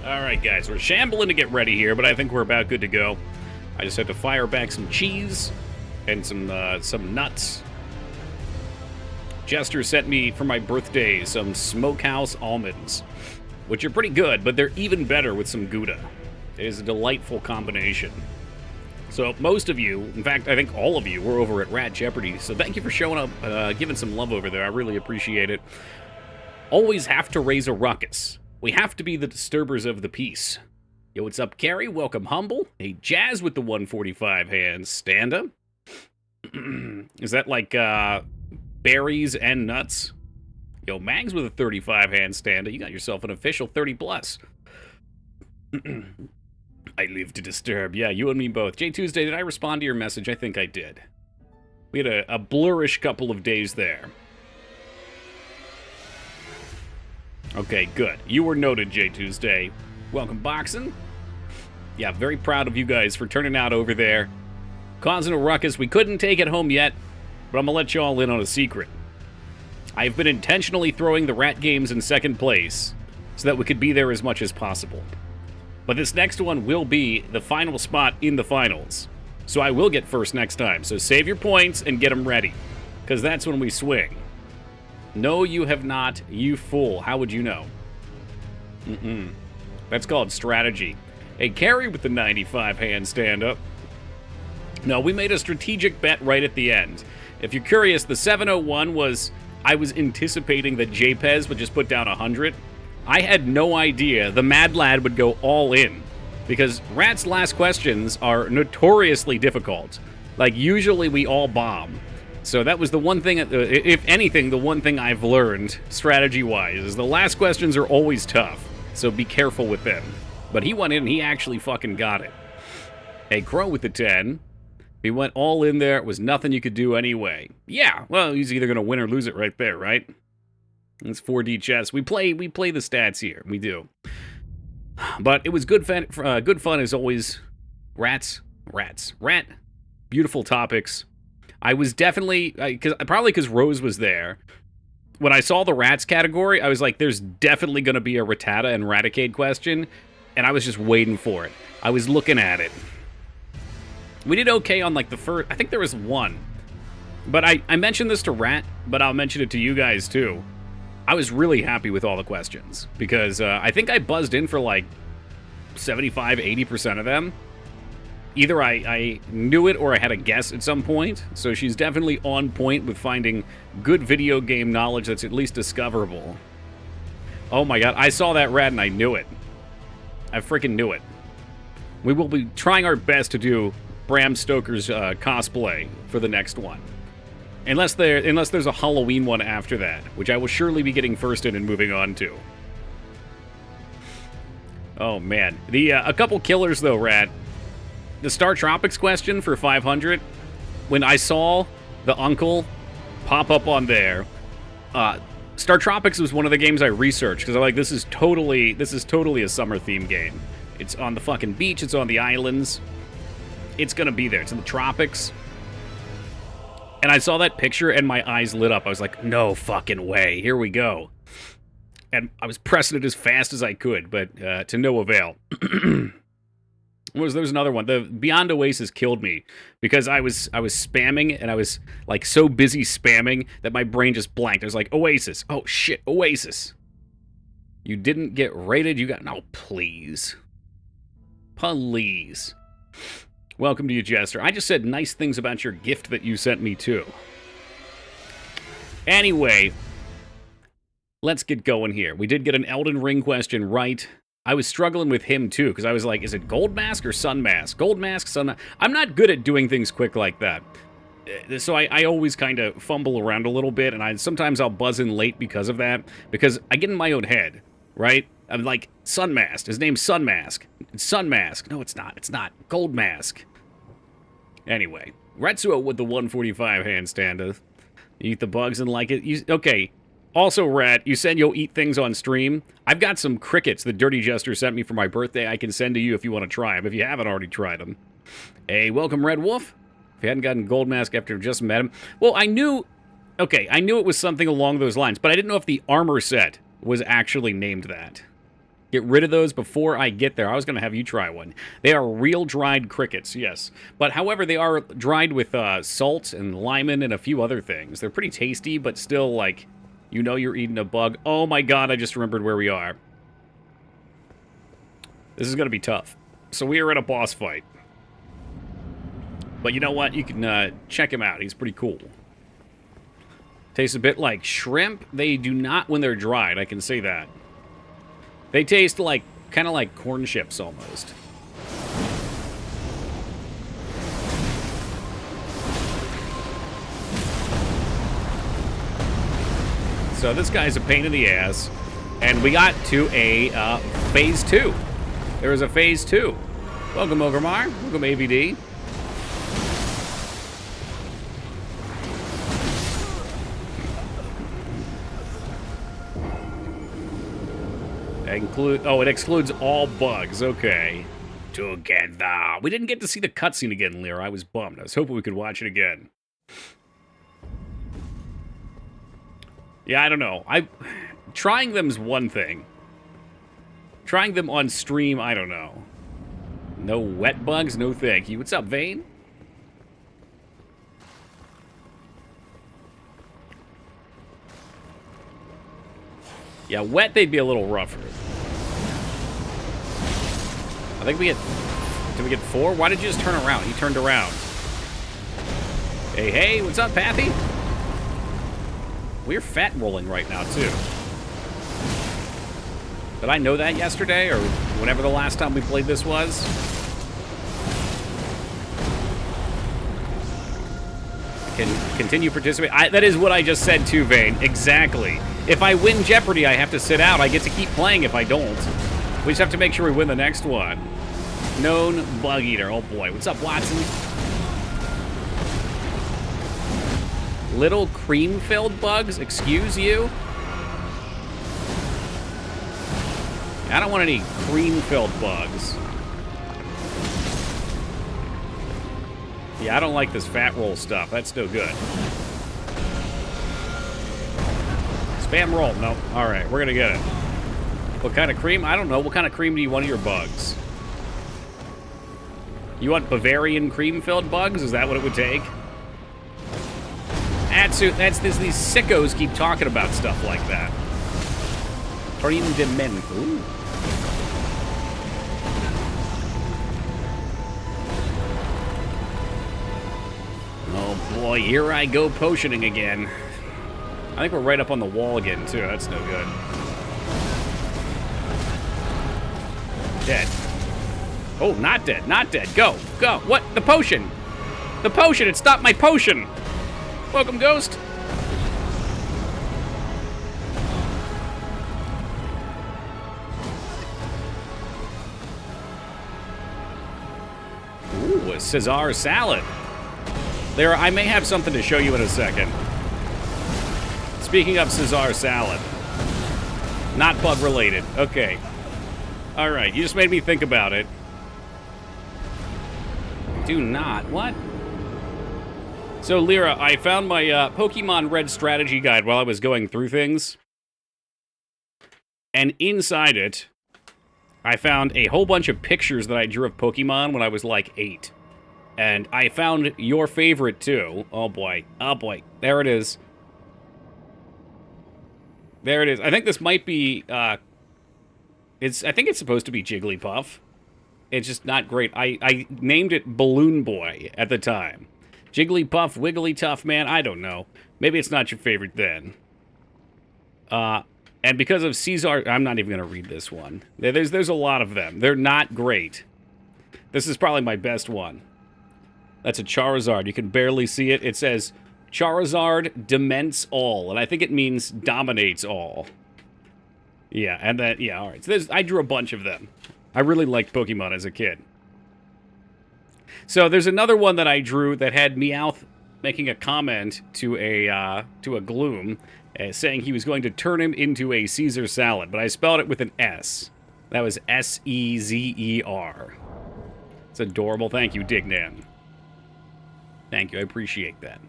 Alright, guys, we're shambling to get ready here, but I think we're about good to go. I just have to fire back some cheese and some nuts. Jester sent me for my birthday some smokehouse almonds, which are pretty good, but they're even better with some Gouda. It is a delightful combination. So most of you, in fact, I think all of you, were over at Rat Jeopardy, so thank you for showing up, giving some love over there. I really appreciate it. Always have to raise a ruckus. We have to be the disturbers of the peace. Yo, what's up, Carrie? Welcome, Humble. Hey, Jazz with the 145 hands. Stand-up? Is that like, berries and nuts? Yo, Mags with a 35 hand stand-up. You got yourself an official 30 plus. I live to disturb. Yeah, you and me both. J Tuesday, did I respond to your message? I think I did. We had a blurrish couple of days there. Okay, good. You were noted, J Tuesday. Welcome, Boxing. Yeah, very proud of you guys for turning out over there. Causing a ruckus. We couldn't take it home yet, but I'm gonna let you all in on a secret. I've been intentionally throwing the rat games in second place so that we could be there as much as possible. But this next one will be the final spot in the finals. So I will get first next time. So save your points and get them ready, because that's when we swing. No, you have not, you fool. How would you know? That's called strategy. Hey, Carrie with the 95 hand stand-up. No, we made a strategic bet right at the end. If you're curious, the 701 was, I was anticipating that JPEZ would just put down 100. I had no idea the Mad Lad would go all in, because Rat's last questions are notoriously difficult. Like, usually we all bomb. So that was the one thing, if anything, the one thing I've learned, strategy-wise, is the last questions are always tough, so be careful with them. But he went in and he actually fucking got it. Hey, Crow with the 10. He went all in there, it was nothing you could do anyway. Yeah, well, he's either going to win or lose it right there, right? It's 4D chess. We play the stats here, we do. But it was good fun as always. Rat. Beautiful topics. I was definitely, probably because Rose was there. When I saw the rats category, I was like, there's definitely going to be a Rattata and Raticate question, and I was just waiting for it. I was looking at it. We did okay on, like, the first, I think there was one. But I mentioned this to Rat, but I'll mention it to you guys, too. I was really happy with all the questions, because I think I buzzed in for, like, 75, 80% of them. Either I knew it or I had a guess at some point, so she's definitely on point with finding good video game knowledge that's at least discoverable. Oh my god, I saw that rat and I knew it. I freaking knew it. We will be trying our best to do Bram Stoker's cosplay for the next one. Unless there's a Halloween one after that, which I will surely be getting first in and moving on to. Oh man. A couple killers though, Rat. The Star Tropics question for 500, when I saw the uncle pop up on there, Star Tropics was one of the games I researched, because I'm like, this is totally a summer theme game. It's on the fucking beach, it's on the islands. It's gonna be there, it's in the tropics. And I saw that picture and my eyes lit up. I was like, no fucking way, here we go. And I was pressing it as fast as I could, but to no avail. There's another one. The Beyond Oasis killed me because I was spamming, and I was like so busy spamming that my brain just blanked. I was like, Oasis. Oh shit, Oasis. You didn't get rated. You got no, please. Please. Welcome to you, Jester. I just said nice things about your gift that you sent me too. Anyway, let's get going here. We did get an Elden Ring question right. I was struggling with him, too, because I was like, is it Gold Mask or Sun Mask? Gold Mask, Sun Mask. I'm not good at doing things quick like that. So I always kind of fumble around a little bit, and sometimes I'll buzz in late because of that, because I get in my own head, right? I'm like, Sun Mask. His name's Sun Mask. It's Sun Mask. No, it's not. It's not. Gold Mask. Anyway, Retsuo with the 145 handstand. Eat the bugs and like it. Okay. Also, Rat, you said you'll eat things on stream. I've got some crickets that Dirty Jester sent me for my birthday I can send to you if you want to try them, if you haven't already tried them. Hey, welcome, Red Wolf. If you hadn't gotten Gold Mask after just met him. Well, I knew it was something along those lines, but I didn't know if the armor set was actually named that. Get rid of those before I get there. I was going to have you try one. They are real dried crickets, yes. But however, they are dried with salt and lemon and a few other things. They're pretty tasty, but still, like, you know you're eating a bug. Oh my god, I just remembered where we are. This is going to be tough. So we are in a boss fight. But you know what? You can check him out. He's pretty cool. Tastes a bit like shrimp. They do not when they're dried, I can say that. They taste like, kind of like corn chips almost. So this guy's a pain in the ass. And we got to a phase 2. There is a phase 2. Welcome, Ogremar. Welcome, AVD. It excludes all bugs. Okay. Together. We didn't get to see the cutscene again, Lyra. I was bummed. I was hoping we could watch it again. Yeah, I don't know. Trying them's one thing. Trying them on stream, I don't know. No wet bugs? No thank you. What's up, Vane? Yeah, wet they'd be a little rougher. I think we get... Did we get 4? Why did you just turn around? He turned around. Hey, hey, what's up, Pappy? We're fat rolling right now, too. Did I know that yesterday, or whenever the last time we played this was? Can continue participating. That is what I just said too, Vane. Exactly. If I win Jeopardy, I have to sit out. I get to keep playing if I don't. We just have to make sure we win the next one. Known bug eater. Oh boy. What's up, Watson? Little cream-filled bugs? Excuse you? I don't want any cream-filled bugs. Yeah, I don't like this fat roll stuff. That's no good. Spam roll. No. All right, we're going to get it. What kind of cream? I don't know. What kind of cream do you want in your bugs? You want Bavarian cream-filled bugs? Is that what it would take? These sickos keep talking about stuff like that. Cream de menthe. Ooh. Oh boy, here I go potioning again. I think we're right up on the wall again, too. That's no good. Dead. Oh, not dead. Not dead. Go. Go. What? The potion. The potion. It stopped my potion. Welcome, Ghost. Ooh, a Caesar salad. There, I may have something to show you in a second. Speaking of Caesar salad. Not bug related. Okay. Alright, you just made me think about it. Do not. What? So, Lyra, I found my Pokemon Red strategy guide while I was going through things. And inside it, I found a whole bunch of pictures that I drew of Pokemon when I was like 8. And I found your favorite, too. Oh, boy. Oh, boy. There it is. There it is. I think this might be, I think it's supposed to be Jigglypuff. It's just not great. I named it Balloon Boy at the time. Jigglypuff, Wigglytuff, man, I don't know. Maybe it's not your favorite then. And because of Caesar, I'm not even going to read this one. There's a lot of them. They're not great. This is probably my best one. That's a Charizard. You can barely see it. It says, Charizard dements all. And I think it means dominates all. Yeah, and that, yeah, all right. So I drew a bunch of them. I really liked Pokemon as a kid. So there's another one that I drew that had Meowth making a comment to a Gloom, saying he was going to turn him into a Caesar salad, but I spelled it with an S. That was S-E-Z-E-R. It's adorable. Thank you, Dignan. Thank you. I appreciate that.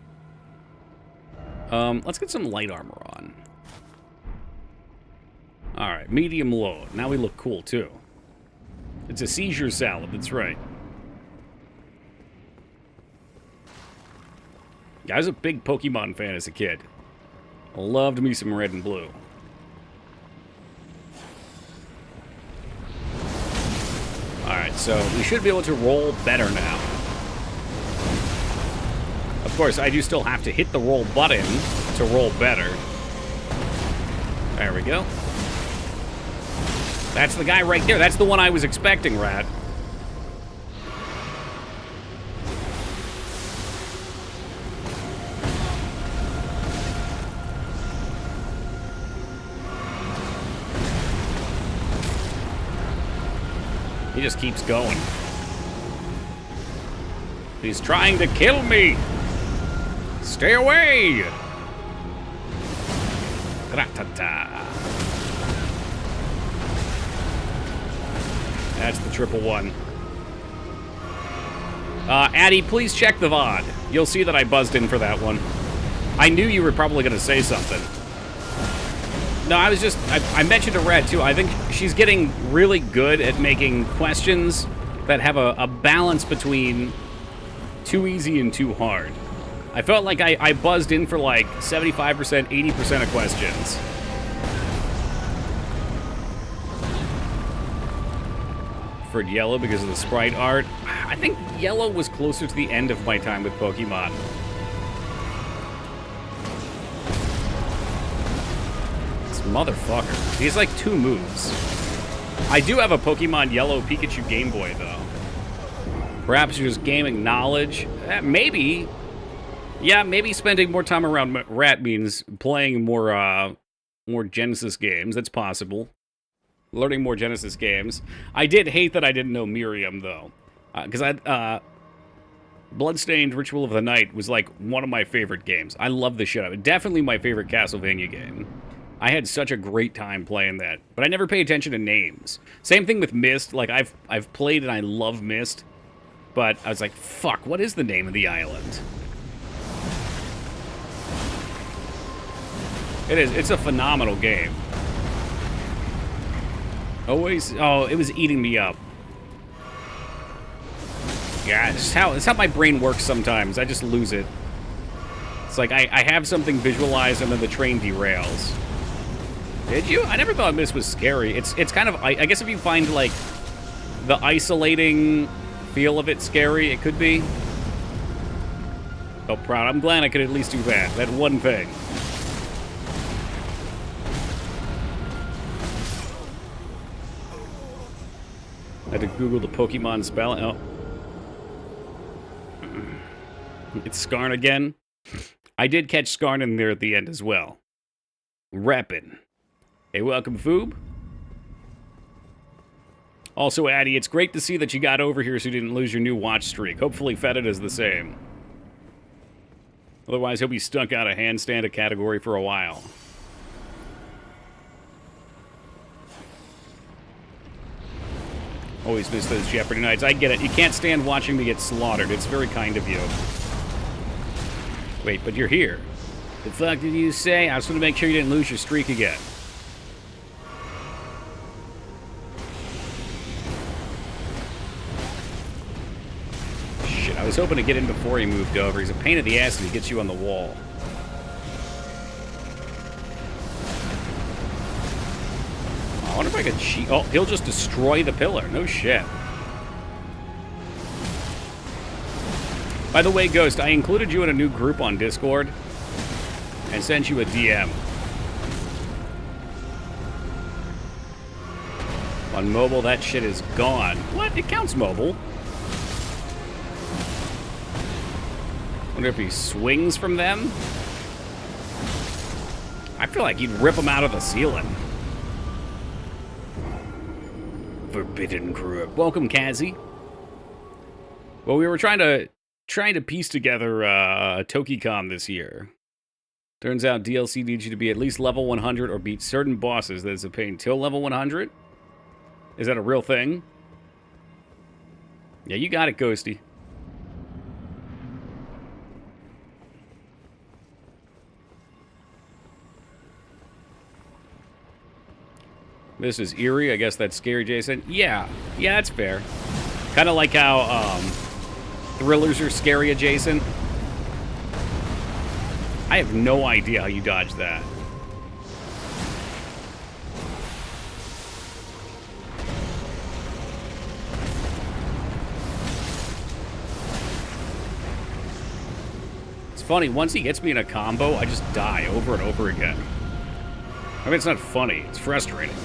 Let's get some light armor on. Alright, medium load. Now we look cool, too. It's a seizure salad, that's right. I was a big Pokemon fan as a kid. Loved me some red and blue. Alright, so we should be able to roll better now. Of course, I do still have to hit the roll button to roll better. There we go. That's the guy right there. That's the one I was expecting, Rat. He just keeps going. He's trying to kill me! Stay away! Gratata. That's the triple one. Addy, please check the VOD. You'll see that I buzzed in for that one. I knew you were probably going to say something. No, I was just... I mentioned to Red, too. I think she's getting really good at making questions that have a balance between too easy and too hard. I felt like I buzzed in for like 75%, 80% of questions. For yellow because of the sprite art. I think yellow was closer to the end of my time with Pokemon. This motherfucker. He's like 2 moves. I do have a Pokemon Yellow Pikachu Game Boy, though. Perhaps just gaming knowledge. Maybe. Yeah, maybe spending more time around Rat means playing more Genesis games. That's possible. Learning more Genesis games. I did hate that I didn't know Miriam, though. Because Bloodstained Ritual of the Night was, like, one of my favorite games. I love the shit out of it. Definitely my favorite Castlevania game. I had such a great time playing that. But I never pay attention to names. Same thing with Myst. Like, I've played and I love Myst. But I was like, fuck, what is the name of the island? It is. It's a phenomenal game. Always. Oh, it was eating me up. Yeah, it's how my brain works sometimes. I just lose it. It's like I have something visualized and then the train derails. Did you? I never thought Myst was scary. It's kind of... I guess if you find, like, the isolating feel of it scary, it could be. Oh, proud. I'm glad I could at least do that. That one thing. I had to Google the Pokemon spell. Oh. It's Skarn again. I did catch Skarn in there at the end as well. Reppin'. Hey, welcome, Foob. Also, Addy, it's great to see that you got over here so you didn't lose your new watch streak. Hopefully Feta does the same. Otherwise, he'll be stuck out of handstand category for a while. Always miss those Jeopardy nights. I get it. You can't stand watching me get slaughtered. It's very kind of you. Wait, but you're here. The fuck did you say? I just want to make sure you didn't lose your streak again. Shit, I was hoping to get in before he moved over. He's a pain in the ass and he gets you on the wall. I wonder if I could cheat. Oh, he'll just destroy the pillar. No shit. By the way, Ghost, I included you in a new group on Discord and sent you a DM. On mobile, that shit is gone. What? It counts mobile. Wonder if he swings from them? I feel like he'd rip them out of the ceiling. Forbidden Group. Welcome, Kazi. Well, we were trying to piece together Tokicon this year. Turns out DLC needs you to be at least level 100 or beat certain bosses. That is a pain. Till level 100? Is that a real thing? Yeah, you got it, Ghosty. This is eerie. I guess that's scary, Jason. Yeah. Yeah, that's fair. Kind of like how thrillers are scary adjacent. I have no idea how you dodged that. It's funny, once he gets me in a combo, I just die over and over again. I mean, it's not funny. It's frustrating.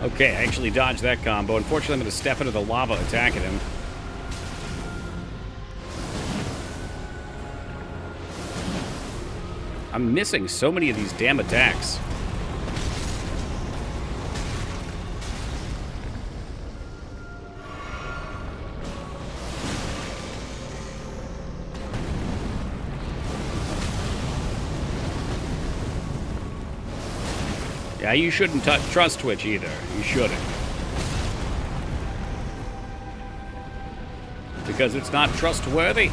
Okay, I actually dodged that combo. Unfortunately, I'm going to step into the lava attacking him. I'm missing so many of these damn attacks. Yeah, you shouldn't trust Twitch either. You shouldn't. Because it's not trustworthy.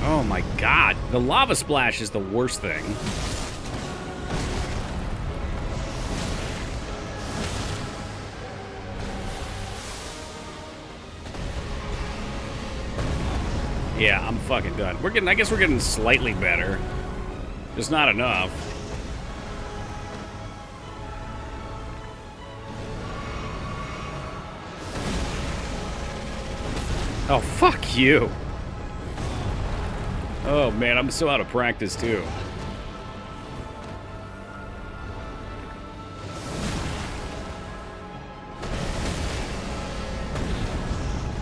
Oh my god. The lava splash is the worst thing. Yeah, I'm fucking done. I guess we're getting slightly better. Just not enough. Oh, fuck you. Oh, man, I'm so out of practice, too.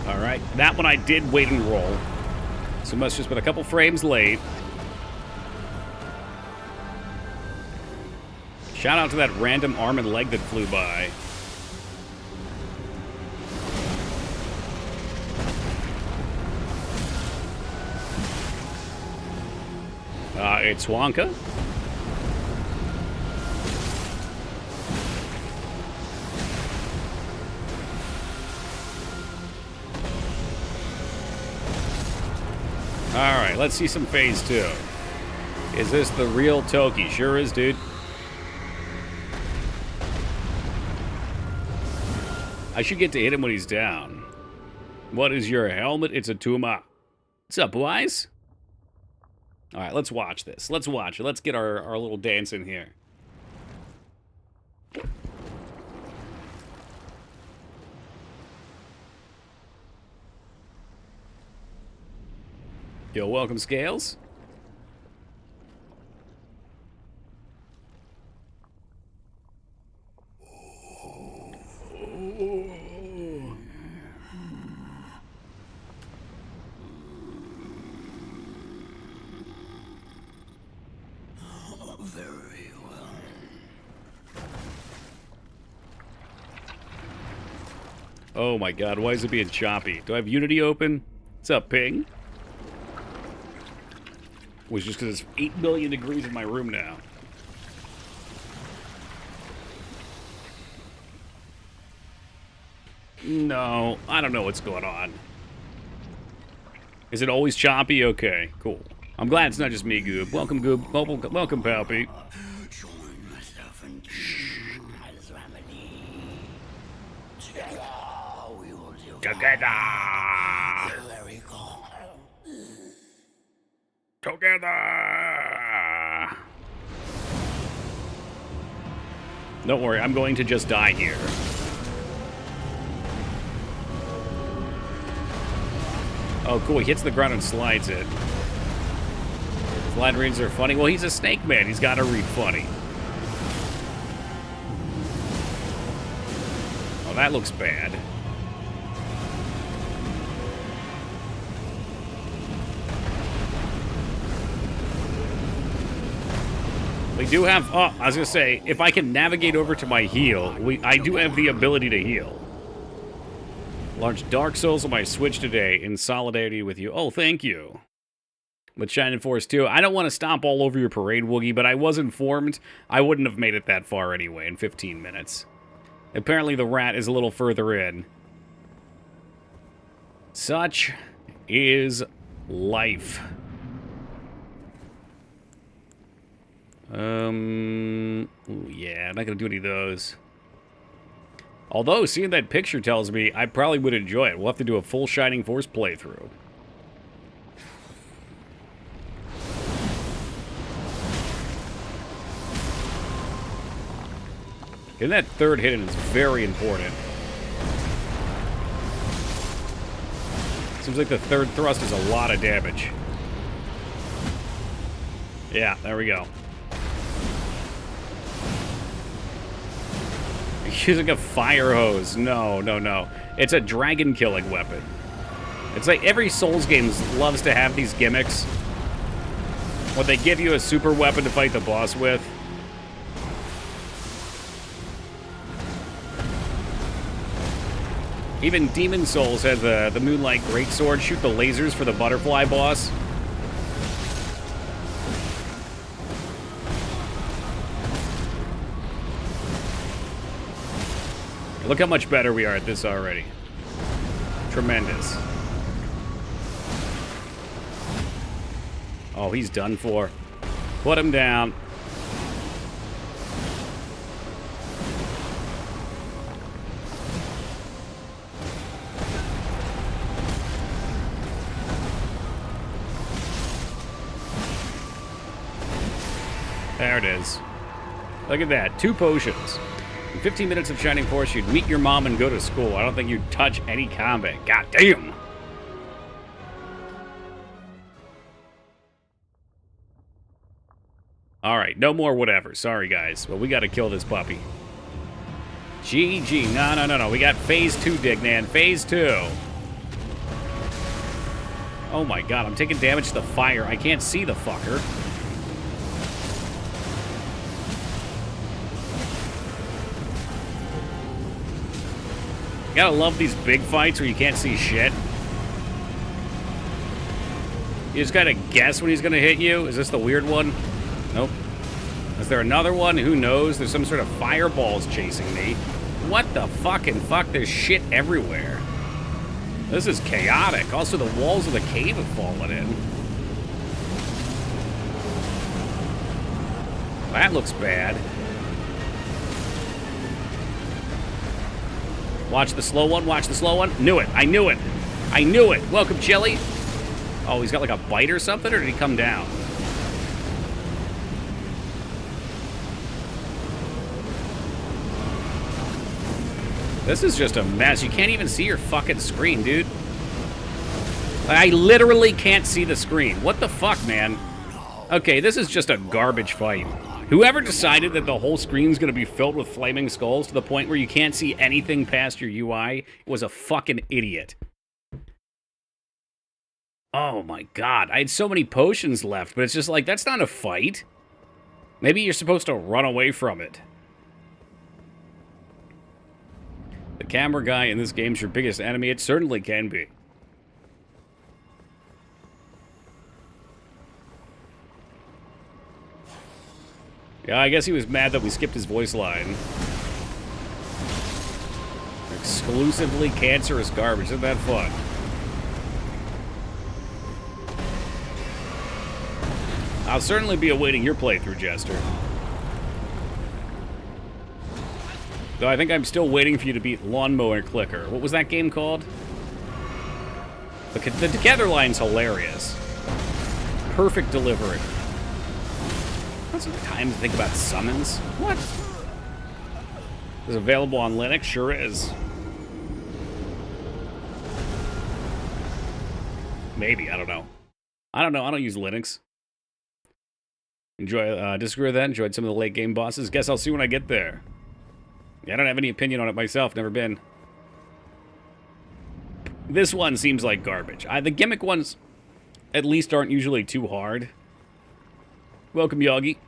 All right, that one I did wait and roll. So it must have just been a couple frames late. Shout out to that random arm and leg that flew by. It's Wonka. Alright, let's see some phase 2. Is this the real Toki? Sure is, dude. I should get to hit him when he's down. What is your helmet? It's a Tuma. What's up, boys? Alright, let's watch this. Let's watch it. Let's get our little dance in here. Yo, welcome, Scales. Very well. Oh my god, why is it being choppy? Do I have Unity open? What's up, Ping? Was just because it's 8 million degrees in my room now. No, I don't know what's going on. Is it always choppy? Okay, cool. I'm glad it's not just me, Goob. Welcome, Goob. Welcome, Palpy. Together! Together! Don't worry, I'm going to just die here. Oh, cool. He hits the ground and slides it. Slide reads are funny. Well, he's a snake man. He's got to read funny. Oh, that looks bad. We do have... Oh, I was going to say, if I can navigate over to my heal, I do have the ability to heal. Launched Dark Souls on my Switch today in solidarity with you. Oh, thank you. with Shining Force 2. I don't want to stomp all over your parade, Woogie, but I was informed I wouldn't have made it that far anyway in 15 minutes. Apparently the rat is a little further in. Such is life. Ooh, yeah, I'm not going to do any of those. Although, seeing that picture tells me I probably would enjoy it. We'll have to do a full Shining Force playthrough. And that third hit is very important. Seems like the third thrust is a lot of damage. Yeah, there we go. Using a fire hose. No, no, no. It's a dragon killing weapon. It's like every Souls game loves to have these gimmicks. When they give you a super weapon to fight the boss with. Even Demon Souls has the Moonlight Greatsword shoot the lasers for the butterfly boss. Look how much better we are at this already. Tremendous. Oh, he's done for. Put him down. There it is. Look at that. 2 potions. In 15 minutes of Shining Force, you'd meet your mom and go to school. I don't think you'd touch any combat. God damn! Alright, no more whatever. Sorry, guys. But we gotta kill this puppy. GG. No, no, no, no. We got Phase 2, Dignan. Phase 2. Oh my god, I'm taking damage to the fire. I can't see the fucker. Gotta love these big fights where you can't see shit. You just gotta guess when he's gonna hit you. Is this the weird one? Nope. Is there another one? Who knows? There's some sort of fireballs chasing me. What the fucking fuck? There's shit everywhere. This is chaotic. Also, the walls of the cave have fallen in. That looks bad. Watch the slow one, watch the slow one. Knew it, I knew it. I knew it. Welcome, Chili. Oh, he's got like a bite or something, or did he come down? This is just a mess. You can't even see your fucking screen, dude. I literally can't see the screen. What the fuck, man? Okay, this is just a garbage fight. Whoever decided that the whole screen's gonna be filled with flaming skulls to the point where you can't see anything past your UI was a fucking idiot. Oh my god, I had so many potions left, but it's just like, that's not a fight. Maybe you're supposed to run away from it. The camera guy in this game's your biggest enemy. It certainly can be. Yeah, I guess he was mad that we skipped his voice line. Exclusively cancerous garbage. Isn't that fun? I'll certainly be awaiting your playthrough, Jester. Though I think I'm still waiting for you to beat Lawnmower Clicker. What was that game called? The Together line's hilarious. Perfect delivery. That's the time to think about summons. What? Is it available on Linux? Sure is. Maybe, I don't know. I don't know, I don't use Linux. Disagree with that? Enjoyed some of the late game bosses. Guess I'll see when I get there. Yeah, I don't have any opinion on it myself, never been. This one seems like garbage. The gimmick ones, at least, aren't usually too hard. Welcome, Yogi.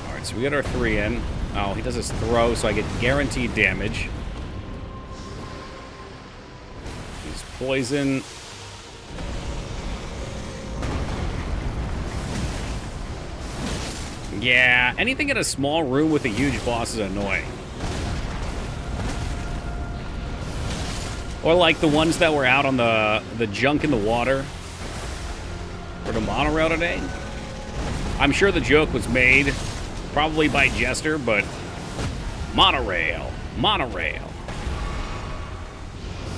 Alright, so we got our 3 in. Oh, he does his throw, so I get guaranteed damage. poison. Yeah, anything in a small room with a huge boss is annoying. Or like the ones that were out on the junk in the water. For the monorail today. I'm sure the joke was made, probably by Jester, but monorail, monorail.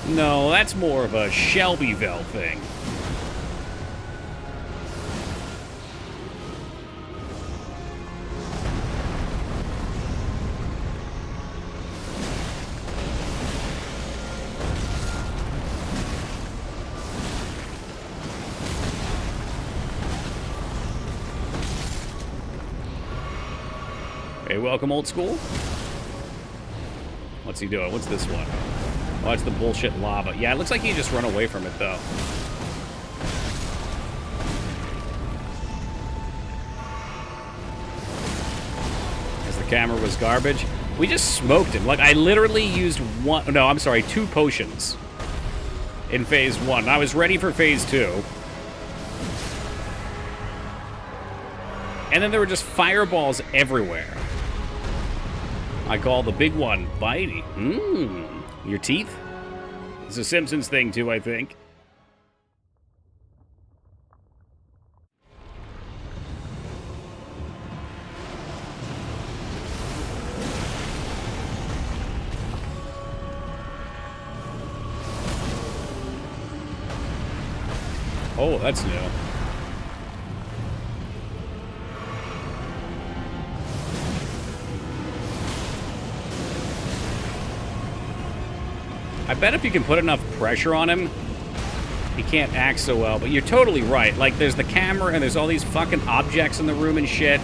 No, that's more of a Shelbyville thing. Hey, welcome, old school. What's he doing? What's this one? Oh, it's the bullshit lava. Yeah, it looks like he just run away from it, though. As the camera was garbage. We just smoked him. Like, I literally used one... No, I'm sorry, 2 potions in phase 1. I was ready for phase 2. And then there were just fireballs everywhere. I call the big one bitey. Your teeth? It's a Simpsons thing, too, I think. Oh, that's new. I bet if you can put enough pressure on him, he can't act so well. But you're totally right. Like, there's the camera, and there's all these fucking objects in the room and shit.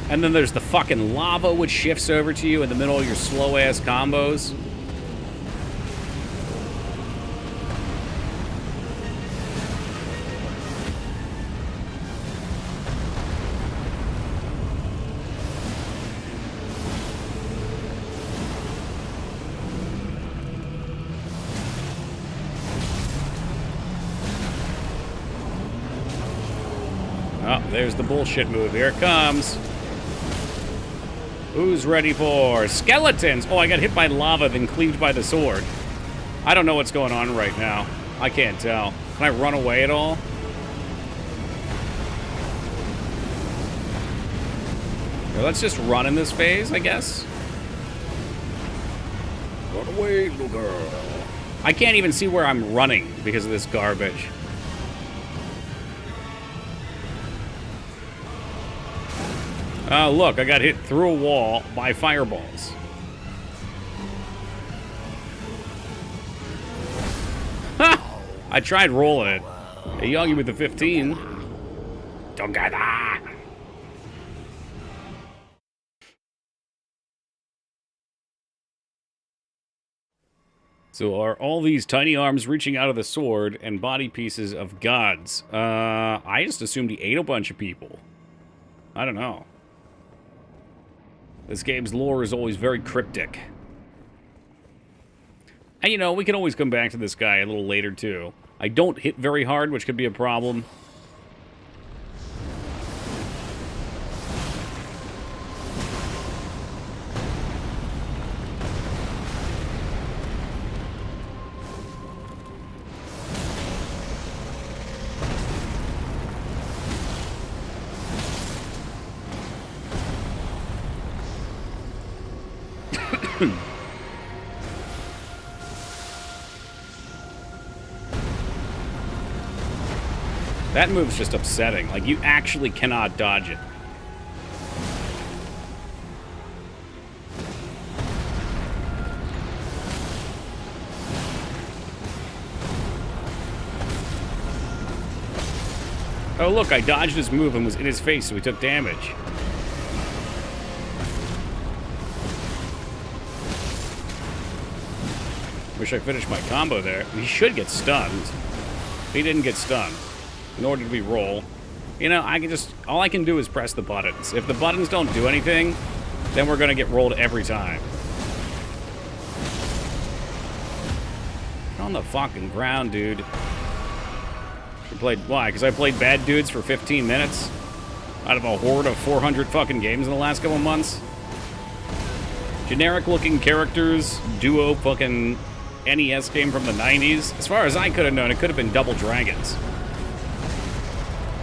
And then there's the fucking lava, which shifts over to you in the middle of your slow-ass combos. Oh, there's the bullshit move. Here it comes. Who's ready for skeletons? Oh, I got hit by lava, then cleaved by the sword. I don't know what's going on right now. I can't tell. Can I run away at all? Well, let's just run in this phase, I guess. Run away, little girl. I can't even see where I'm running because of this garbage. Oh, look, I got hit through a wall by fireballs. Ha! I tried rolling it. Hey, Yogi with the 15. Don't get that. So are all these tiny arms reaching out of the sword and body pieces of gods? I just assumed he ate a bunch of people. I don't know. This game's lore is always very cryptic. And, you know, we can always come back to this guy a little later, too. I don't hit very hard, which could be a problem. That move's just upsetting. Like, you actually cannot dodge it. Oh, look, I dodged his move and was in his face, so he took damage. Wish I finished my combo there. He should get stunned. He didn't get stunned. Nor did we roll. You know, I can just... all I can do is press the buttons. If the buttons don't do anything, then we're gonna get rolled every time. on the fucking ground, dude. Why? Because I played Bad Dudes for 15 minutes? Out of a horde of 400 fucking games in the last couple months? Generic-looking characters, duo fucking NES game from the 90s. As far as I could have known, it could have been Double Dragons.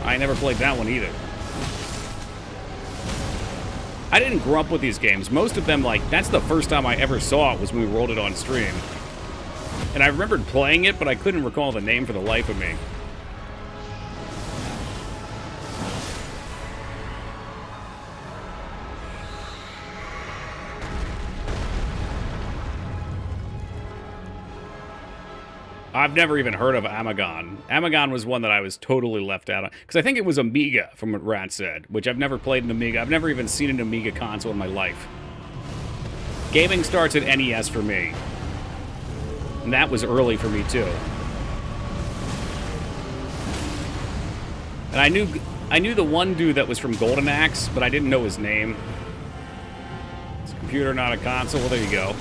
I never played that one either. I didn't grow up with these games. Most of them, like, that's the first time I ever saw it was when we rolled it on stream. And I remembered playing it, but I couldn't recall the name for the life of me. I've never even heard of Amagon. Amagon was one that I was totally left out of. Because I think it was Amiga, from what Rat said. Which I've never played an Amiga. I've never even seen an Amiga console in my life. Gaming starts at NES for me. And that was early for me, too. And I knew the one dude that was from Golden Axe, but I didn't know his name. It's a computer, not a console. Well, there you go.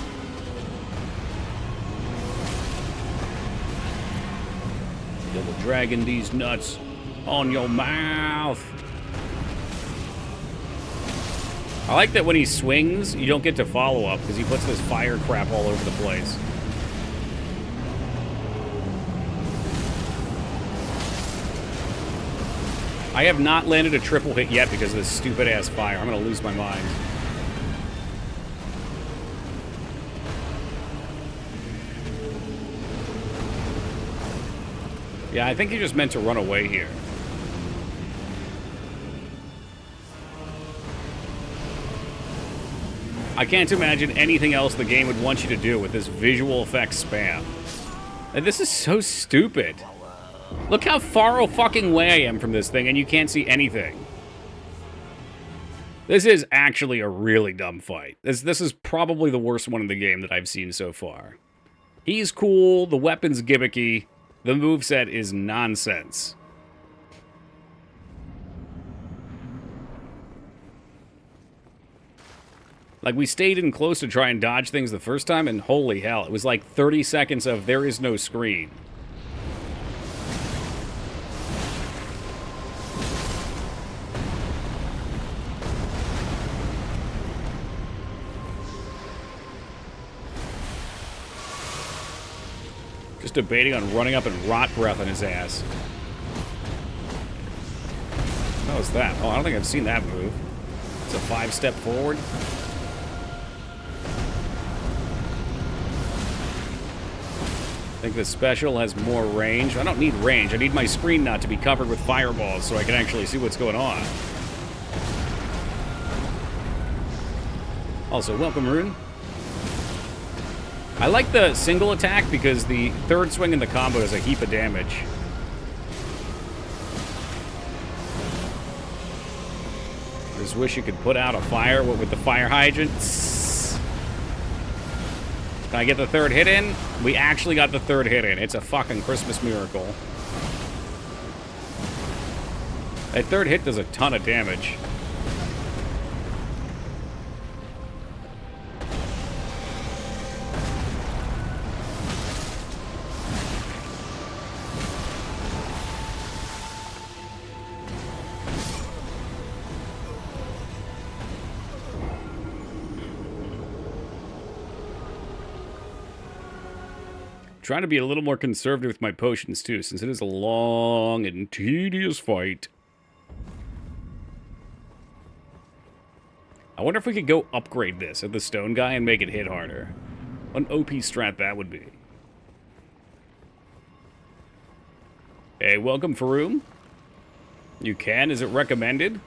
Double dragging these nuts on your mouth. I like that when he swings, you don't get to follow up because he puts this fire crap all over the place. I have not landed a triple hit yet because of this stupid ass fire. I'm gonna lose my mind. Yeah, I think he just meant to run away here. I can't imagine anything else the game would want you to do with this visual effects spam. And this is so stupid. Look how far fucking away I am from this thing and you can't see anything. This is actually a really dumb fight. This is probably the worst one in the game that I've seen so far. He's cool, the weapon's gimmicky. The moveset is nonsense. Like, we stayed in close to try and dodge things the first time, and holy hell, it was like 30 seconds of there is no screen. Just debating on running up and rot breath on his ass. What was that? Oh, I don't think I've seen that move. It's a 5-step forward. I think the special has more range. I don't need range. I need my screen not to be covered with fireballs so I can actually see what's going on. Also, welcome, Rune. I like the single attack because the third swing in the combo does a heap of damage. I just wish you could put out a fire with the fire hydrant. Can I get the third hit in? We actually got the third hit in. It's a fucking Christmas miracle. That third hit does a ton of damage. Trying to be a little more conservative with my potions, too, since it is a long and tedious fight. I wonder if we could go upgrade this at the stone guy and make it hit harder. What an OP strat that would be. Hey, welcome, Faroum. You can? Is it recommended?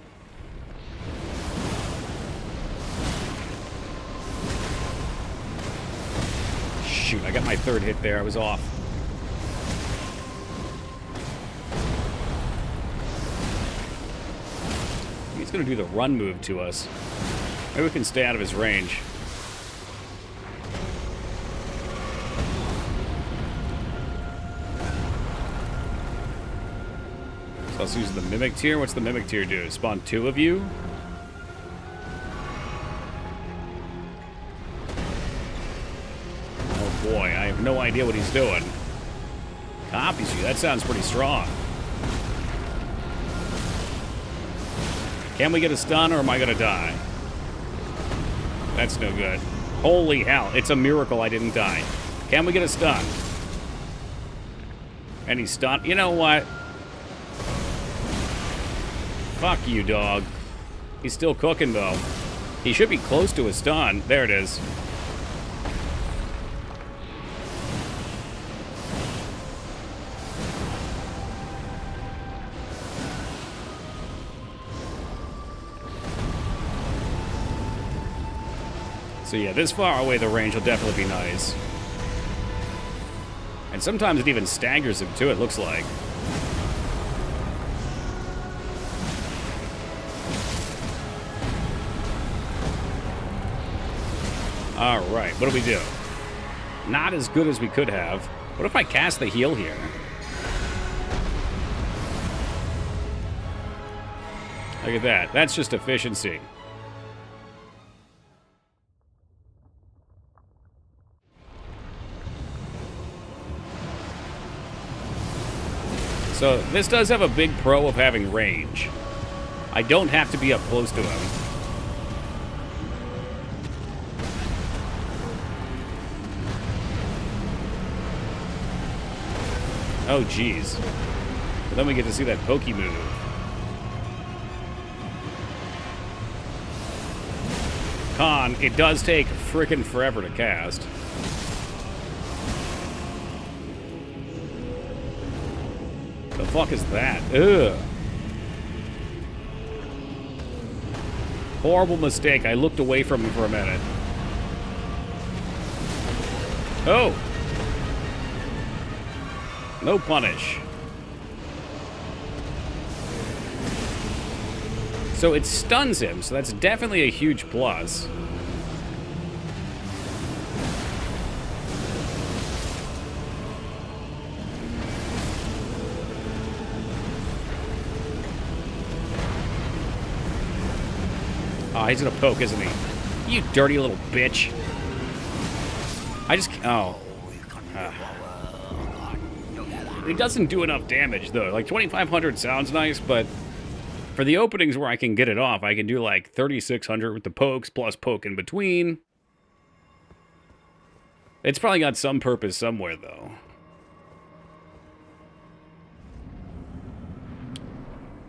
Shoot, I got my third hit there. I was off. He's going to do the run move to us. Maybe we can stay out of his range. So let's use the Mimic Tier. What's the Mimic Tier do? Spawn 2 of you? Boy, I have no idea what he's doing. Copies you. That sounds pretty strong. Can we get a stun, or am I gonna die? That's no good. Holy hell. It's a miracle I didn't die. Can we get a stun? Any stun? You know what? Fuck you, dog. He's still cooking, though. He should be close to a stun. There it is. So yeah, this far away the range will definitely be nice. And sometimes it even staggers him too, it looks like. Alright, what do we do? Not as good as we could have. What if I cast the heal here? Look at that. That's just efficiency. So this does have a big pro of having range. I don't have to be up close to him. Oh, jeez. But then we get to see that pokey move. Con, it does take frickin' forever to cast. The fuck is that? Ugh. Horrible mistake. I looked away from him for a minute. Oh! No punish. So it stuns him, so that's definitely a huge plus. Oh, he's gonna poke, isn't he? You dirty little bitch. I just... Oh. It doesn't do enough damage, though. Like, 2,500 sounds nice, but for the openings where I can get it off, I can do, like, 3,600 with the pokes, plus poke in between. It's probably got some purpose somewhere, though.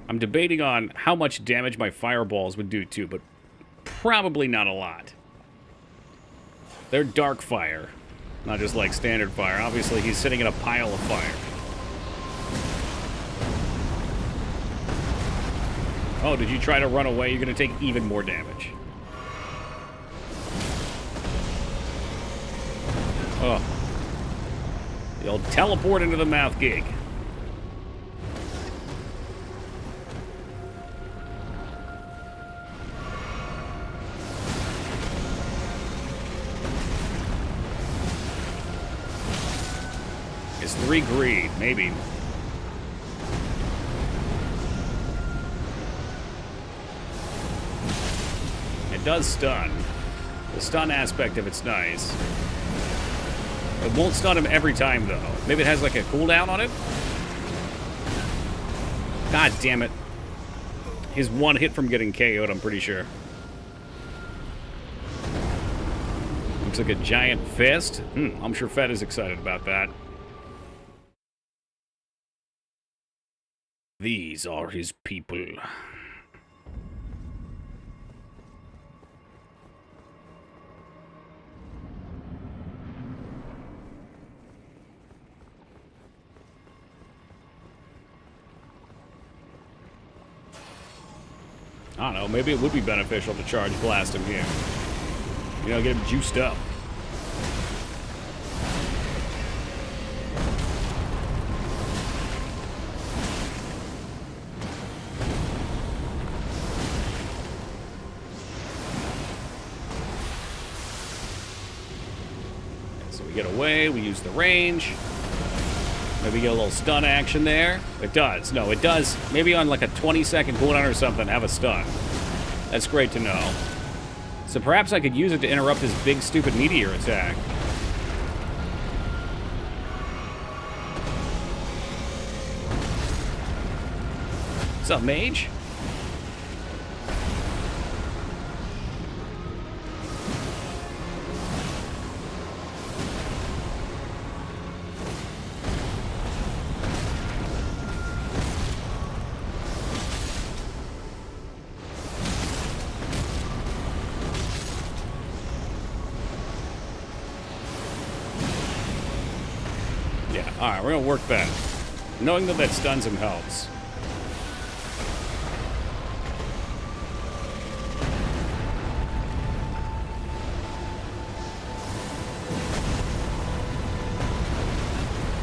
I'm debating on how much damage my fireballs would do, too, but probably not a lot. They're dark fire, not just like standard fire. Obviously, he's sitting in a pile of fire. Oh, did you try to run away? You're going to take even more damage. Oh. The old teleport into the mouth gig. It's 3 greed, maybe. It does stun. The stun aspect of it's nice. It won't stun him every time, though. Maybe it has, like, a cooldown on it? God damn it. He's one hit from getting KO'd, I'm pretty sure. Looks like a giant fist. I'm sure Fed is excited about that. These are his people. I don't know, maybe it would be beneficial to charge blast him here. You know, get him juiced up. So we get away, we use the range. Maybe get a little stun action there. It does. No, it does. Maybe on like a 20-second cooldown or something, have a stun. That's great to know. So perhaps I could use it to interrupt his big, stupid meteor attack. What's up, mage? Yeah, alright, we're gonna work that. Knowing that that stuns him helps.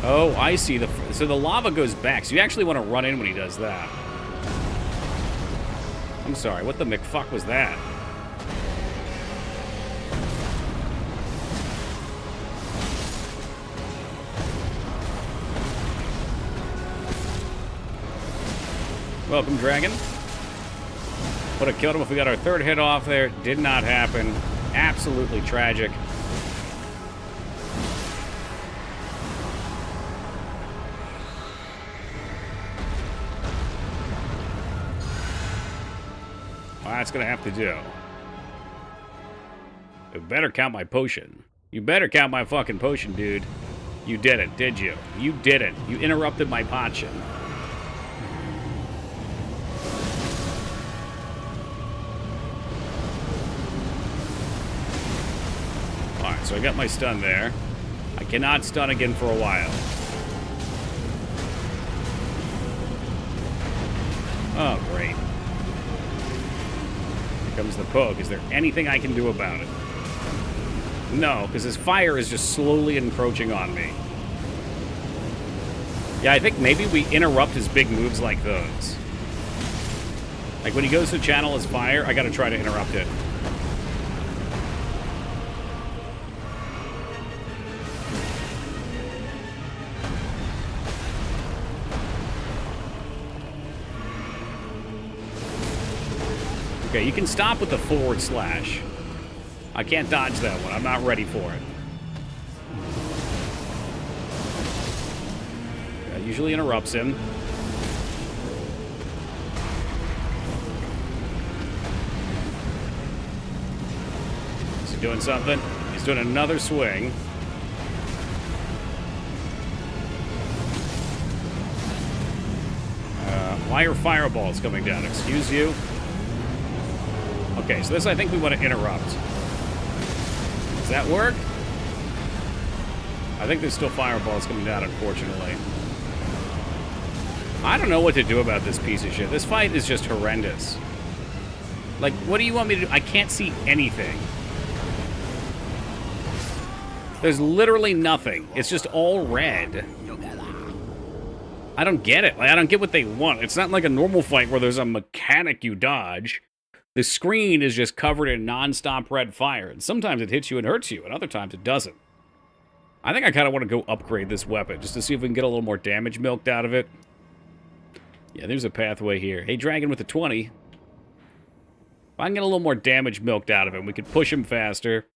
Oh, I see. So the lava goes back. So you actually want to run in when he does that. I'm sorry, what the McFuck was that? Welcome, dragon. Would have killed him if we got our third hit off there. Did not happen. Absolutely tragic. Well, that's going to have to do. You better count my potion. You better count my fucking potion, dude. You did it, did you? You didn't. You interrupted my potion. Alright, so I got my stun there. I cannot stun again for a while. Oh, great. Here comes the poke. Is there anything I can do about it? No, because his fire is just slowly encroaching on me. Yeah, I think maybe we interrupt his big moves like those. Like when he goes to channel his fire, I gotta try to interrupt it. Okay, you can stop with the forward slash. I can't dodge that one. I'm not ready for it. That usually interrupts him. Is he doing something? He's doing another swing. Why are fireballs coming down? Excuse you? Okay, so this I think we want to interrupt. Does that work? I think there's still fireballs coming down, unfortunately. I don't know what to do about this piece of shit. This fight is just horrendous. Like, what do you want me to do? I can't see anything. There's literally nothing. It's just all red. I don't get it. Like, I don't get what they want. It's not like a normal fight where there's a mechanic you dodge. The screen is just covered in non-stop red fire, and sometimes it hits you and hurts you, and other times it doesn't. I think I kind of want to go upgrade this weapon, just to see if we can get a little more damage milked out of it. Yeah, there's a pathway here. Hey, Dragon with a 20. If I can get a little more damage milked out of him, we could push him faster.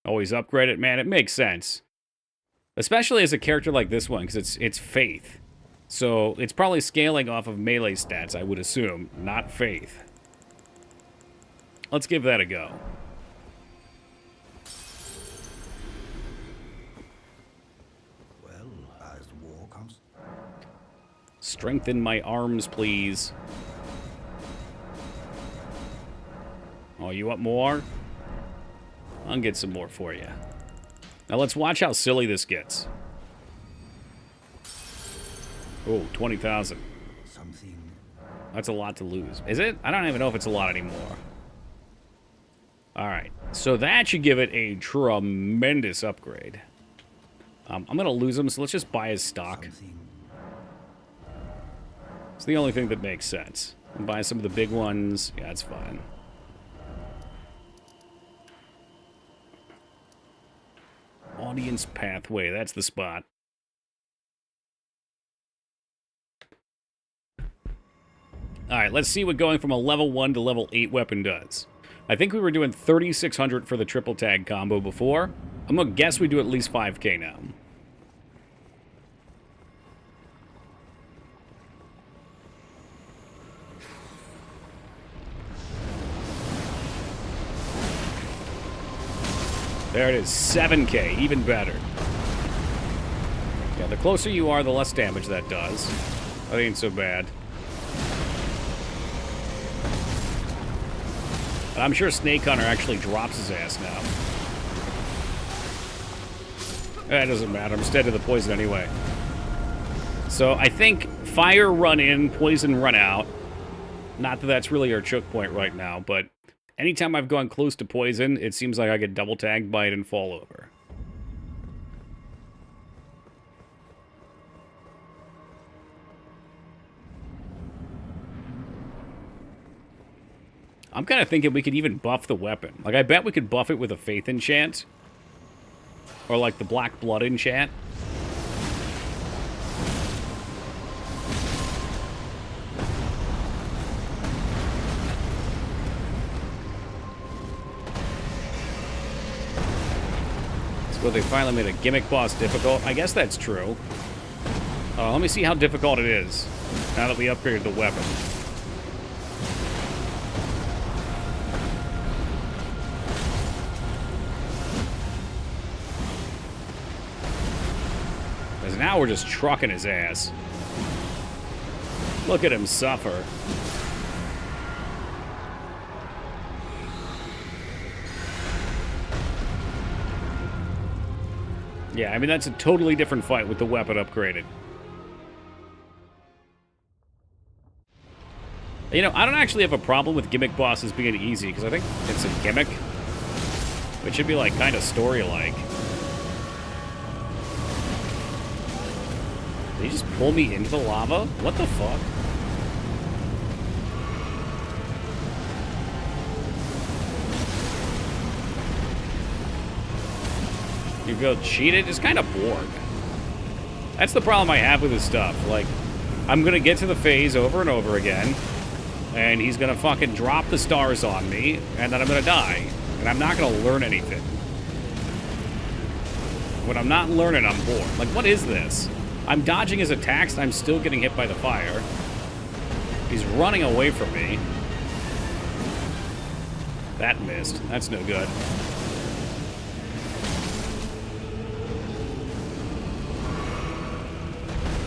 Always upgrade it, man. It makes sense. Especially as a character like this one, because it's Faith. So, it's probably scaling off of melee stats, I would assume, not Faith. Let's give that a go. Well, as the war comes. Strengthen my arms, please. Oh, you want more? I'll get some more for you. Now let's watch how silly this gets. Oh, 20,000. Something. That's a lot to lose. Is it? I don't even know if it's a lot anymore. Alright, so that should give it a tremendous upgrade. I'm going to lose him, so let's just buy his stock. Something. It's the only thing that makes sense. And buy some of the big ones. Yeah, that's fine. Audience pathway, that's the spot. Alright, let's see what going from a level 1 to level 8 weapon does. I think we were doing 3,600 for the triple tag combo before. I'm gonna guess we do at least 5k now. There it is, 7K, even better. Yeah, the closer you are, the less damage that does. That ain't so bad. I'm sure Snake Hunter actually drops his ass now. That doesn't matter, I'm steady to the poison anyway. So I think fire run in, poison run out. Not that that's really our choke point right now, but anytime I've gone close to poison, it seems like I get double tagged by it and fall over. I'm kind of thinking we could even buff the weapon. Like, I bet we could buff it with a Faith enchant. Or, like, the Black Blood enchant. So they finally made a gimmick boss difficult. I guess that's true. Let me see how difficult it is now that we upgraded the weapon. Because now we're just trucking his ass. Look at him suffer. Yeah, I mean, that's a totally different fight with the weapon upgraded. You know, I don't actually have a problem with gimmick bosses being easy, because I think it's a gimmick. It should be, like, kind of story-like. Did he just pull me into the lava? What the fuck? You feel cheated? It's kind of bored. That's the problem I have with this stuff. Like, I'm gonna get to the phase over and over again, and he's gonna fucking drop the stars on me, and then I'm gonna die. And I'm not gonna learn anything. When I'm not learning, I'm bored. Like, what is this? I'm dodging his attacks, and I'm still getting hit by the fire. He's running away from me. That missed. That's no good.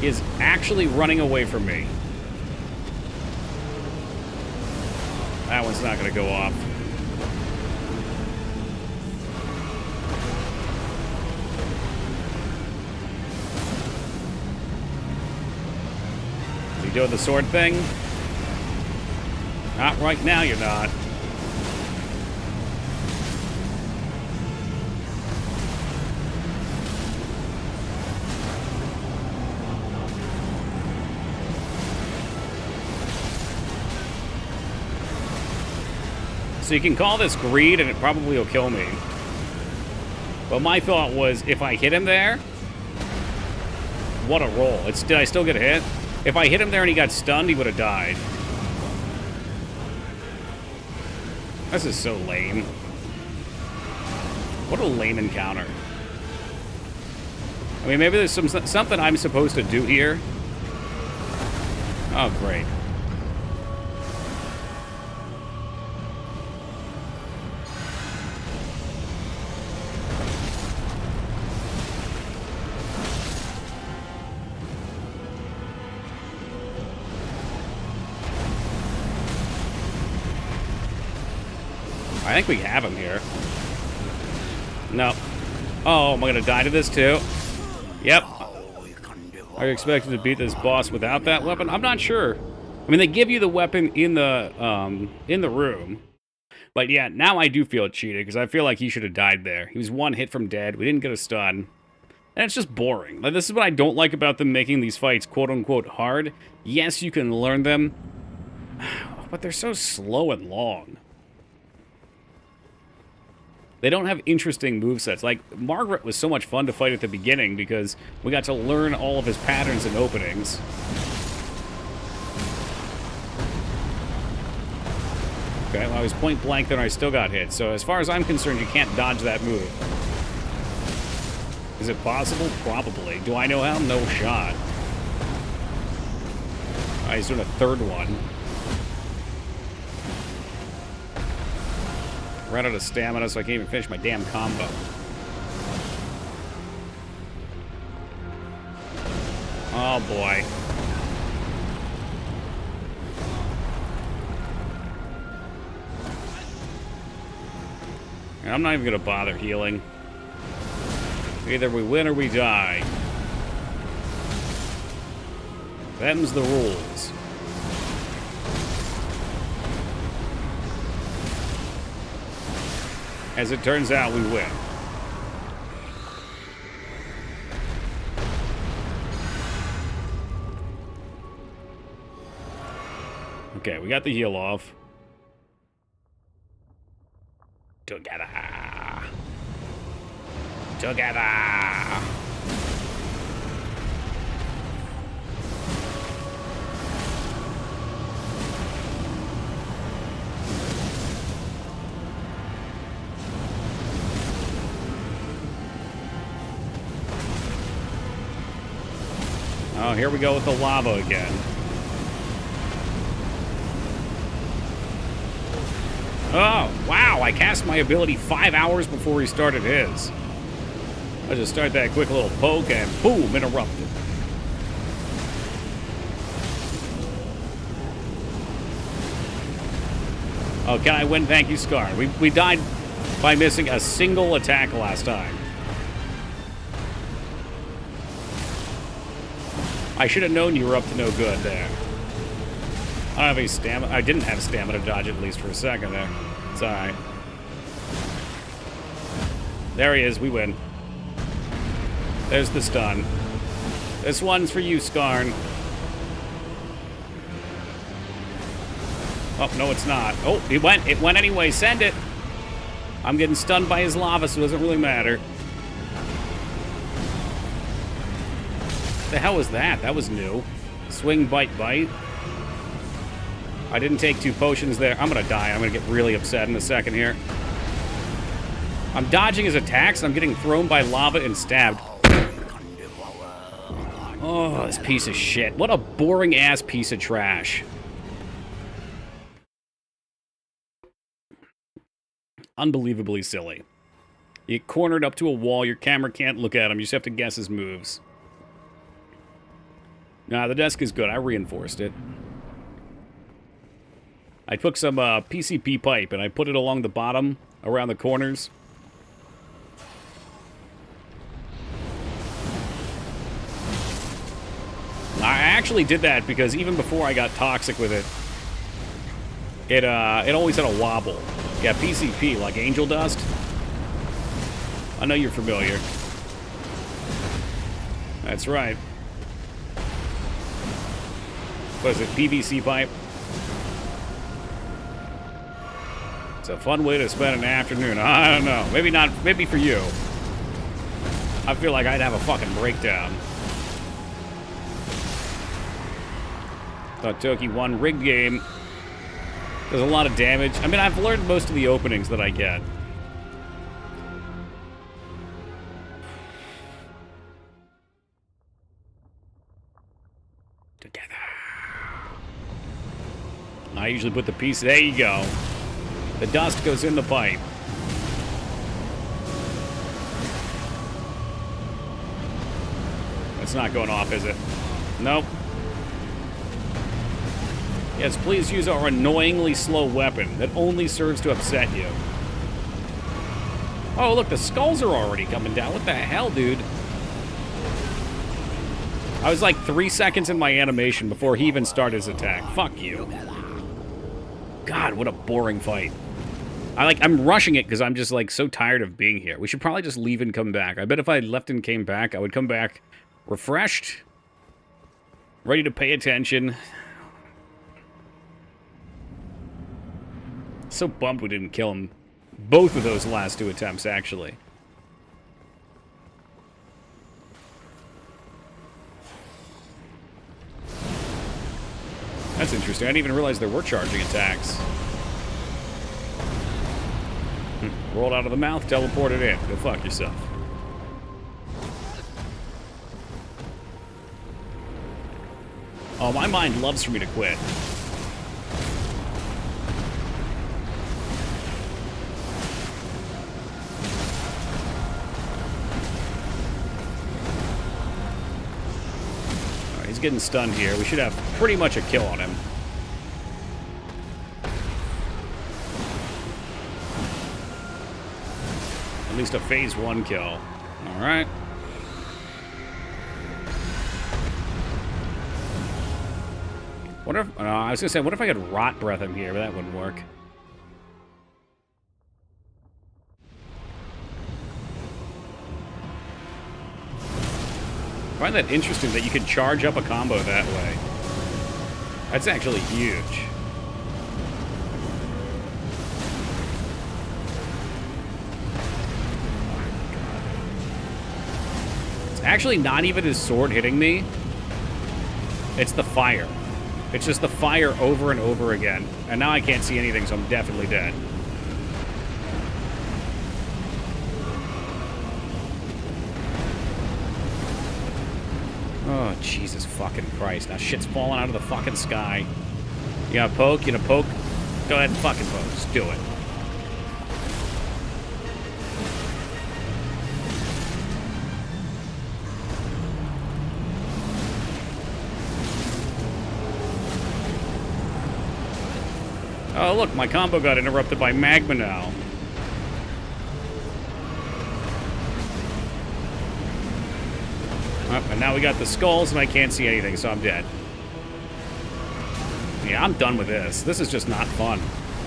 He is actually running away from me. That one's not going to go off. Is he doing the sword thing? Not right now, you're not. So you can call this greed, and it probably will kill me. But my thought was, if I hit him there... What a roll. Did I still get hit? If I hit him there and he got stunned, he would have died. This is so lame. What a lame encounter. I mean, maybe there's something I'm supposed to do here. Oh, great. I think we have him here. No. Oh, am I going to die to this too? Yep. Are you expected to beat this boss without that weapon? I'm not sure. I mean, they give you the weapon in the room. But yeah, now I do feel cheated, because I feel like he should have died there. He was one hit from dead. We didn't get a stun. And it's just boring. Like, this is what I don't like about them making these fights quote-unquote hard. Yes, you can learn them, but they're so slow and long. They don't have interesting movesets. Like, Margaret was so much fun to fight at the beginning because we got to learn all of his patterns and openings. Okay, well, I was point blank there and I still got hit. So as far as I'm concerned, you can't dodge that move. Is it possible? Probably. Do I know how? No shot. He's doing a third one. Ran out of stamina, so I can't even finish my damn combo. Oh, boy. I'm not even going to bother healing. Either we win or we die. Them's the rules. As it turns out, we win. Okay, we got the heal off. Together. Together. Oh, here we go with the lava again. Oh, wow, I cast my ability 5 hours before he started his. I just start that quick little poke and boom, interrupted. Oh, can I win? Thank you, Scar. We died by missing a single attack last time. I should have known you were up to no good there. I don't have any stamina. I didn't have stamina to dodge at least for a second there. It's alright. There he is. We win. There's the stun. This one's for you, Skarn. Oh, no, it's not. Oh, it went. It went anyway. Send it. I'm getting stunned by his lava, so it doesn't really matter. What the hell was that? That was new. Swing, bite, bite. I didn't take 2 potions there. I'm gonna die. I'm gonna get really upset in a second here. I'm dodging his attacks, and I'm getting thrown by lava and stabbed. Oh, this piece of shit. What a boring-ass piece of trash. Unbelievably silly. You get cornered up to a wall, your camera can't look at him, you just have to guess his moves. Nah, the desk is good. I reinforced it. I took some PCP pipe and I put it along the bottom, around the corners. I actually did that because even before I got toxic with it, it always had a wobble. Yeah, PCP, like angel dust. I know you're familiar. That's right. What is it, PVC pipe? It's a fun way to spend an afternoon. I don't know. Maybe not. Maybe for you. I feel like I'd have a fucking breakdown. Thought Toki won. Rigged game. Does a lot of damage. I mean, I've learned most of the openings that I get. Together. I usually put the piece. There you go. The dust goes in the pipe. It's not going off, is it? Nope. Yes, please use our annoyingly slow weapon that only serves to upset you. Oh, look, the skulls are already coming down. What the hell, dude? I was like 3 seconds in my animation before he even started his attack. Fuck you. God, what a boring fight. I'm rushing it because I'm just, like, so tired of being here. We should probably just leave and come back. I bet if I left and came back, I would come back refreshed, ready to pay attention. So bummed we didn't kill him. Both of those last 2 attempts, actually. That's interesting. I didn't even realize there were charging attacks. Rolled out of the mouth, teleported in. Go fuck yourself. Oh, my mind loves for me to quit. He's getting stunned here. We should have pretty much a kill on him. At least a phase 1 kill. All right. What if... I was going to say, what if I could rot breath him here? But that wouldn't work. I find that interesting that you can charge up a combo that way. That's actually huge. It's actually not even his sword hitting me. It's the fire. It's just the fire over and over again. And now I can't see anything, so I'm definitely dead. Oh, Jesus fucking Christ. Now shit's falling out of the fucking sky. You gonna poke? You gonna poke? Go ahead and fucking poke. Just do it. Oh, look, my combo got interrupted by magma now. Oh, and now we got the skulls, and I can't see anything, so I'm dead. Yeah, I'm done with this. This is just not fun.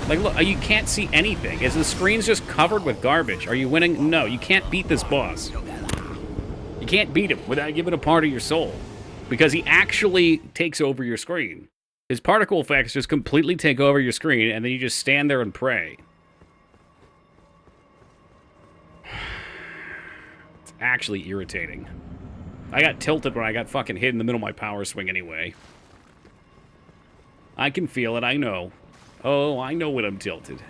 Like, look, you can't see anything. Is the screen's just covered with garbage? Are you winning? No, you can't beat this boss. You can't beat him without giving a part of your soul. Because he actually takes over your screen. His particle effects just completely take over your screen, and then you just stand there and pray. It's actually irritating. I got tilted when I got fucking hit in the middle of my power swing anyway. I can feel it, I know. Oh, I know when I'm tilted.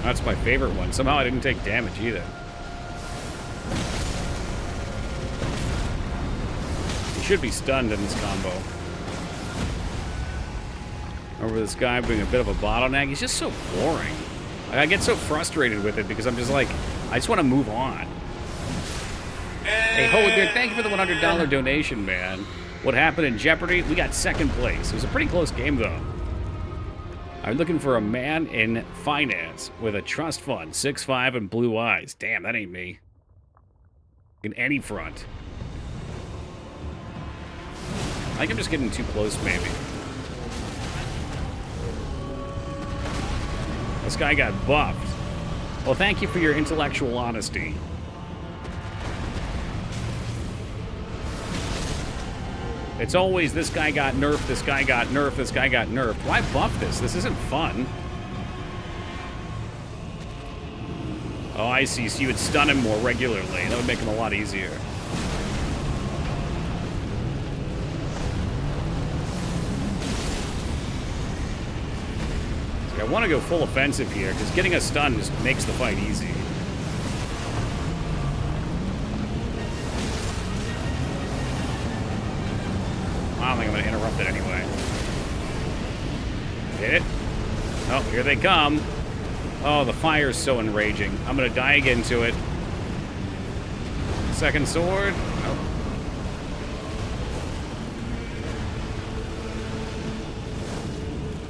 That's my favorite one. Somehow I didn't take damage either. He should be stunned in this combo. Over this guy being a bit of a bottleneck. He's just so boring. I get so frustrated with it because I'm just like, I just want to move on. Hey, Holybeard, thank you for the $100 donation, man. What happened in Jeopardy? We got second place. It was a pretty close game, though. I'm looking for a man in finance with a trust fund, 6'5", and blue eyes. Damn, that ain't me. In any front. I think I'm just getting too close, maybe. This guy got buffed. Well, thank you for your intellectual honesty. It's always, this guy got nerfed, this guy got nerfed, this guy got nerfed. Why buff this? This isn't fun. Oh, I see. So you would stun him more regularly. That would make him a lot easier. See, I want to go full offensive here, because getting a stun just makes the fight easy. I don't think I'm going to interrupt it anyway. Hit it. Oh, here they come. Oh, the fire's so enraging. I'm going to die again to it. Second sword. Oh.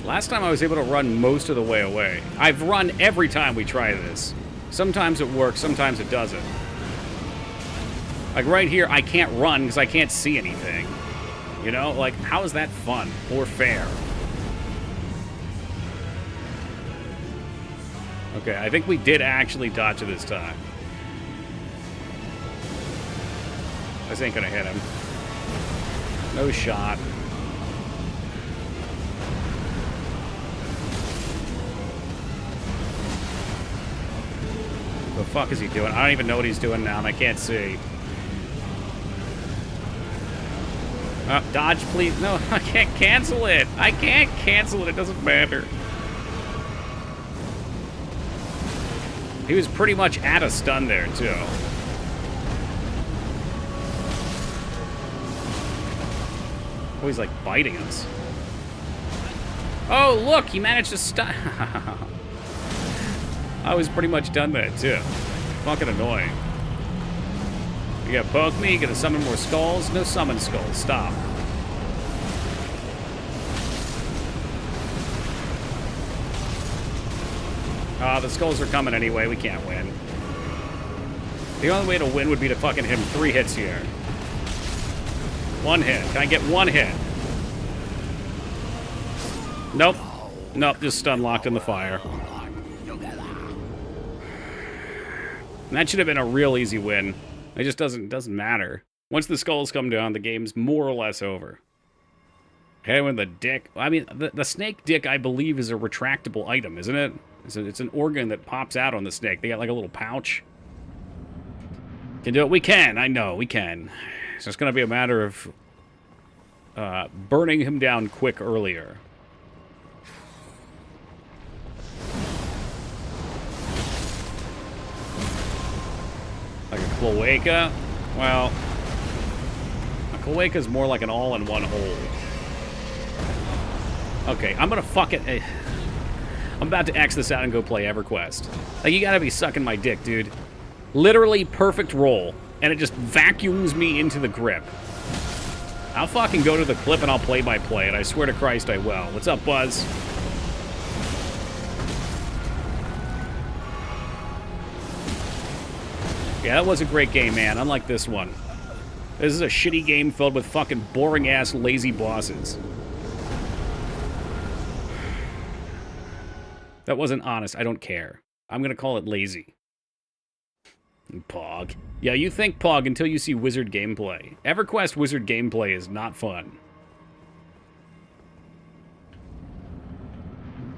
Last time I was able to run most of the way away. I've run every time we try this. Sometimes it works, sometimes it doesn't. Like right here, I can't run because I can't see anything. You know, like, how is that fun or fair? Okay, I think we did actually dodge it this time. This ain't gonna hit him. No shot. The fuck is he doing? I don't even know what he's doing now, and I can't see. Dodge, please. No, I can't cancel it. I can't cancel it. It doesn't matter. He was pretty much at a stun there, too. Oh, he's like biting us. Oh, look, he managed to stun. I was pretty much done that, too. Fucking annoying. You gotta poke me, you gotta summon more skulls. No summon skulls, stop. The skulls are coming anyway, we can't win. The only way to win would be to fucking hit him 3 hits here. 1 hit. Can I get 1 hit? Nope. Nope, just stun locked in the fire. And that should have been a real easy win. It just doesn't matter. Once the skulls come down, the game's more or less over. Okay, with the dick. I mean, the snake dick, I believe, is a retractable item, isn't it? It's an organ that pops out on the snake. They got like a little pouch. Can do it. We can. I know. We can. It's just going to be a matter of burning him down quick earlier. Like a cloaca? Well, a cloaca is more like an all-in-one hole. Okay, I'm going to fuck it. I'm about to X this out and go play EverQuest. Like, you gotta be sucking my dick, dude. Literally perfect roll, and it just vacuums me into the grip. I'll fucking go to the clip and I'll play by play, and I swear to Christ I will. What's up, Buzz? Yeah, that was a great game, man, unlike this one. This is a shitty game filled with fucking boring-ass, lazy bosses. That wasn't honest. I don't care. I'm going to call it lazy. Pog. Yeah, you think Pog until you see wizard gameplay. EverQuest wizard gameplay is not fun.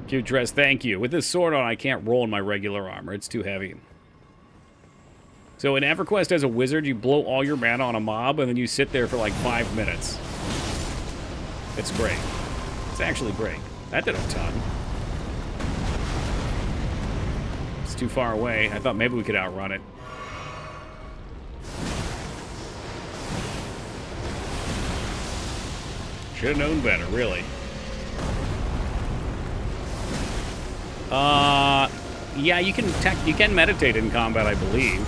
Cute dress, thank you. With this sword on, I can't roll in my regular armor. It's too heavy. So in EverQuest as a wizard, you blow all your mana on a mob, and then you sit there for like 5 minutes. It's great. It's actually great. That did a ton. Too far away. I thought maybe we could outrun it. Should have known better, really. Yeah, you can meditate in combat, I believe.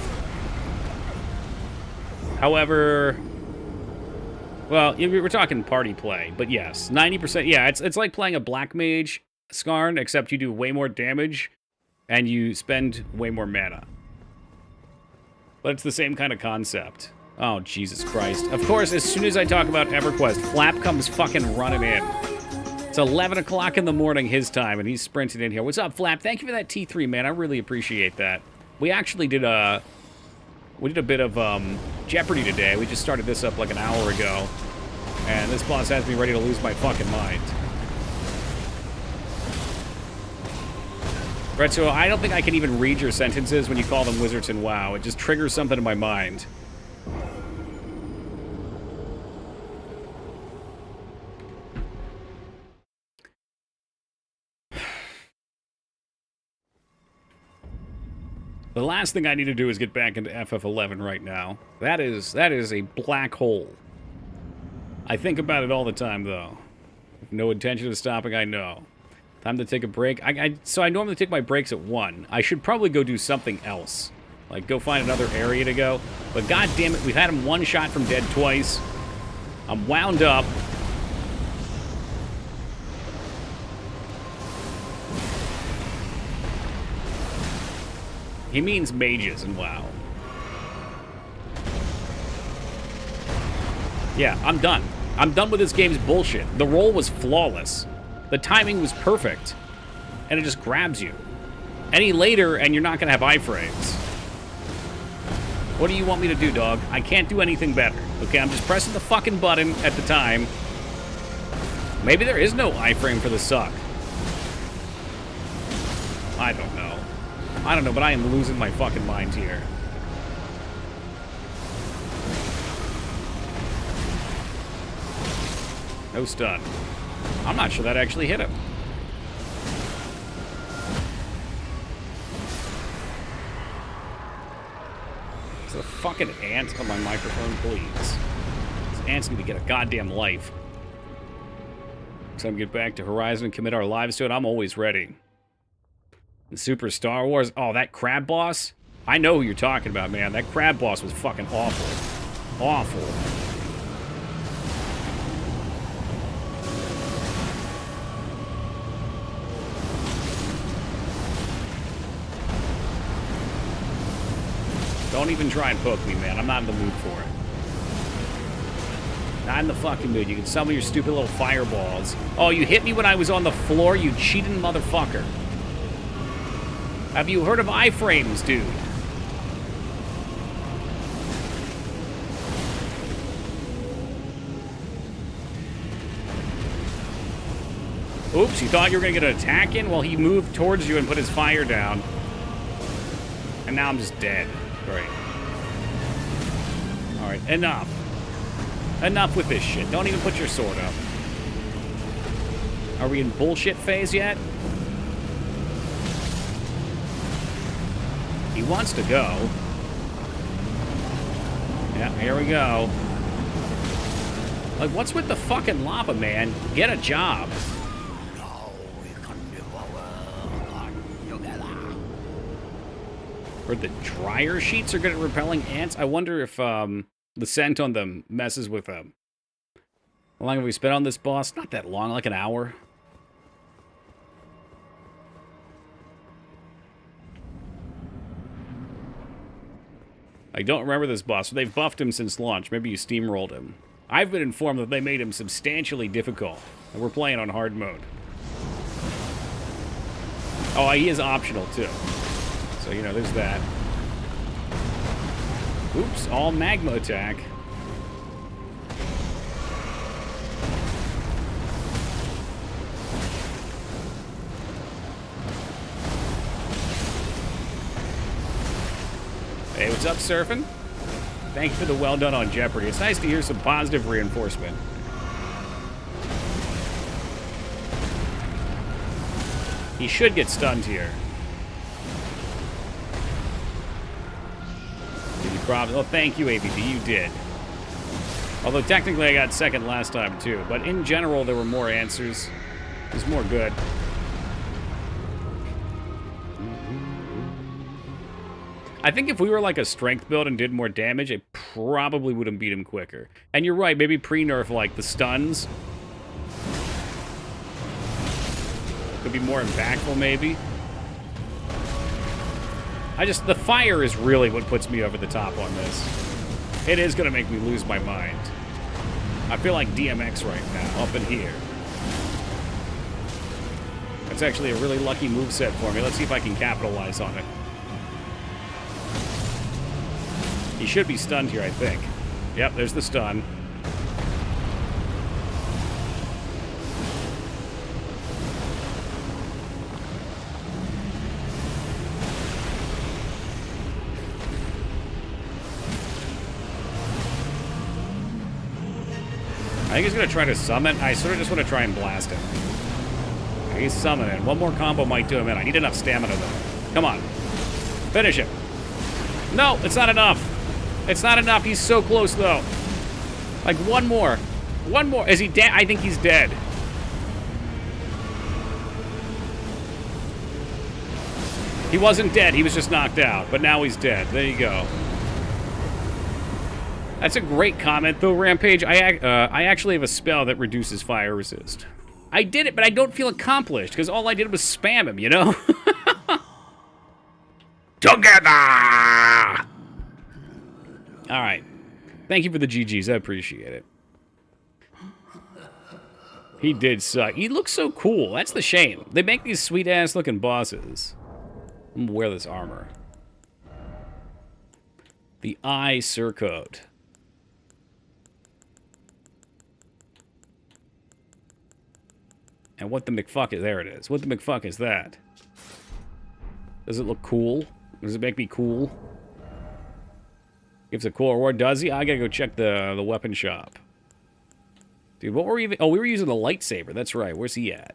However, well, we're talking party play, but yes, 90%. Yeah, it's like playing a black mage Skarn, except you do way more damage. And you spend way more mana. But it's the same kind of concept. Oh, Jesus Christ. Of course, as soon as I talk about EverQuest, Flap comes fucking running in. It's 11 o'clock in the morning his time, and he's sprinting in here. What's up, Flap? Thank you for that T3, man. I really appreciate that. We actually did a bit of Jeopardy today. We just started this up like an hour ago. And this boss has me ready to lose my fucking mind. Right, so I don't think I can even read your sentences when you call them wizards in WoW. It just triggers something in my mind. The last thing I need to do is get back into FF11 right now. That is a black hole. I think about it all the time, though. No intention of stopping, I know. Time to take a break. So I normally take my breaks at 1. I should probably go do something else. Like, go find another area to go. But god damn it, we've had him one shot from dead twice. I'm wound up. He means mages in WoW. Yeah, I'm done. I'm done with this game's bullshit. The roll was flawless. The timing was perfect. And it just grabs you. Any later, and you're not going to have iframes. What do you want me to do, dog? I can't do anything better. Okay, I'm just pressing the fucking button at the time. Maybe there is no iframe for the suck. I don't know. I don't know, but I am losing my fucking mind here. No stun. I'm not sure that actually hit him. There's a fucking ant on my microphone, please. This ant's need to get a goddamn life. It's time to get back to Horizon and commit our lives to it. I'm always ready. And Super Star Wars. Oh, that crab boss? I know who you're talking about, man. That crab boss was fucking awful. Awful. Don't even try and poke me, man. I'm not in the mood for it. Not in the fucking mood. You can summon your stupid little fireballs. Oh, you hit me when I was on the floor, you cheating motherfucker. Have you heard of iframes, dude? Oops, you thought you were going to get an attack in? Well, he moved towards you and put his fire down. And now I'm just dead. Great. Alright, enough. Enough with this shit. Don't even put your sword up. Are we in bullshit phase yet? He wants to go. Yeah, here we go. Like, what's with the fucking lava, man? Get a job. Or the dryer sheets are good at repelling ants. I wonder if the scent on them messes with them. How long have we spent on this boss? Not that long, like an hour. I don't remember this boss, but they've buffed him since launch. Maybe you steamrolled him. I've been informed that they made him substantially difficult, and we're playing on hard mode. Oh, he is optional, too. So, you know, there's that. Oops, all magma attack. Hey, what's up, Surfing? Thank you for the well done on Jeopardy. It's nice to hear some positive reinforcement. He should get stunned here. Oh, thank you, ABB. You did. Although technically I got second last time, too. But in general, there were more answers. It was more good. I think if we were like a strength build and did more damage, I probably would have beat him quicker. And you're right, maybe pre-nerf like the stuns could be more impactful, maybe. The fire is really what puts me over the top on this. It is going to make me lose my mind. I feel like DMX right now, up in here. That's actually a really lucky moveset for me. Let's see if I can capitalize on it. He should be stunned here, I think. Yep, there's the stun. I think he's going to try to summon. I sort of just want to try and blast him. He's summoning. One more combo might do him in. I need enough stamina, though. Come on. Finish him. No, it's not enough. It's not enough. He's so close, though. Like, one more. One more. Is he dead? I think he's dead. He wasn't dead. He was just knocked out. But now he's dead. There you go. That's a great comment, though, Rampage. I actually have a spell that reduces fire resist. I did it, but I don't feel accomplished, because all I did was spam him, you know? Together! Alright. Thank you for the GGs. I appreciate it. He did suck. He looks so cool. That's the shame. They make these sweet-ass looking bosses. I'm gonna wear this armor. The Eye Surcoat. And what the McFuck is... There it is. What the McFuck is that? Does it look cool? Does it make me cool? Gives a cool reward. Does he? I gotta go check the weapon shop. Dude, what were we even... Oh, we were using the lightsaber. That's right. Where's he at?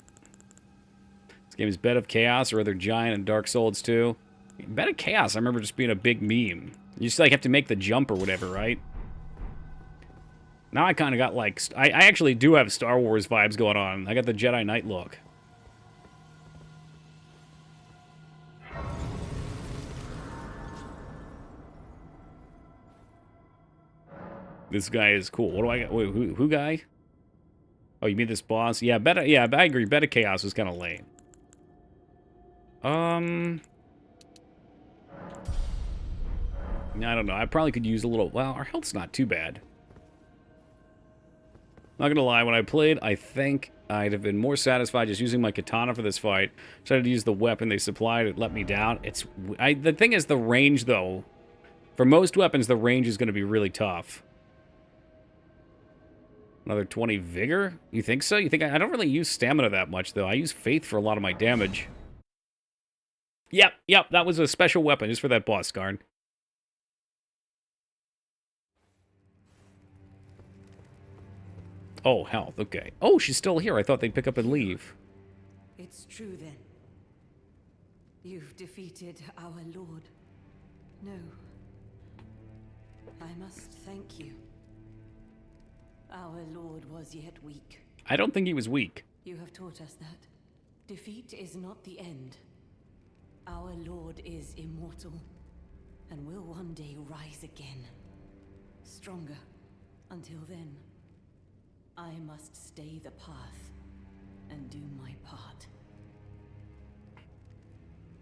This game is Bed of Chaos or other Giant and Dark Souls 2. Bed of Chaos, I remember just being a big meme. You just, like, have to make the jump or whatever, right? Now I kind of got, like... I actually do have Star Wars vibes going on. I got the Jedi Knight look. This guy is cool. What do I got? Wait, who guy? Oh, you mean this boss? Yeah, I agree. Bed of Chaos was kind of lame. I don't know. I probably could use a little... Well, our health's not too bad. Not gonna lie, when I played, I think I'd have been more satisfied just using my katana for this fight. Tried to use the weapon they supplied. It let me down. The thing is, the range, though. For most weapons, the range is going to be really tough. Another 20 vigor? You think so? You think I don't really use stamina that much, though. I use faith for a lot of my damage. Yep. That was a special weapon just for that boss, Garn. Oh, health. Okay. Oh, she's still here. I thought they'd pick up and leave. It's true, then. You've defeated our Lord. No. I must thank you. Our Lord was yet weak. I don't think he was weak. You have taught us that. Defeat is not the end. Our Lord is immortal, and will one day rise again. Stronger. Until then, I must stay the path and do my part.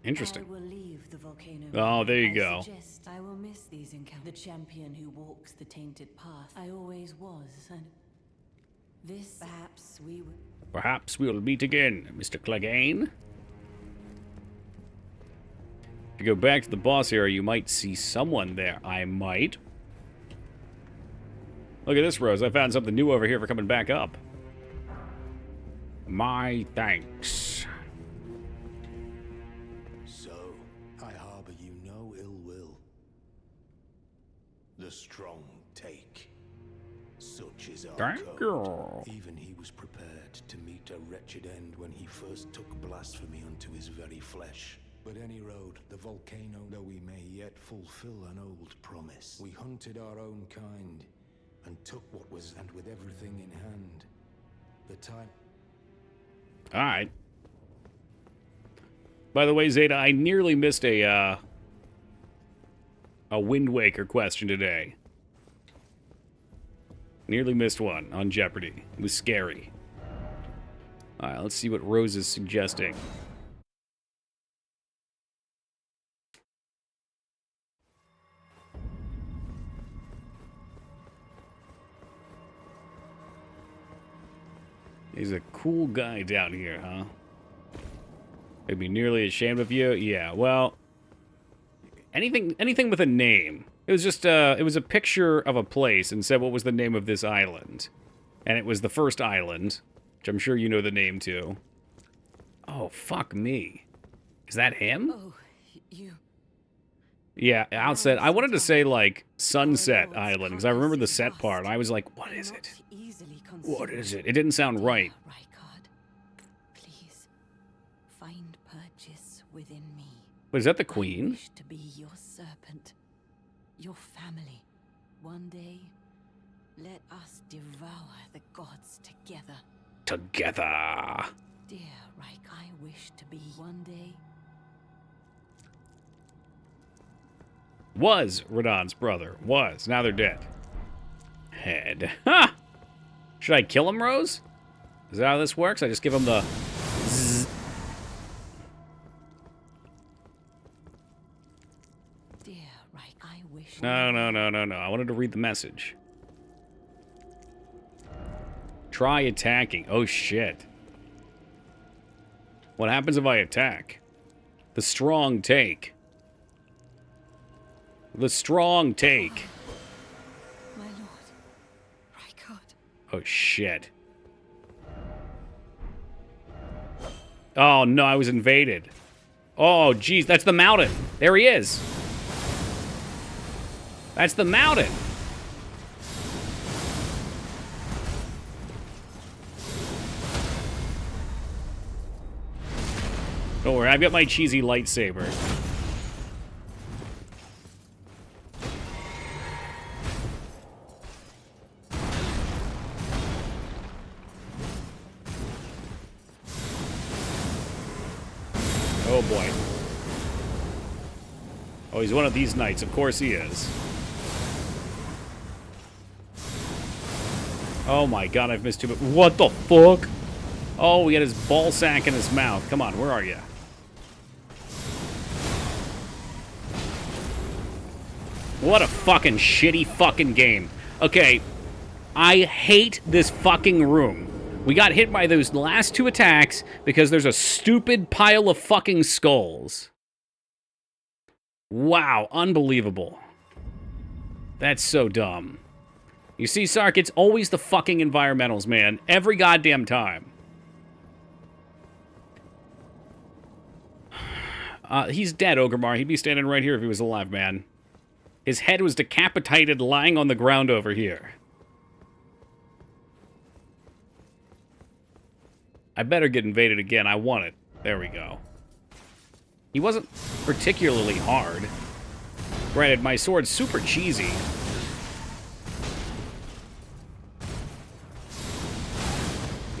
Interesting. I will leave the volcano. Oh, there you go. I will miss these encounters. The champion who walks the tainted path. I always was, and this Perhaps we'll meet again, Mr. Clegane. If you go back to the boss area, you might see someone there. I might. Look at this, Rose. I found something new over here for coming back up. My thanks. So, I harbor you no ill will. The strong take. Such is our Thank code. you. Even he was prepared to meet a wretched end when he first took blasphemy unto his very flesh. But any road, the volcano, though we may yet fulfill an old promise. We hunted our own kind, and took what was, and with everything in hand. The time... Alright. By the way, Zeta, I nearly missed a Wind Waker question today. Nearly missed one on Jeopardy. It was scary. Alright, let's see what Rose is suggesting. He's a cool guy down here, huh? He'd be nearly ashamed of you? Yeah, well... Anything with a name. It was just, it was a picture of a place and said what was the name of this island. And it was the first island, which I'm sure you know the name to. Oh, fuck me. Is that him? Oh, you... Yeah, Outset. I wanted to say, like, Sunset Island, because I remember the set part. I was like, what is it? What is it? It didn't sound right. Rykard, please find purchase within me. But is that the I queen? wish to be your serpent, your family. One day, let us devour the gods together. Together. Dear Ryk, I wish to be one day. Was Radon's brother. Was. Now they're dead. Head. Ha! Should I kill him, Rose? Is that how this works? I just give him the... Zzz. Dear Ryk, I wish... No. I wanted to read the message. Try attacking. Oh, shit. What happens if I attack? The strong take. The strong take. My lord, Rykard. Oh, shit. Oh, no, I was invaded. Oh, jeez, that's the mountain. There he is. That's the mountain. Don't worry, I've got my cheesy lightsaber. Oh, he's one of these knights. Of course he is. Oh my god, I've missed too much. What the fuck? Oh, he had his ball sack in his mouth. Come on, where are you? What a fucking shitty fucking game. Okay, I hate this fucking room. We got hit by those last two attacks because there's a stupid pile of fucking skulls. Wow, unbelievable. That's so dumb. You see, Sark, it's always the fucking environmentals, man. Every goddamn time. He's dead, Ogremar. He'd be standing right here if he was alive, man. His head was decapitated lying on the ground over here. I better get invaded again. I want it. There we go. He wasn't particularly hard. Granted, my sword's super cheesy.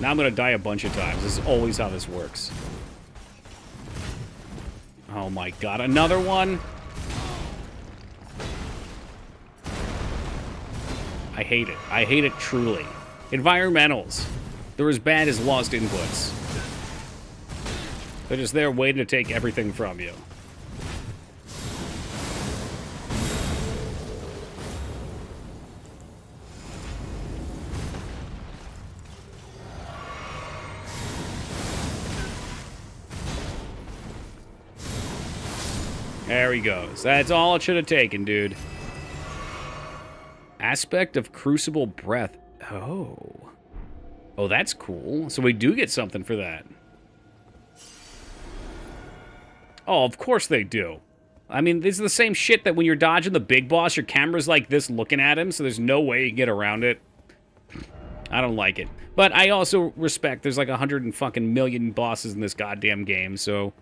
Now I'm gonna die a bunch of times. This is always how this works. Oh my god, another one? I hate it. I hate it truly. Environmentals. They're as bad as lost inputs. They're just there waiting to take everything from you. There he goes. That's all it should have taken, dude. Aspect of Crucible Breath. Oh. Oh, that's cool. So we do get something for that. Oh, of course they do. I mean, this is the same shit that when you're dodging the big boss, your camera's like this looking at him, so there's no way you can get around it. I don't like it. But I also respect there's like 100 and fucking million bosses in this goddamn game, so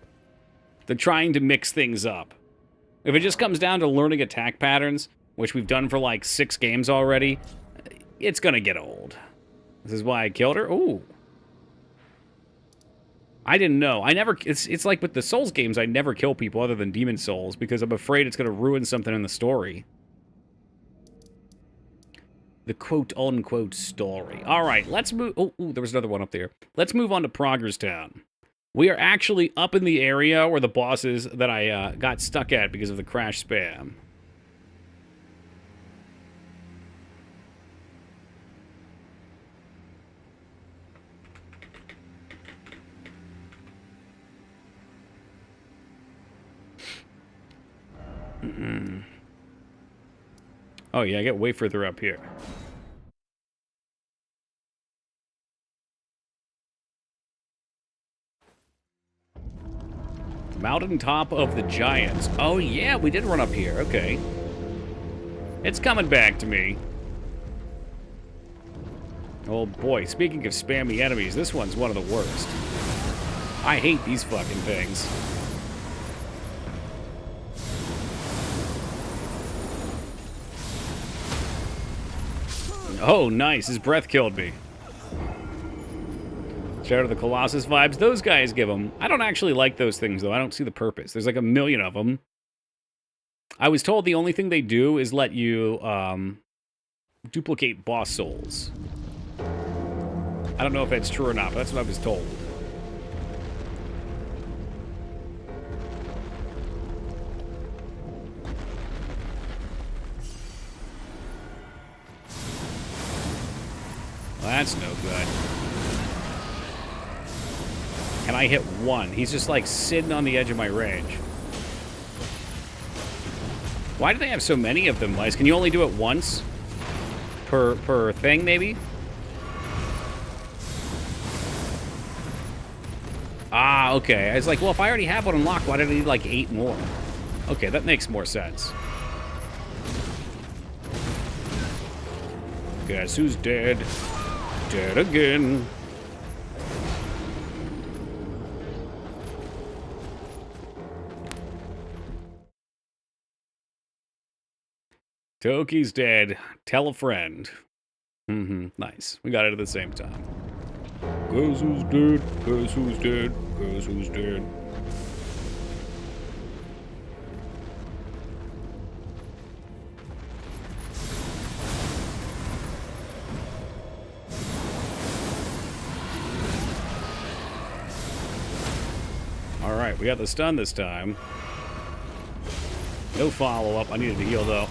they're trying to mix things up. If it just comes down to learning attack patterns, which we've done for like 6 games already, it's gonna get old. This is why I killed her? Ooh. I didn't know. It's like with the Souls games, I never kill people other than Demon Souls because I'm afraid it's gonna ruin something in the story. The quote-unquote story. Alright, let's move... Oh, there was another one up there. Let's move on to Progress Town. We are actually up in the area where the boss is that I got stuck at because of the crash spam. Oh yeah, I get way further up here. Mountaintop of the Giants. Oh yeah, we did run up here. Okay. It's coming back to me. Oh boy, speaking of spammy enemies, this one's one of the worst. I hate these fucking things. Oh, nice. His breath killed me. Shadow of the Colossus vibes. Those guys give them. I don't actually like those things, though. I don't see the purpose. There's like a million of them. I was told the only thing they do is let you duplicate boss souls. I don't know if that's true or not, but that's what I was told. Well, that's no good. Can I hit one? He's just like sitting on the edge of my range. Why do they have so many of them, Lice? Can you only do it once? Per thing, maybe? Ah, okay. I was like, well, if I already have one unlocked, why did I need like 8 more? Okay, that makes more sense. Guess who's dead? Dead again. Toki's dead. Tell a friend. Nice. We got it at the same time. Guess who's dead? Guess who's dead? Guess who's dead? We got the stun this time. No follow-up. I needed to heal, though.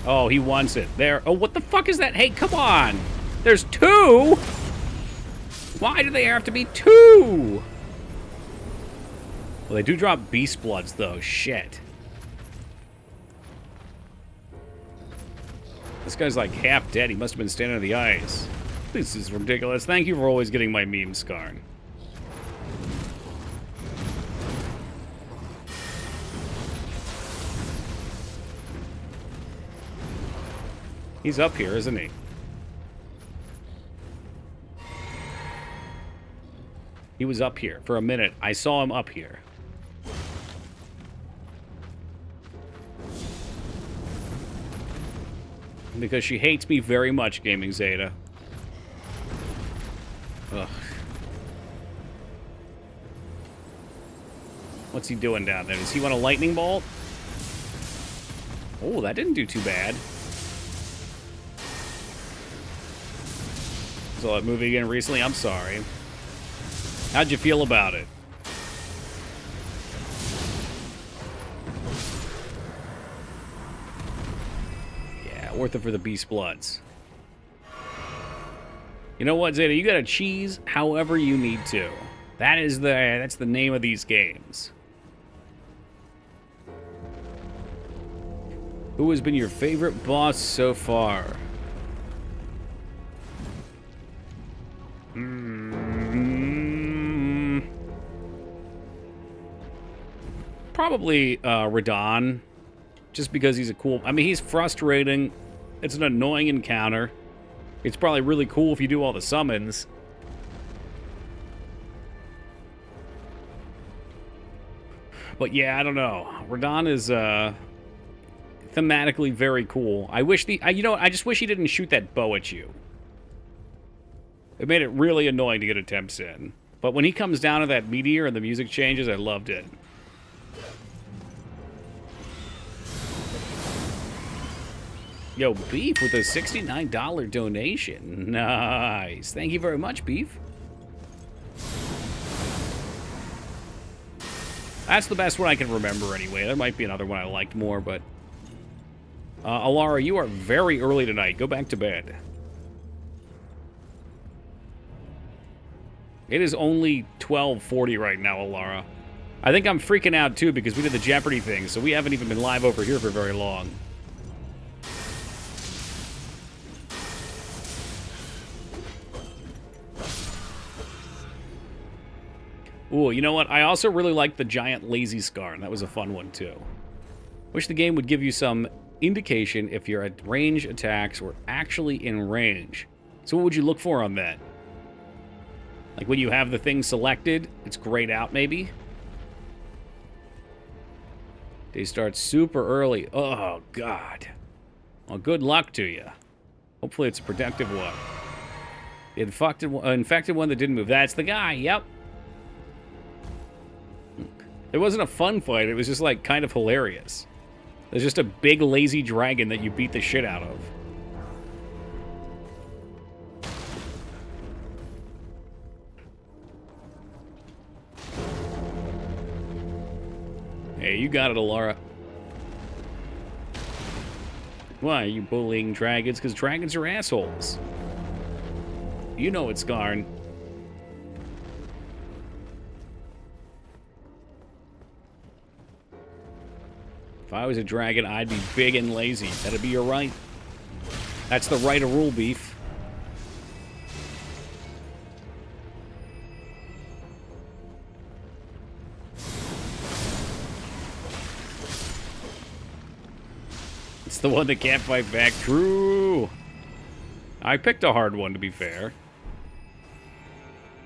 Oh, he wants it. There. Oh, what the fuck is that? Hey, come on. There's two? Why do they have to be two? Well, they do drop beast bloods, though. Shit. This guy's like half dead. He must have been standing on the ice. This is ridiculous. Thank you for always getting my memes, Skarn. He's up here, isn't he? He was up here for a minute. I saw him up here. Because she hates me very much, Gaming Zeta. Ugh. What's he doing down there? Does he want a lightning bolt? Oh, that didn't do too bad. Saw that movie again recently. I'm sorry. How'd you feel about it? Yeah, worth it for the Beast Bloods. You know what, Zeta? You gotta cheese however you need to. That's the name of these games. Who has been your favorite boss so far? Probably Radon, just because he's a cool... I mean, he's frustrating. It's an annoying encounter. It's probably really cool if you do all the summons. But yeah, I don't know. Radon is thematically very cool. I wish you know what? I just wish he didn't shoot that bow at you. It made it really annoying to get attempts in. But when he comes down to that meteor and the music changes, I loved it. Yo, Beef with a $69 donation. Nice. Thank you very much, Beef. That's the best one I can remember anyway. There might be another one I liked more, but... Alara, you are very early tonight. Go back to bed. It is only 12:40 right now, Alara. I think I'm freaking out, too, because we did the Jeopardy thing, so we haven't even been live over here for very long. Ooh, you know what? I also really liked the giant lazy Skarn. That was a fun one, too. Wish the game would give you some indication if your range attacks were actually in range. So what would you look for on that? Like when you have the thing selected, it's grayed out, maybe? Day starts super early. Oh, God. Well, good luck to you. Hopefully it's a productive one. The infected one that didn't move. That's the guy, yep. It wasn't a fun fight, it was just, like, kind of hilarious. There's just a big, lazy dragon that you beat the shit out of. Hey, you got it, Alara. Why are you bullying dragons? Because dragons are assholes. You know it's Skarn. If I was a dragon, I'd be big and lazy. That'd be your right. That's the right of rule, Beef. It's the one that can't fight back. True. I picked a hard one, to be fair.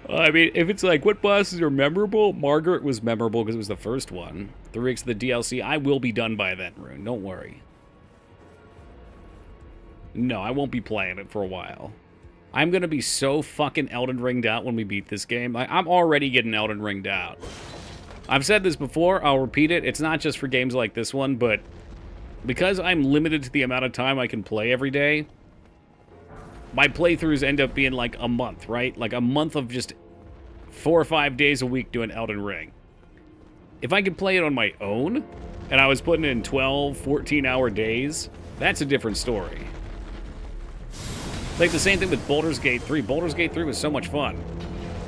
I mean, if it's like, what bosses are memorable? Margaret was memorable because it was the first one. 3x of the DLC, I will be done by then, Rune. Don't worry. No, I won't be playing it for a while. I'm going to be so fucking Elden Ringed out when we beat this game. I'm already getting Elden Ringed out. I've said this before, I'll repeat it. It's not just for games like this one, but because I'm limited to the amount of time I can play every day, my playthroughs end up being like a month, right? Like a month of just 4 or 5 days a week doing Elden Ring. If I could play it on my own, and I was putting in 12, 14-hour days, that's a different story. Like the same thing with Baldur's Gate 3. Baldur's Gate 3 was so much fun.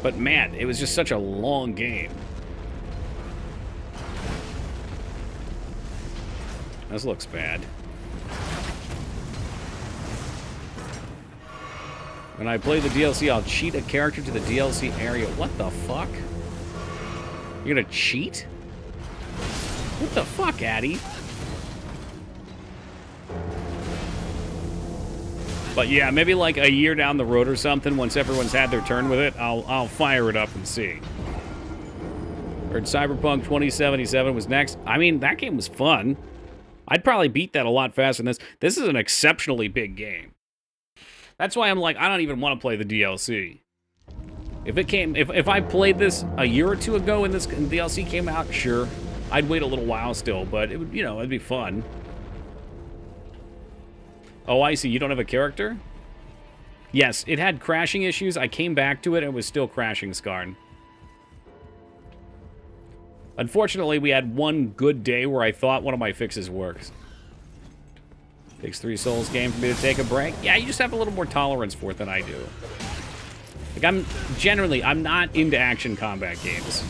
But man, it was just such a long game. This looks bad. When I play the DLC, I'll cheat a character to the DLC area. What the fuck? You're gonna cheat? What the fuck, Addy? But yeah, maybe like a year down the road or something, once everyone's had their turn with it, I'll fire it up and see. Heard Cyberpunk 2077 was next. I mean, that game was fun. I'd probably beat that a lot faster than this. This is an exceptionally big game. That's why I'm like, I don't even want to play the DLC. If I played this a year or two ago and this DLC came out, sure. I'd wait a little while still, but it would, you know, it'd be fun. Oh, I see. You don't have a character? Yes, it had crashing issues. I came back to it and it was still crashing, Skarn. Unfortunately, we had one good day where I thought one of my fixes works. Takes 3 Souls game for me to take a break. Yeah, you just have a little more tolerance for it than I do. Like, I'm not into action combat games.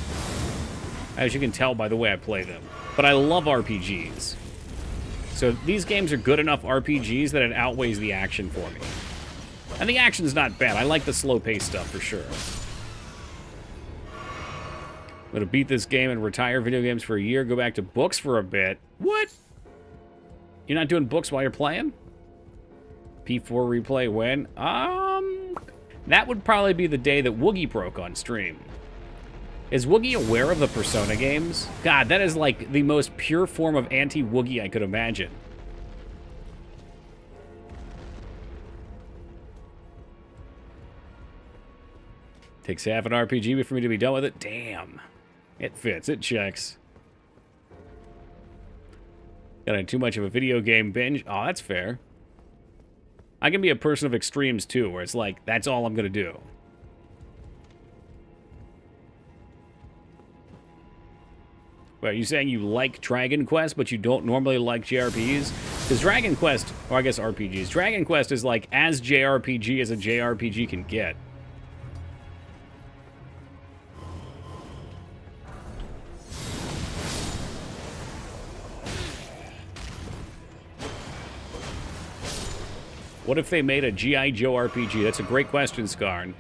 As you can tell by the way I play them. But I love RPGs. So these games are good enough RPGs that it outweighs the action for me. And the action's not bad. I like the slow-paced stuff for sure. I'm gonna beat this game and retire video games for a year, go back to books for a bit. What? You're not doing books while you're playing? P4 replay when? That would probably be the day that Woogie broke on stream. Is Woogie aware of the Persona games? God, that is like the most pure form of anti-Woogie I could imagine. Takes half an RPG for me to be done with it? Damn. It fits. It checks. Got too much of a video game binge? Oh, that's fair. I can be a person of extremes, too, where it's like, that's all I'm going to do. Well, are you saying you like Dragon Quest, but you don't normally like JRPGs? Because Dragon Quest, or I guess RPGs, Dragon Quest is like as JRPG as a JRPG can get. What if they made a G.I. Joe RPG? That's a great question, Skarn.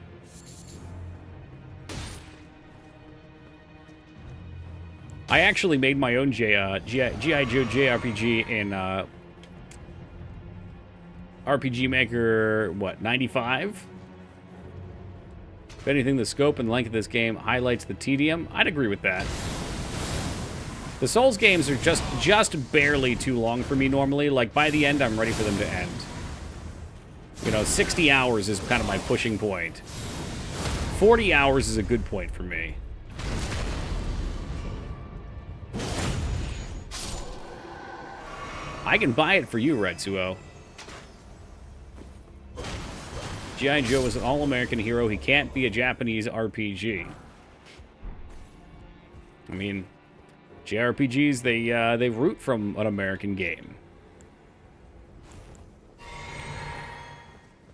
I actually made my own G.I. Joe JRPG in RPG Maker, what, 95? If anything, the scope and length of this game highlights the tedium. I'd agree with that. The Souls games are just barely too long for me normally. Like, by the end, I'm ready for them to end. You know, 60 hours is kind of my pushing point. 40 hours is a good point for me. I can buy it for you, Retsuo. G.I. Joe is an all-American hero. He can't be a Japanese RPG. I mean, JRPGs, they root from an American game.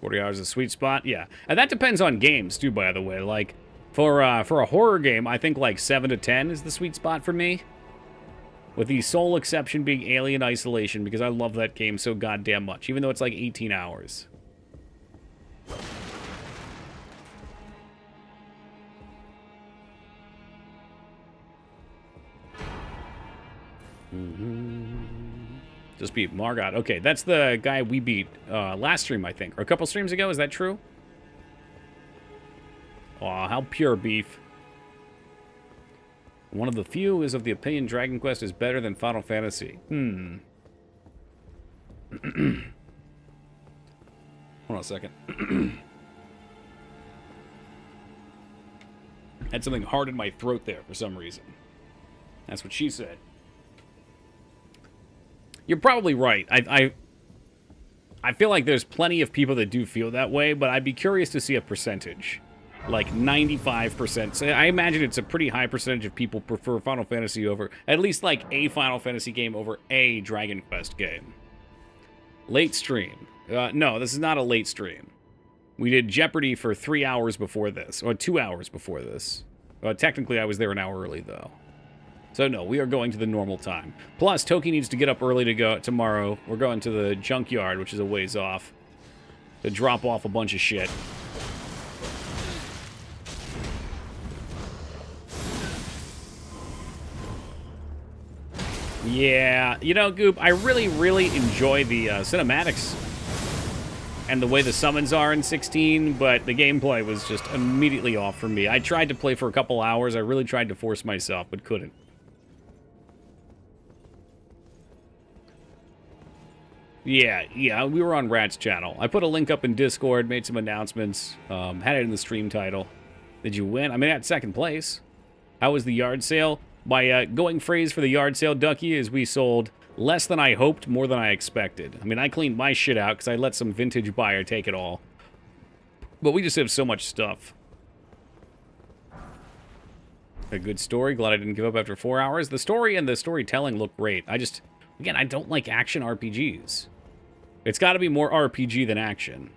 40 hours is a sweet spot, yeah. And that depends on games, too, by the way. Like, for a horror game, I think, like, 7 to 10 is the sweet spot for me. With the sole exception being Alien Isolation, because I love that game so goddamn much, even though it's like 18 hours. Just beat Margot. Okay, that's the guy we beat last stream, I think. Or a couple streams ago, is that true? Aw, how pure beef. One of the few is of the opinion Dragon Quest is better than Final Fantasy. Hold on a second. Had something hard in my throat there for some reason. That's what she said. You're probably right. I feel like there's plenty of people that do feel that way, but I'd be curious to see a percentage. Like 95%. So I imagine it's a pretty high percentage of people prefer Final Fantasy over, at least like a Final Fantasy game over a Dragon Quest game. Late stream. No, this is not a late stream. We did Jeopardy for 3 hours before this, or 2 hours before this. Technically, I was there an hour early, though. So, no, we are going to the normal time. Plus, Toki needs to get up early to go tomorrow. We're going to the junkyard, which is a ways off, to drop off a bunch of shit. Yeah, you know, Goop, I really, really enjoy the cinematics and the way the summons are in 16, but the gameplay was just immediately off for me. I tried to play for a couple hours. I really tried to force myself, but couldn't. Yeah, we were on Rat's channel. I put a link up in Discord, made some announcements, had it in the stream title. Did you win? I mean, at second place. How was the yard sale? My going phrase for the yard sale, Ducky, is we sold less than I hoped, more than I expected. I mean, I cleaned my shit out because I let some vintage buyer take it all. But we just have so much stuff. A good story. Glad I didn't give up after 4 hours. The story and the storytelling look great. Again, I don't like action RPGs. It's got to be more RPG than action.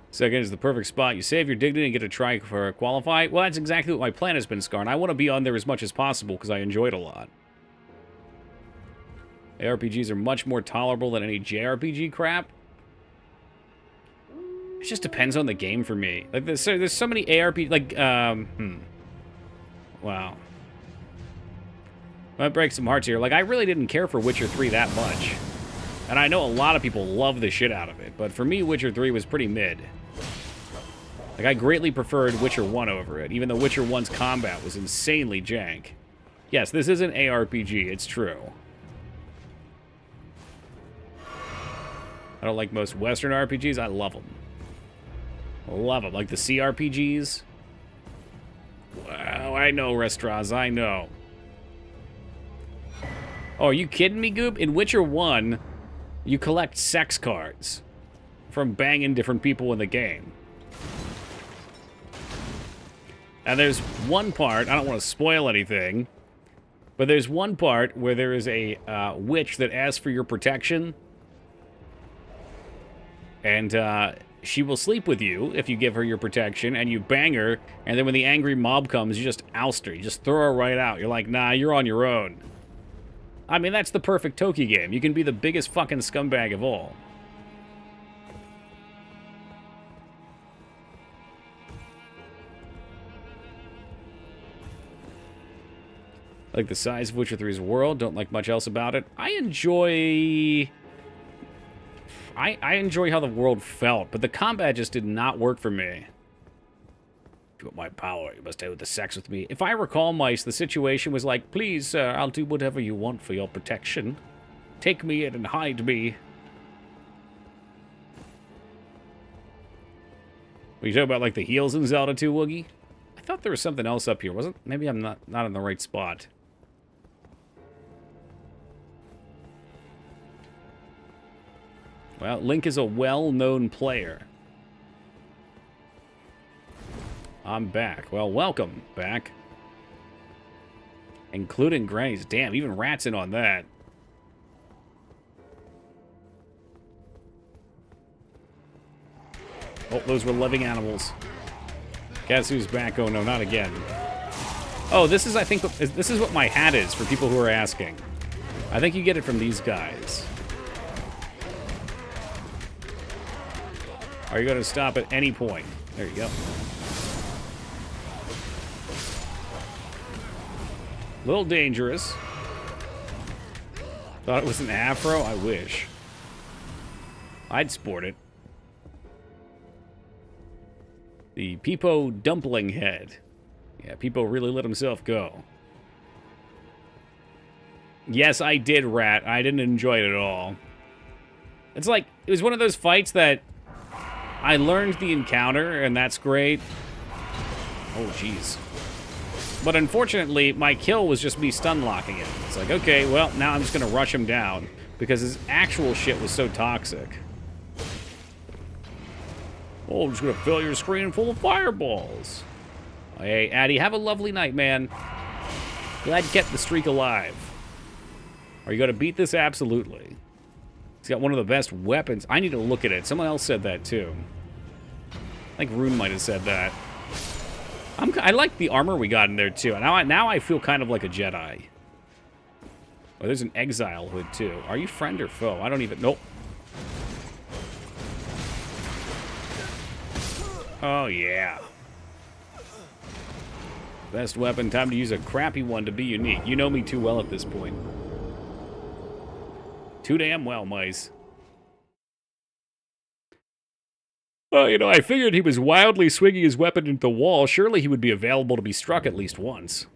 Second is the perfect spot. You save your dignity and get a try for qualify. Well, that's exactly what my plan has been, Scar, and I want to be on there as much as possible because I enjoyed a lot. ARPGs are much more tolerable than any JRPG crap. It just depends on the game for me. Like, there's so many ARPG, like, wow. That breaks some hearts here. Like, I really didn't care for Witcher 3 that much. And I know a lot of people love the shit out of it, but for me, Witcher 3 was pretty mid. Like, I greatly preferred Witcher 1 over it, even though Witcher 1's combat was insanely jank. Yes, this is an ARPG, it's true. I don't like most Western RPGs, I love them. Love them, like the CRPGs. Wow, I know, Restraz, I know. Oh, are you kidding me, Goop? In Witcher 1, you collect sex cards from banging different people in the game. And there's one part, I don't want to spoil anything, but there's one part where there is a witch that asks for your protection. And she will sleep with you if you give her your protection, and you bang her, and then when the angry mob comes, you just oust her. You just throw her right out. You're like, nah, you're on your own. I mean, that's the perfect Toki game. You can be the biggest fucking scumbag of all. Like the size of Witcher 3's world, don't like much else about it. I enjoy how the world felt, but the combat just did not work for me. If you want my power, you must have the sex with me. If I recall, Mice, the situation was like, please, sir, I'll do whatever you want for your protection. Take me in and hide me. Were you talking about, like, the heals in Zelda 2, Woogie? I thought there was something else up here, wasn't? Maybe I'm not in the right spot. Well, Link is a well-known player. I'm back. Well, welcome back. Including Granny's. Damn, even Rat's in on that. Oh, those were living animals. Guess who's back? Oh, no, not again. Oh, this is, I think, this is what my hat is for people who are asking. I think you get it from these guys. Are you going to stop at any point? There you go. A little dangerous. Thought it was an afro? I wish. I'd sport it. The Peepo dumpling head. Yeah, Peepo really let himself go. Yes, I did, Rat. I didn't enjoy it at all. It's like, it was one of those fights that I learned the encounter, and that's great. Oh, jeez. But unfortunately, my kill was just me stun locking it. It's like, okay, well, now I'm just going to rush him down because his actual shit was so toxic. Oh, I'm just going to fill your screen full of fireballs. Hey, Addy, have a lovely night, man. Glad you kept the streak alive. Are you going to beat this? Absolutely. He's got one of the best weapons. I need to look at it. Someone else said that, too. I think Rune might have said that. I like the armor we got in there, too. Now I feel kind of like a Jedi. Oh, there's an exile hood, too. Are you friend or foe? I don't even... Nope. Oh, yeah. Best weapon. Time to use a crappy one to be unique. You know me too well at this point. Too damn well, mice. Well, you know, I figured he was wildly swinging his weapon into the wall. Surely he would be available to be struck at least once.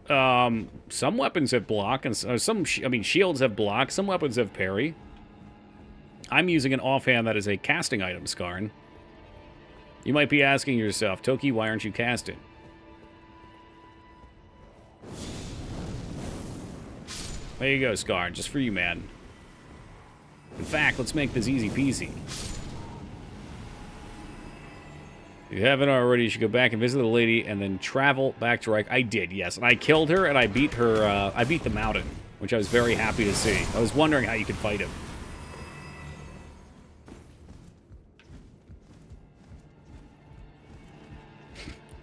Some weapons have block, and shields have block. Some weapons have parry. I'm using an offhand that is a casting item, Skarn. You might be asking yourself, Toki, why aren't you casting? There you go, Skarn, just for you, man. In fact, let's make this easy peasy. If you haven't already, you should go back and visit the lady and then travel back to Reich. I did, yes. And I killed her and I beat her, I beat the mountain, which I was very happy to see. I was wondering how you could fight him.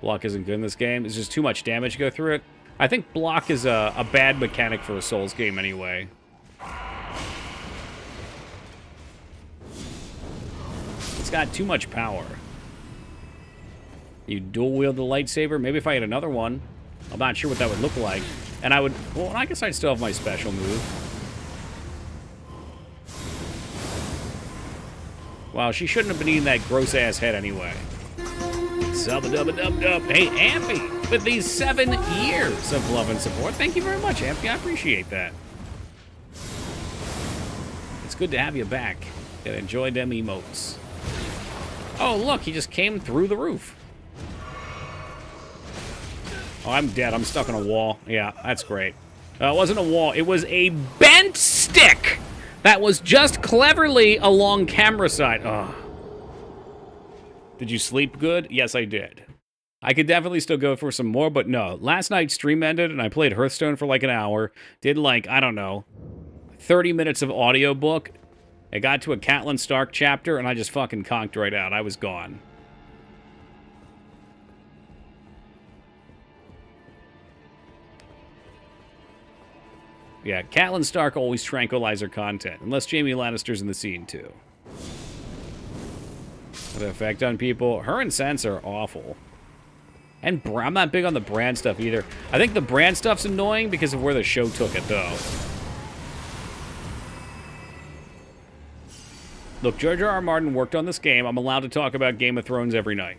Block isn't good in this game. It's just too much damage to go through it. I think block is a bad mechanic for a Souls game anyway. It's got too much power. You dual-wield the lightsaber? Maybe if I had another one. I'm not sure what that would look like. And I would... Well, I guess I'd still have my special move. Wow, she shouldn't have been eating that gross-ass head anyway. Subba-dubba-dub-dub. Hey, Ampy, with these 7 years of love and support. Thank you very much, Ampy. I appreciate that. It's good to have you back. And enjoy them emotes. Oh, look, he just came through the roof. Oh, I'm dead. I'm stuck on a wall. Yeah, that's great. It wasn't a wall. It was a bent stick that was just cleverly along camera side. Oh. Did you sleep good? Yes, I did. I could definitely still go for some more, but no. Last night's stream ended, and I played Hearthstone for like an hour. Did like, I don't know, 30 minutes of audiobook. I got to a Catelyn Stark chapter, and I just fucking conked right out. I was gone. Yeah, Catelyn Stark always tranquilizer content, unless Jaime Lannister's in the scene, too. The effect on people. Her and Sansa are awful. And I'm not big on the Bran stuff, either. I think the Bran stuff's annoying because of where the show took it, though. Look, George R. R. Martin worked on this game. I'm allowed to talk about Game of Thrones every night.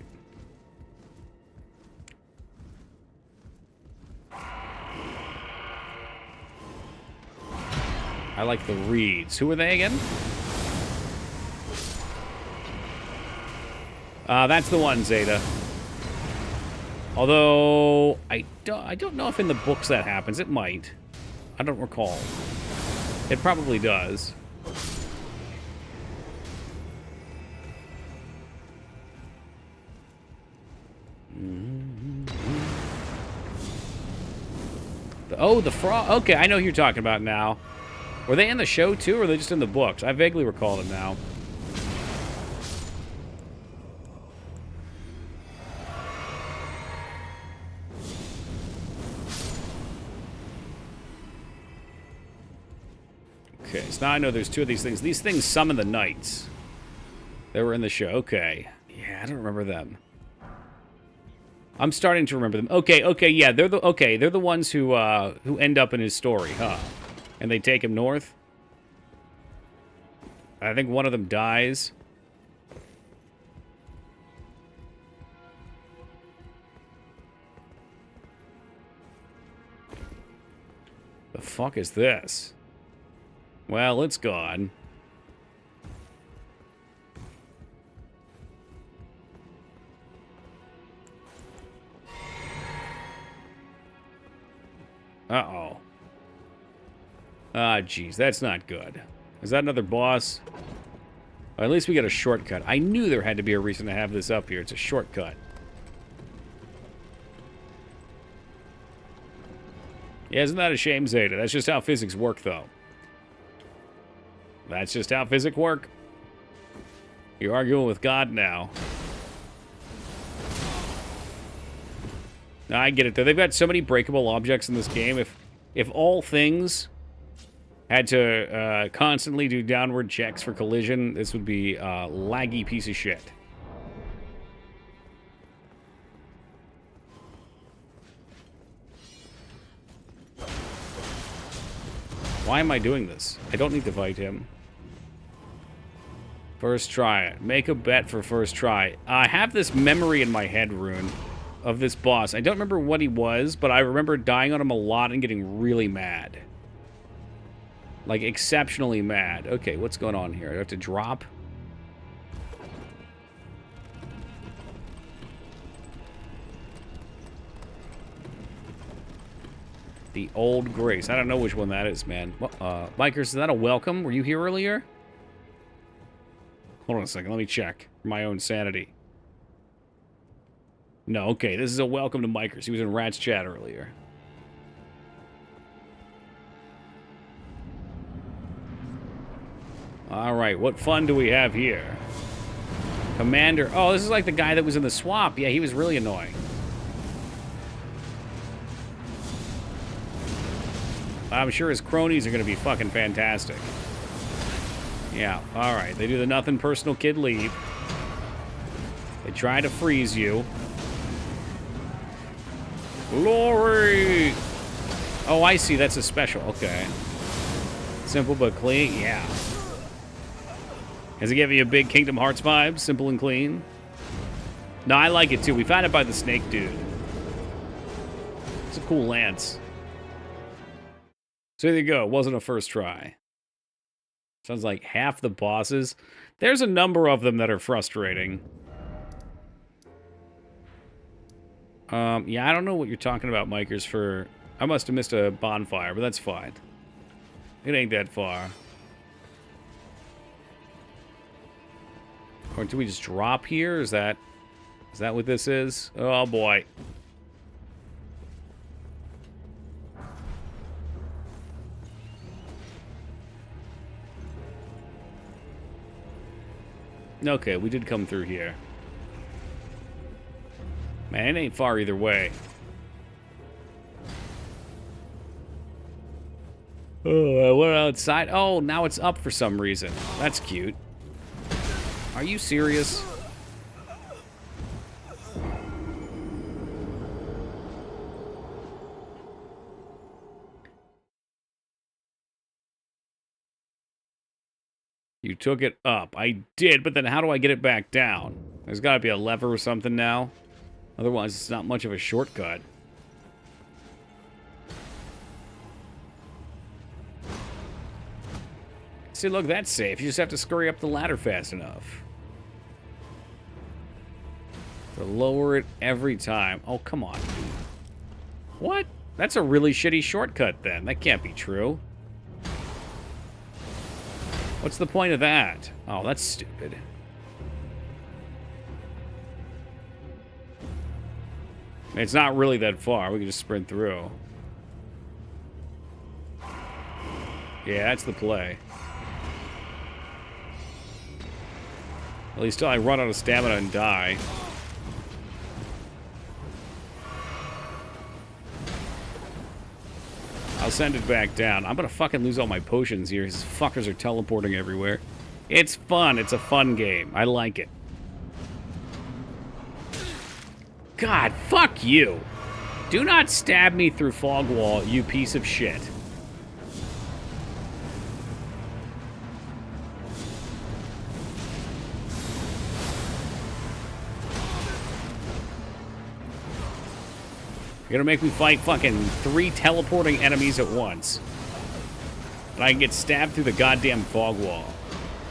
I like the Reeds. Who are they again? That's the one, Zeta. Although, I don't know if in the books that happens. It might. I don't recall. It probably does. Oh, the frog. Okay, I know who you're talking about now. Were they in the show, too, or are they just in the books? I vaguely recall them now. Okay, so now I know there's 2 of these things. These things summon the knights. They were in the show. Okay. Yeah, I don't remember them. I'm starting to remember them. Okay, yeah, they're the ones who end up in his story, huh? And they take him north. I think one of them dies. fuck is this? Well, it's gone. Uh-oh. Ah, jeez, that's not good. Is that another boss? Well, at least we get a shortcut. I knew there had to be a reason to have this up here. It's a shortcut. Yeah, isn't that a shame, Zeta? That's just how physics work, though. That's just how physics work. You're arguing with God now. I get it, though. They've got so many breakable objects in this game. If all things had to constantly do downward checks for collision, this would be a laggy piece of shit. Why am I doing this? I don't need to fight him. First try. Make a bet for first try. I have this memory in my head, Rune, of this boss. I don't remember what he was, but I remember dying on him a lot and getting really mad. Like, exceptionally mad. Okay, what's going on here? Do I have to drop? The Old Grace. I don't know which one that is, man. Bikers, is that a welcome? Were you here earlier? Hold on a second. Let me check for my own sanity. No, okay. This is a welcome to Bikers. He was in Rat's chat earlier. Alright, what fun do we have here? Commander. Oh, this is like the guy that was in the swamp. Yeah, he was really annoying. I'm sure his cronies are going to be fucking fantastic. Yeah, alright. They do the nothing personal kid leave. They try to freeze you. Glory! Oh, I see. That's a special. Okay. Simple but clean. Yeah. Does it give you a big Kingdom Hearts vibe? Simple and clean? No, I like it too. We found it by the snake dude. It's a cool lance. So there you go. It wasn't a first try. Sounds like half the bosses. There's a number of them that are frustrating. Yeah, I don't know what you're talking about, Mikers, for... I must have missed a bonfire, but that's fine. It ain't that far. Or do we just drop here? Is that what this is? Oh, boy. Okay, we did come through here. Man, it ain't far either way. Oh, I went outside. Oh, now it's up for some reason. That's cute. Are you serious? You took it up. I did, but then how do I get it back down? There's got to be a lever or something now. Otherwise, it's not much of a shortcut. See, look, that's safe. You just have to scurry up the ladder fast enough. To lower it every time. Oh, come on, dude. What? That's a really shitty shortcut, then. That can't be true. What's the point of that? Oh, that's stupid. It's not really that far. We can just sprint through. Yeah, that's the play. At least till I run out of stamina and die. I'll send it back down. I'm gonna fucking lose all my potions here. These fuckers are teleporting everywhere. It's fun. It's a fun game. I like it. God, fuck you. Do not stab me through fog wall, you piece of shit. You're gonna make me fight fucking 3 teleporting enemies at once. And I can get stabbed through the goddamn fog wall.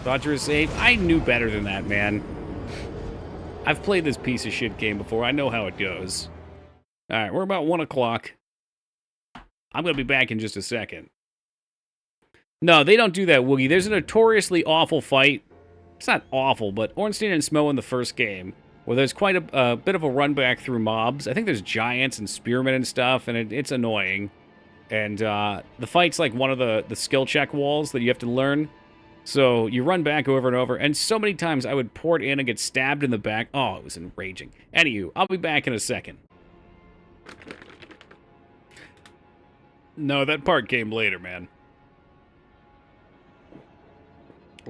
Thought you were safe? I knew better than that, man. I've played this piece of shit game before. I know how it goes. Alright, we're about 1 o'clock. I'm going to be back in just a second. No, they don't do that, Woogie. There's a notoriously awful fight. It's not awful, but Ornstein and Smo in the first game, where there's quite a bit of a run back through mobs. I think there's giants and spearmen and stuff, and it's annoying. And the fight's like one of the skill check walls that you have to learn. So you run back over and over, and so many times I would port in and get stabbed in the back. Oh, it was enraging. Anywho, I'll be back in a second. No, that part came later, man.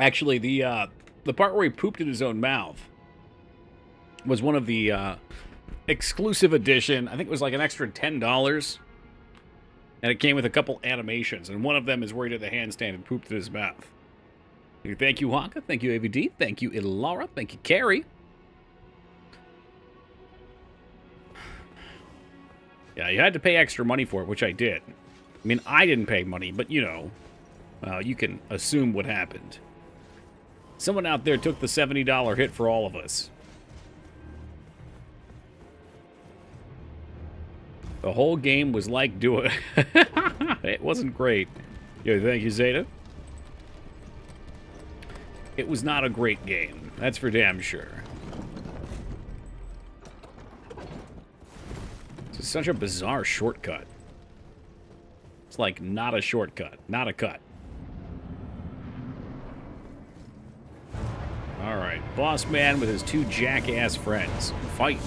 Actually, the part where he pooped in his own mouth was one of the exclusive edition. I think it was like an extra $10. And it came with a couple animations, and one of them is where he did the handstand and pooped in his mouth. Thank you, Honka. Thank you, AVD. Thank you, Ilara. Thank you, Carrie. Yeah, you had to pay extra money for it, which I did. I mean, I didn't pay money, but, you know, you can assume what happened. Someone out there took the $70 hit for all of us. The whole game was like doing... It wasn't great. Yo, thank you, Zeta. It was not a great game. That's for damn sure. It's such a bizarre shortcut. It's like not a shortcut. Not a cut. Alright. Boss man with his 2 jackass friends. Fight.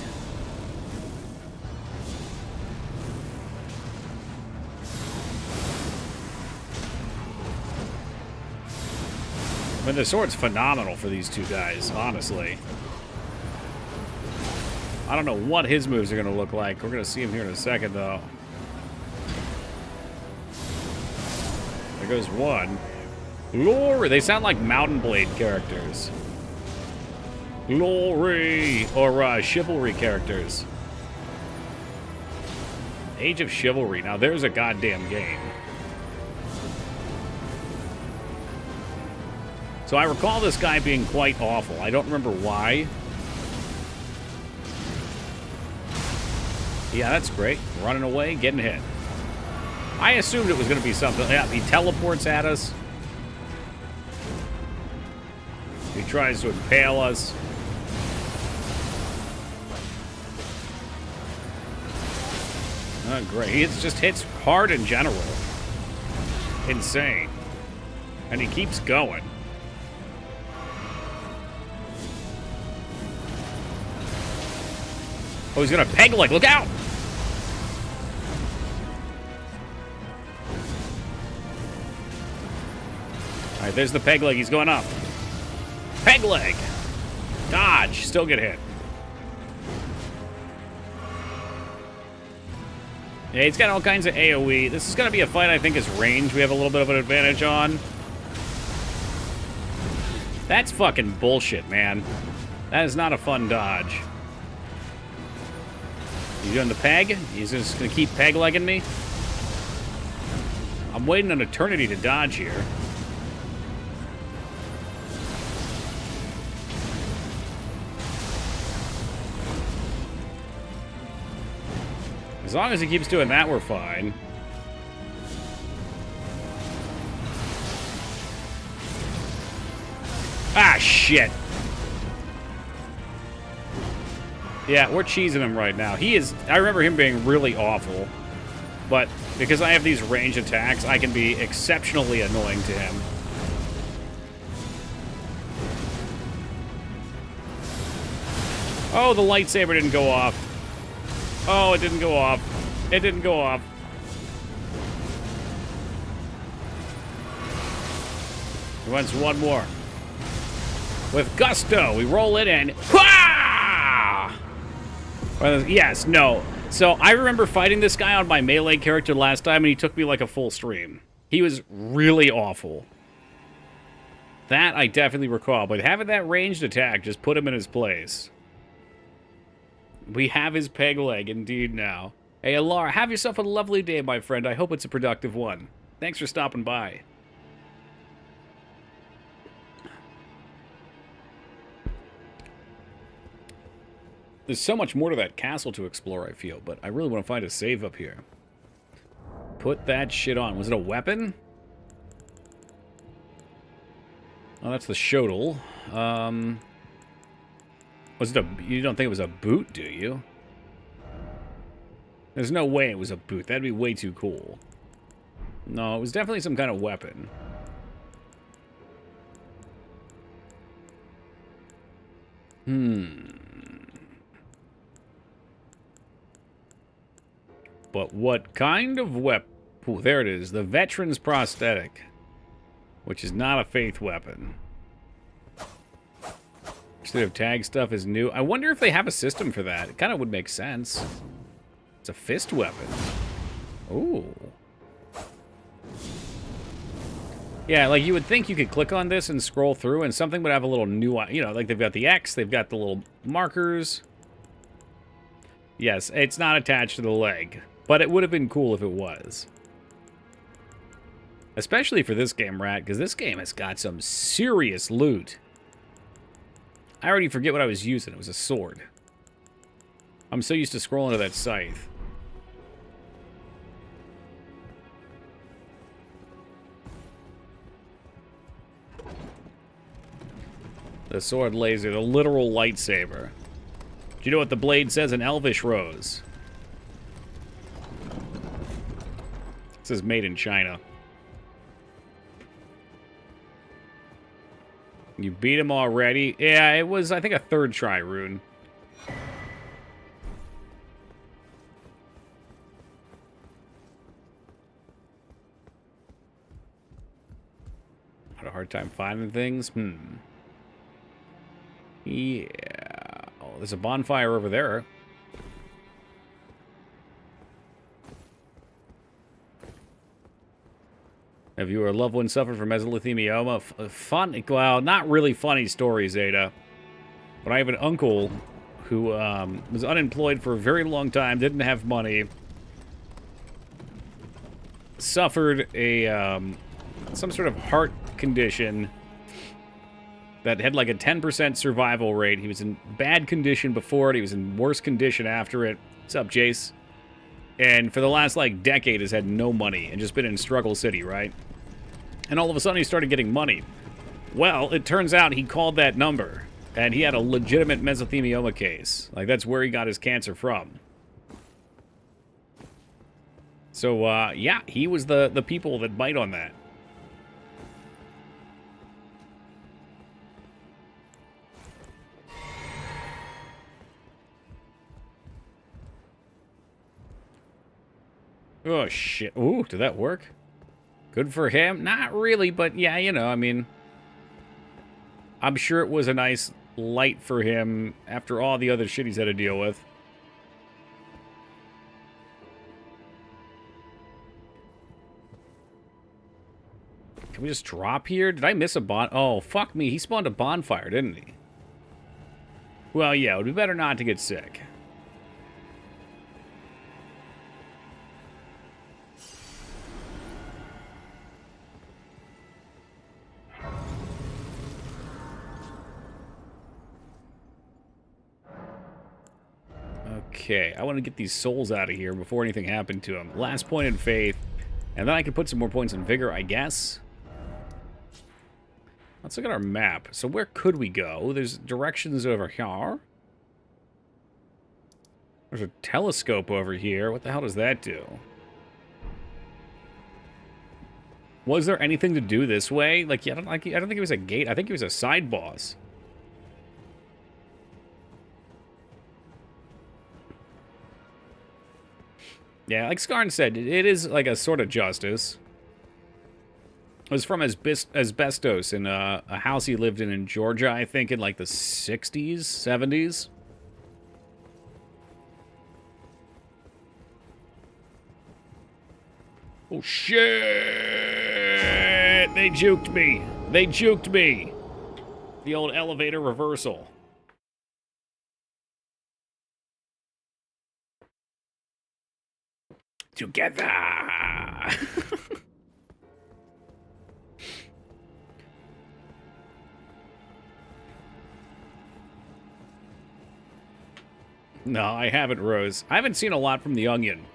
I mean, the sword's phenomenal for these 2 guys, honestly. I don't know what his moves are going to look like. We're going to see him here in a second, though. There goes one. Glory! They sound like Mountain Blade characters. Glory! Or Chivalry characters. Age of Chivalry. Now, there's a goddamn game. So I recall this guy being quite awful. I don't remember why. Yeah, that's great. Running away, getting hit. I assumed it was going to be something. Yeah, he teleports at us. He tries to impale us. Oh, great. He just hits hard in general. Insane. And he keeps going. Oh, he's gonna peg leg. Look out! Alright, there's the peg leg. He's going up. Peg leg! Dodge. Still get hit. Yeah, he's got all kinds of AoE. This is gonna be a fight I think is range we have a little bit of an advantage on. That's fucking bullshit, man. That is not a fun dodge. You doing the peg? He's just gonna keep peg-legging me? I'm waiting an eternity to dodge here. As long as he keeps doing that, we're fine. Ah, shit. Yeah, we're cheesing him right now. He is... I remember him being really awful. But because I have these range attacks, I can be exceptionally annoying to him. Oh, the lightsaber didn't go off. Oh, it didn't go off. It didn't go off. He wants one more. With gusto, we roll it in. Yes, no. So I remember fighting this guy on my melee character last time, and he took me like a full stream. He was really awful. That I definitely recall. But having that ranged attack just put him in his place. We have his peg leg indeed now. Hey, Alara, have yourself a lovely day, my friend. I hope it's a productive one. Thanks for stopping by. There's so much more to that castle to explore, I feel, but I really want to find a save up here. Put that shit on. Was it a weapon? Oh, that's the shodel. Was it a... You don't think it was a boot, do you? There's no way it was a boot. That'd be way too cool. No, it was definitely some kind of weapon. But what kind of weapon? Ooh, there it is. The Veteran's Prosthetic. Which is not a faith weapon. Instead of tag stuff is new. I wonder if they have a system for that. It kind of would make sense. It's a fist weapon. Ooh. Yeah, like you would think you could click on this and scroll through and something would have a little new, you know, like they've got the X, they've got the little markers. Yes, it's not attached to the leg, but it would have been cool if it was. Especially for this game, Rat, because this game has got some serious loot. I already forget what I was using. It was a sword. I'm so used to scrolling to that scythe. The sword laser, the literal lightsaber. Do you know what the blade says in Elvish, Rose? It says made in China. You beat him already? Yeah, it was, I think, a third try, Rune. Had a hard time finding things? Yeah. Oh, there's a bonfire over there. Have you or a loved one suffered from mesothelioma? Fun, well, not really funny stories, Ada. But I have an uncle who was unemployed for a very long time, didn't have money, suffered a some sort of heart condition that had like a 10% survival rate. He was in bad condition before it. He was in worse condition after it. What's up, Jace? And for the last, like, decade has had no money and just been in struggle city, right? And all of a sudden he started getting money. Well, it turns out he called that number, and he had a legitimate mesothelioma case. Like, that's where he got his cancer from. So, yeah, he was the people that bite on that. Oh, shit. Ooh, did that work? Good for him? Not really, but yeah, you know, I mean, I'm sure it was a nice light for him after all the other shit he's had to deal with. Can we just drop here? Did I miss a Oh, fuck me. He spawned a bonfire, didn't he? Well, yeah, it would be better not to get sick. Okay, I want to get these souls out of here before anything happened to them. Last point in faith, and then I can put some more points in vigor, I guess. Let's look at our map. So where could we go? There's directions over here. There's a telescope over here. What the hell does that do? Was there anything to do this way? Like, I don't think it was a gate. I think it was a side boss. Yeah, like Skarn said, it is like a sort of justice. It was from asbestos in a house he lived in Georgia, I think, in like the 60s, 70s. Oh, shit! They juked me. They juked me. The old elevator reversal. Together! No, I haven't, Rose. I haven't seen a lot from The Onion.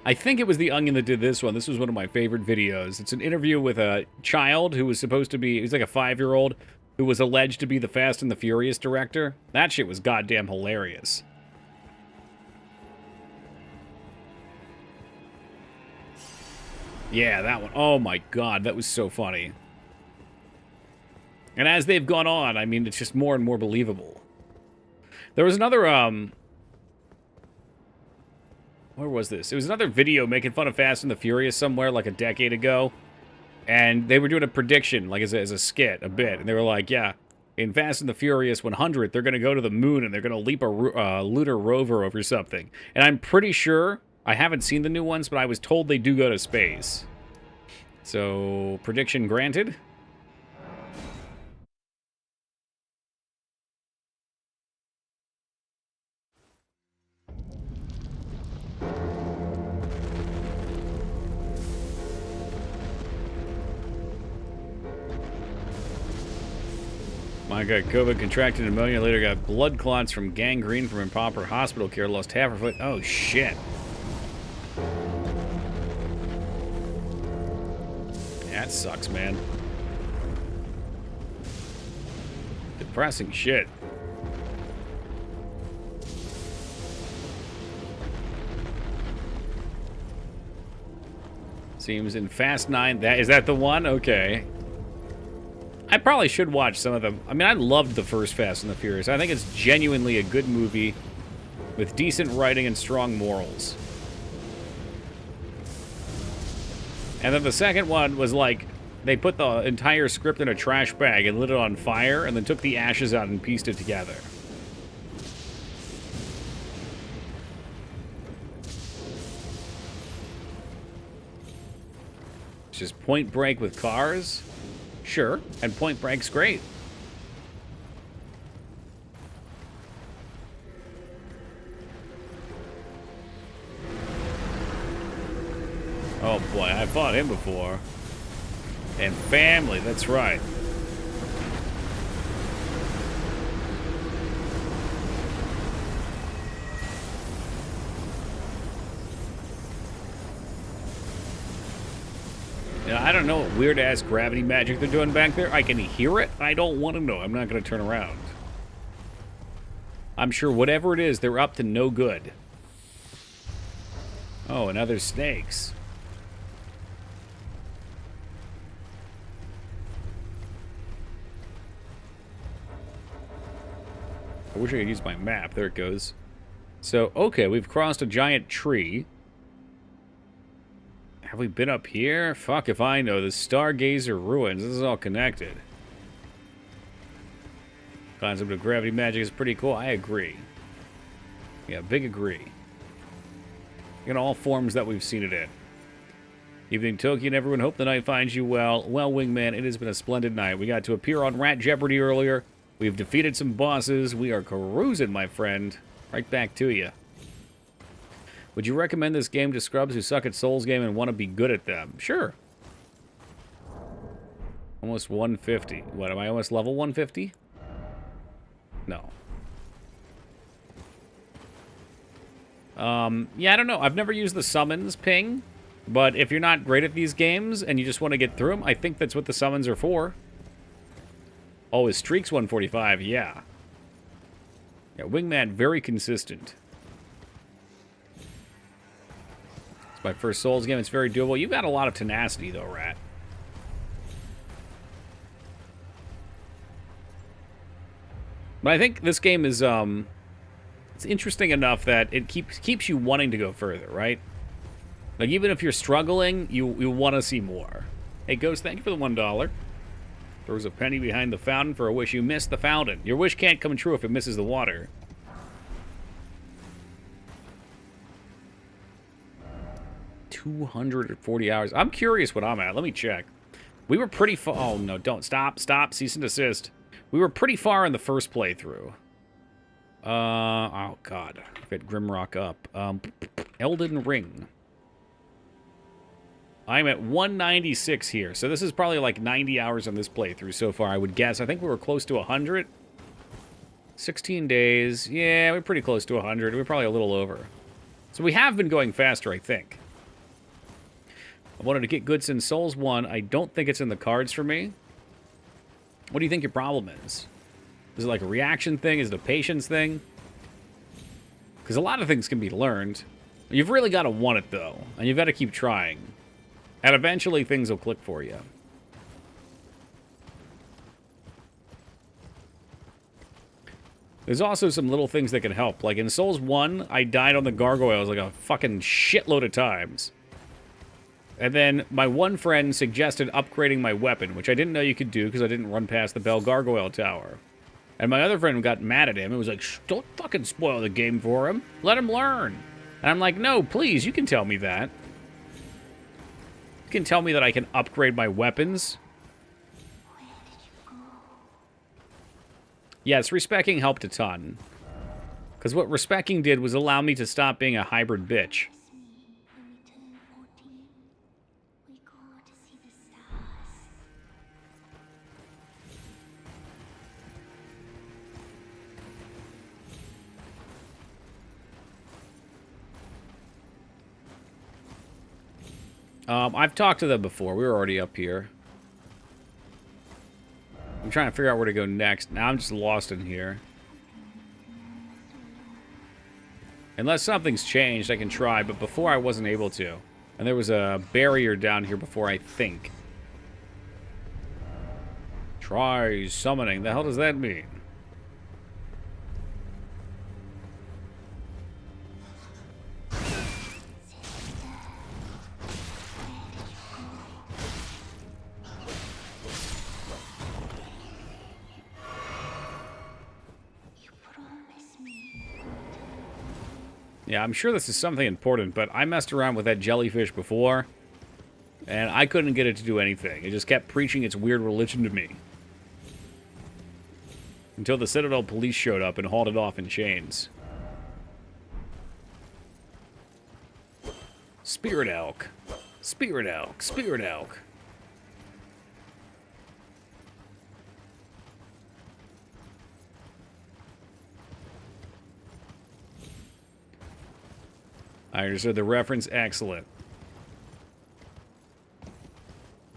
I think it was The Onion that did this one. This was one of my favorite videos. It's an interview with a child who was supposed to be, he's like a 5-year-old, who was alleged to be the Fast and the Furious director. That shit was goddamn hilarious. Yeah, that one. Oh my god, that was so funny. And as they've gone on, I mean, it's just more and more believable. There was another, where was this? It was another video making fun of Fast and the Furious somewhere like a decade ago. And they were doing a prediction, like as a skit, a bit. And they were like, yeah, in Fast and the Furious 100, they're going to go to the moon and they're going to leap a lunar rover over something. And I'm pretty sure, I haven't seen the new ones, but I was told they do go to space. So, prediction granted. My God, COVID, contracted pneumonia, later got blood clots from gangrene from improper hospital care, lost half her foot. Oh, shit. That sucks, man. Depressing shit. Seems in Fast 9, is that the one? Okay. I probably should watch some of them. I mean, I loved the first Fast and the Furious. I think it's genuinely a good movie with decent writing and strong morals. And then the second one was like, they put the entire script in a trash bag and lit it on fire, and then took the ashes out and pieced it together. It's just Point Break with cars? Sure, and Point Break's great. Oh boy, I fought him before. And Family, that's right. Now, I don't know what weird-ass gravity magic they're doing back there. I can hear it. I don't want to know. I'm not going to turn around. I'm sure whatever it is, they're up to no good. Oh, and other snakes. I wish I could use my map. There it goes. So, okay, we've crossed a giant tree. Have we been up here? Fuck if I know. The Stargazer Ruins. This is all connected. Concept of gravity magic is pretty cool. I agree. Yeah, big agree. In all forms that we've seen it in. Evening Tokyo and everyone, hope the night finds you well. Well, Wingman, it has been a splendid night. We got to appear on Rat Jeopardy earlier. We've defeated some bosses. We are cruising, my friend. Right back to you. Would you recommend this game to scrubs who suck at Souls game and want to be good at them? Sure. Almost 150. What, am I almost level 150? No. Yeah, I don't know. I've never used the summons ping, but if you're not great at these games and you just want to get through them, I think that's what the summons are for. Oh, his streak's 145, yeah. Yeah, Wingman, very consistent. It's my first Souls game. It's very doable. You've got a lot of tenacity, though, Rat. But I think this game is, it's interesting enough that it keeps you wanting to go further, right? Like, even if you're struggling, you want to see more. Hey, Ghost, thank you for the $1. There was a penny behind the fountain for a wish. You missed the fountain. Your wish can't come true if it misses the water. $240 hours. I'm curious what I'm at. Let me check. We were pretty far. Oh, no, don't. Stop. Cease and desist. We were pretty far in the first playthrough. Oh, God. Get Grimrock up. Elden Ring. I'm at 196 here, so this is probably like 90 hours on this playthrough so far, I would guess. I think we were close to 100. 16 days. Yeah, we're pretty close to 100. We're probably a little over. So we have been going faster, I think. I wanted to get good since Souls 1. I don't think it's in the cards for me. What do you think your problem is? Is it like a reaction thing? Is it a patience thing? Because a lot of things can be learned. You've really got to want it, though. And you've got to keep trying. And eventually things will click for you. There's also some little things that can help. Like in Souls 1, I died on the gargoyles like a fucking shitload of times. And then my one friend suggested upgrading my weapon, which I didn't know you could do because I didn't run past the Bell Gargoyle Tower. And my other friend got mad at him and was like, "Shh, don't fucking spoil the game for him. Let him learn." And I'm like, "No, please, you can tell me that. You can tell me that I can upgrade my weapons." Yes, respecking helped a ton. Because what respecking did was allow me to stop being a hybrid bitch. I've talked to them before. We were already up here. I'm trying to figure out where to go next. Now I'm just lost in here. Unless something's changed, I can try, but before I wasn't able to. And there was a barrier down here before, I think. Try summoning. The hell does that mean? Yeah, I'm sure this is something important, but I messed around with that jellyfish before, and I couldn't get it to do anything. It just kept preaching its weird religion to me. Until the Citadel police showed up and hauled it off in chains. Spirit elk. Spirit elk. Spirit elk. I understood the reference. Excellent.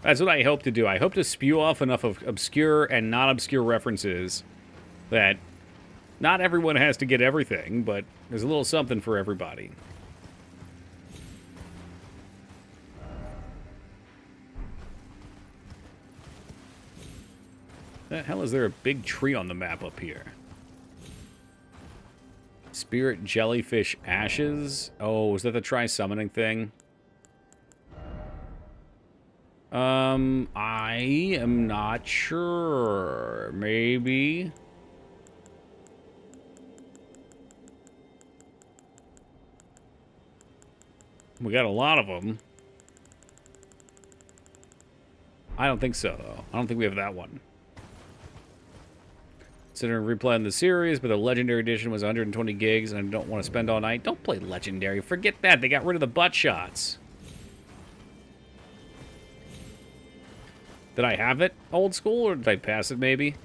That's what I hope to do. I hope to spew off enough of obscure and non-obscure references that not everyone has to get everything, but there's a little something for everybody. The hell is there a big tree on the map up here? Spirit jellyfish ashes? Oh, is that the try summoning thing? I am not sure. Maybe. We got a lot of them. I don't think so, though. I don't think we have that one. Considering replaying the series, but the Legendary Edition was 120 gigs, and I don't want to spend all night. Don't play Legendary. Forget that. They got rid of the butt shots. Did I have it old school, or did I pass it, maybe?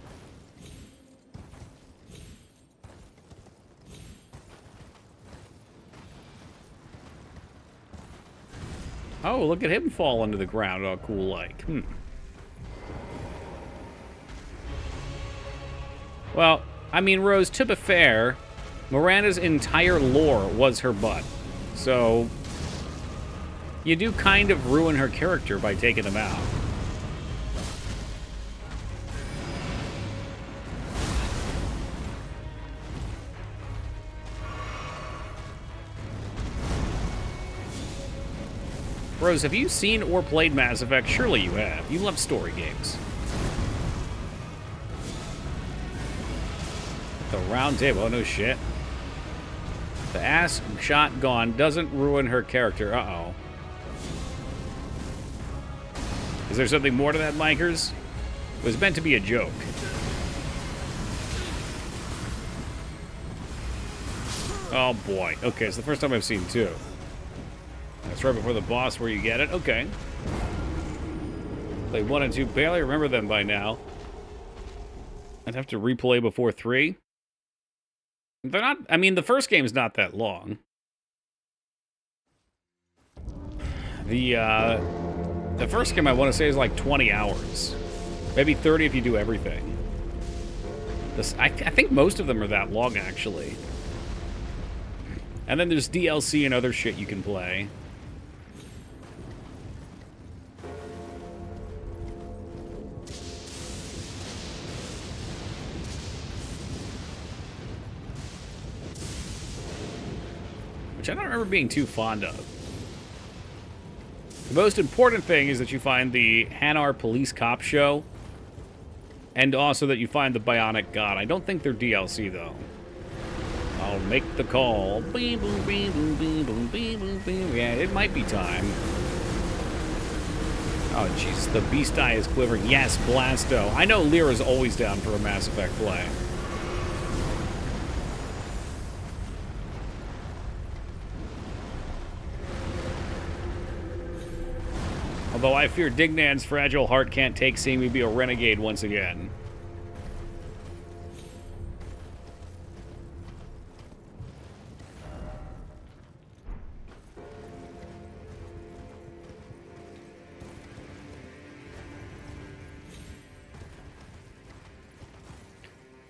Oh, look at him fall into the ground all cool like. Well, I mean, Rose, to be fair, Miranda's entire lore was her butt. So, you do kind of ruin her character by taking them out. Rose, have you seen or played Mass Effect? Surely you have. You love story games. The round table. Oh, no shit. The ass shot gone doesn't ruin her character. Uh-oh. Is there something more to that, Mikers? It was meant to be a joke. Oh, boy. Okay, it's the first time I've seen two. That's right before the boss where you get it. Okay. Play 1 and 2. Barely remember them by now. I'd have to replay before 3. They're not... I mean, the first game's not that long. The first game, I want to say, is like 20 hours. Maybe 30 if you do everything. I think most of them are that long, actually. And then there's DLC and other shit you can play. Which I don't remember being too fond of. The most important thing is that you find the Hanar Police Cop Show. And also that you find the Bionic God. I don't think they're DLC, though. I'll make the call. Beep, boom, beep, boom, beep, boom, beep, boom, beep. Yeah, it might be time. Oh, jeez. The Beast Eye is quivering. Yes, Blasto. I know Lyra's always down for a Mass Effect play. Although I fear Dignan's fragile heart can't take seeing me be a renegade once again.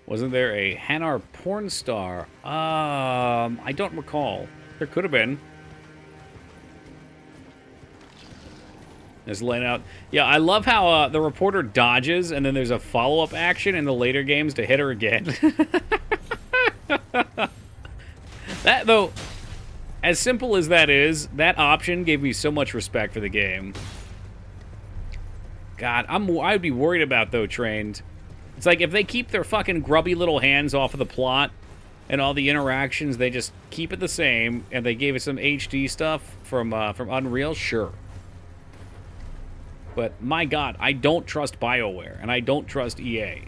Wasn't there a Hanar porn star? I don't recall. There could have been. Just laying out. Yeah, I love how the reporter dodges, and then there's a follow-up action in the later games to hit her again. That, though, as simple as that is, that option gave me so much respect for the game. God, I'd be worried about, though, Trained. It's like, if they keep their fucking grubby little hands off of the plot and all the interactions, they just keep it the same, and they gave us some HD stuff from Unreal, sure. But, my God, I don't trust BioWare, and I don't trust EA.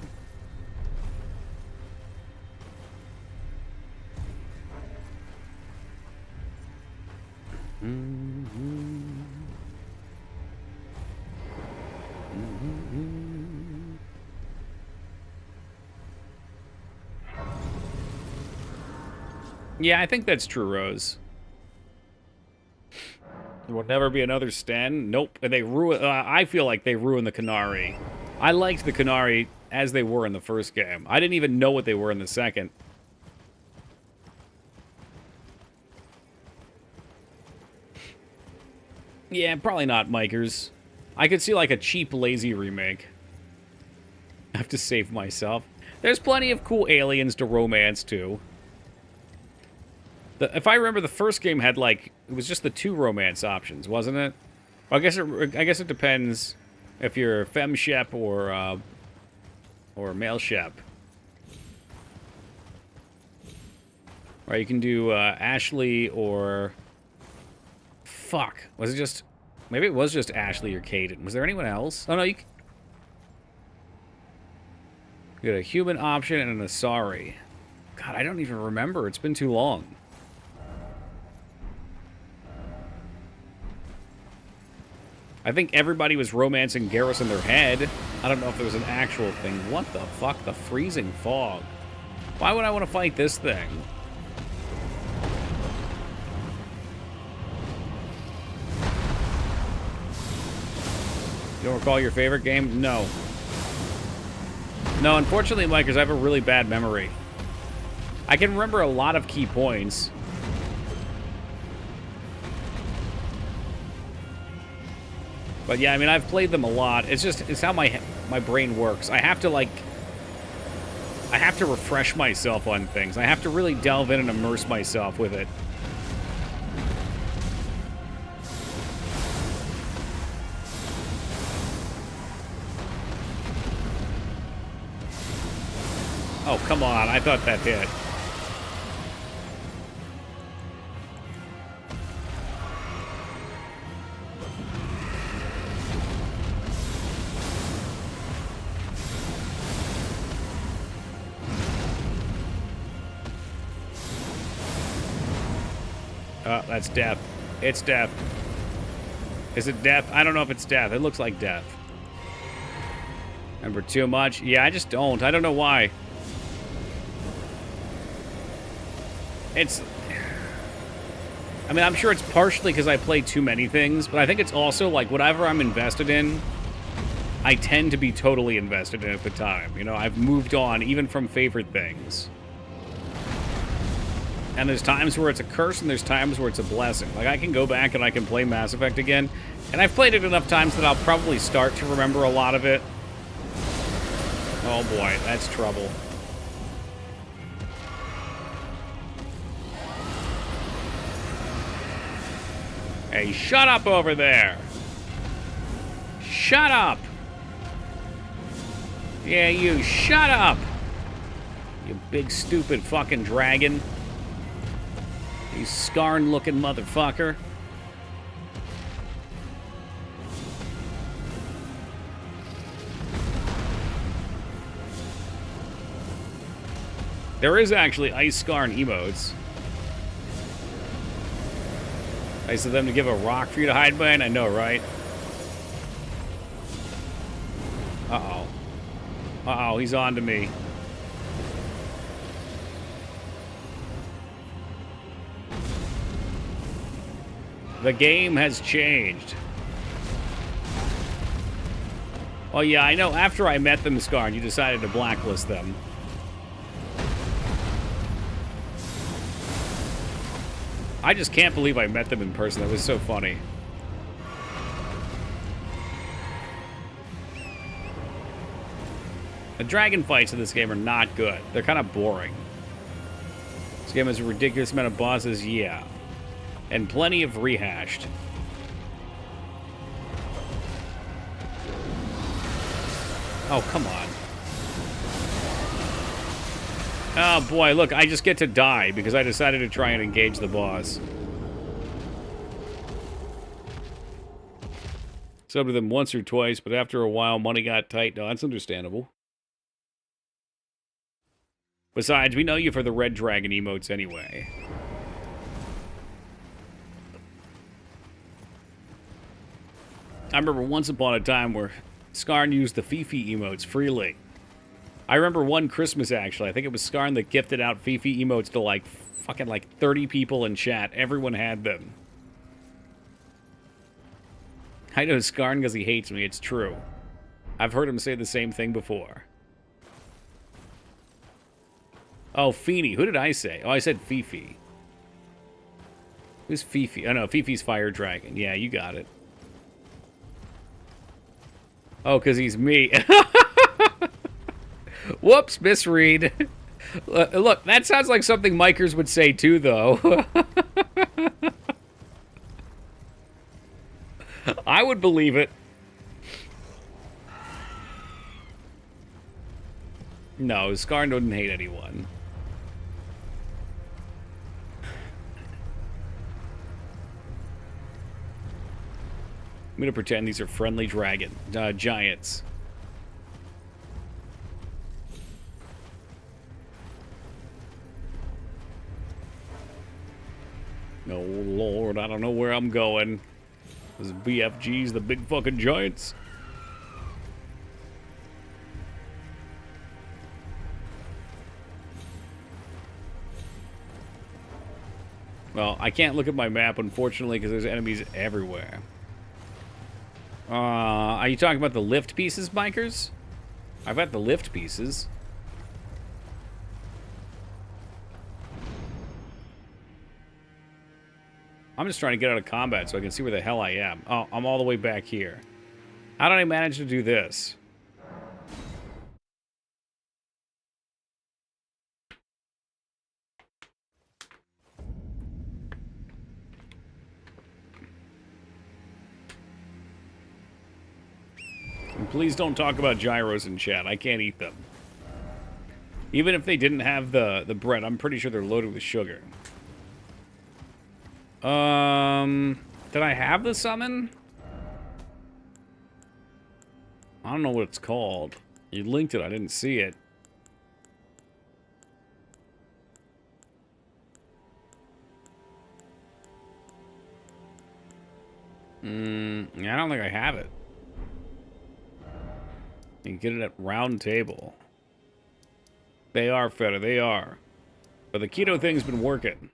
Yeah, I think that's true, Rose. There will never be another Sten. Nope. And they ruin. I feel like they ruined the Canary. I liked the Canary as they were in the first game. I didn't even know what they were in the second. Yeah, probably not, Mikers. I could see like a cheap, lazy remake. I have to save myself. There's plenty of cool aliens to romance, too. If I remember, the first game had, like, it was just the 2 romance options, wasn't it? Well, I guess it depends if you're femme shep or male shep. Right, you can do Ashley or... Fuck. Was it just... Maybe it was just Ashley or Caden. Was there anyone else? Oh, no, you got a human option and an Asari. God, I don't even remember. It's been too long. I think everybody was romancing Garrus in their head. I don't know if there was an actual thing. What the fuck? The freezing fog. Why would I want to fight this thing? You don't recall your favorite game? No. No, unfortunately, Mike, because I have a really bad memory. I can remember a lot of key points. But yeah, I mean, I've played them a lot. It's how my brain works. I have to refresh myself on things. I have to really delve in and immerse myself with it. Oh, come on. I thought that hit. Oh, that's death. It's death. Is it death? I don't know if it's death. It looks like death. Remember too much? Yeah, I just don't. I don't know why. It's... I mean, I'm sure it's partially because I play too many things, but I think it's also, like, whatever I'm invested in, I tend to be totally invested in at the time. You know, I've moved on, even from favorite things. And there's times where it's a curse, and there's times where it's a blessing. Like, I can go back and I can play Mass Effect again, and I've played it enough times that I'll probably start to remember a lot of it. Oh boy, that's trouble. Hey, shut up over there! Shut up! Yeah, you, shut up! You big, stupid fucking dragon. You scarn-looking motherfucker. There is actually Ice Scarn emotes. Nice of them to give a rock for you to hide behind. I know, right? Uh-oh. Uh-oh, he's on to me. The game has changed. Oh yeah, I know. After I met them, Scarn, you decided to blacklist them. I just can't believe I met them in person. That was so funny. The dragon fights in this game are not good. They're kind of boring. This game has a ridiculous amount of bosses, yeah. And plenty of rehashed. Oh, come on. Oh boy, look, I just get to die because I decided to try and engage the boss. Subbed to them once or twice, but after a while, money got tight. No, that's understandable. Besides, we know you for the red dragon emotes anyway. I remember once upon a time where Scarn used the Fifi emotes freely. I remember one Christmas, actually. I think it was Scarn that gifted out Fifi emotes to, like, fucking, like, 30 people in chat. Everyone had them. I know Scarn because he hates me. It's true. I've heard him say the same thing before. Oh, Feeny. Who did I say? Oh, I said Fifi. Who's Fifi? Oh, no, Fifi's Fire Dragon. Yeah, you got it. Oh, because he's me. Whoops, misread. Look, that sounds like something Micers would say too, though. I would believe it. No, Scarn doesn't hate anyone. I'm gonna pretend these are friendly dragon giants. Oh, Lord, I don't know where I'm going. Those BFGs, the big fucking giants. Well, I can't look at my map, unfortunately, because there's enemies everywhere. Are you talking about the lift pieces, bikers? I've got the lift pieces. I'm just trying to get out of combat so I can see where the hell I am. Oh, I'm all the way back here. How did I manage to do this? And please don't talk about gyros in chat. I can't eat them. Even if they didn't have the bread, I'm pretty sure they're loaded with sugar. Did I have the summon? I don't know what it's called. You linked it, I didn't see it. Yeah, I don't think I have it. You can get it at round table. They are, Feta, they are. But the keto thing's been working.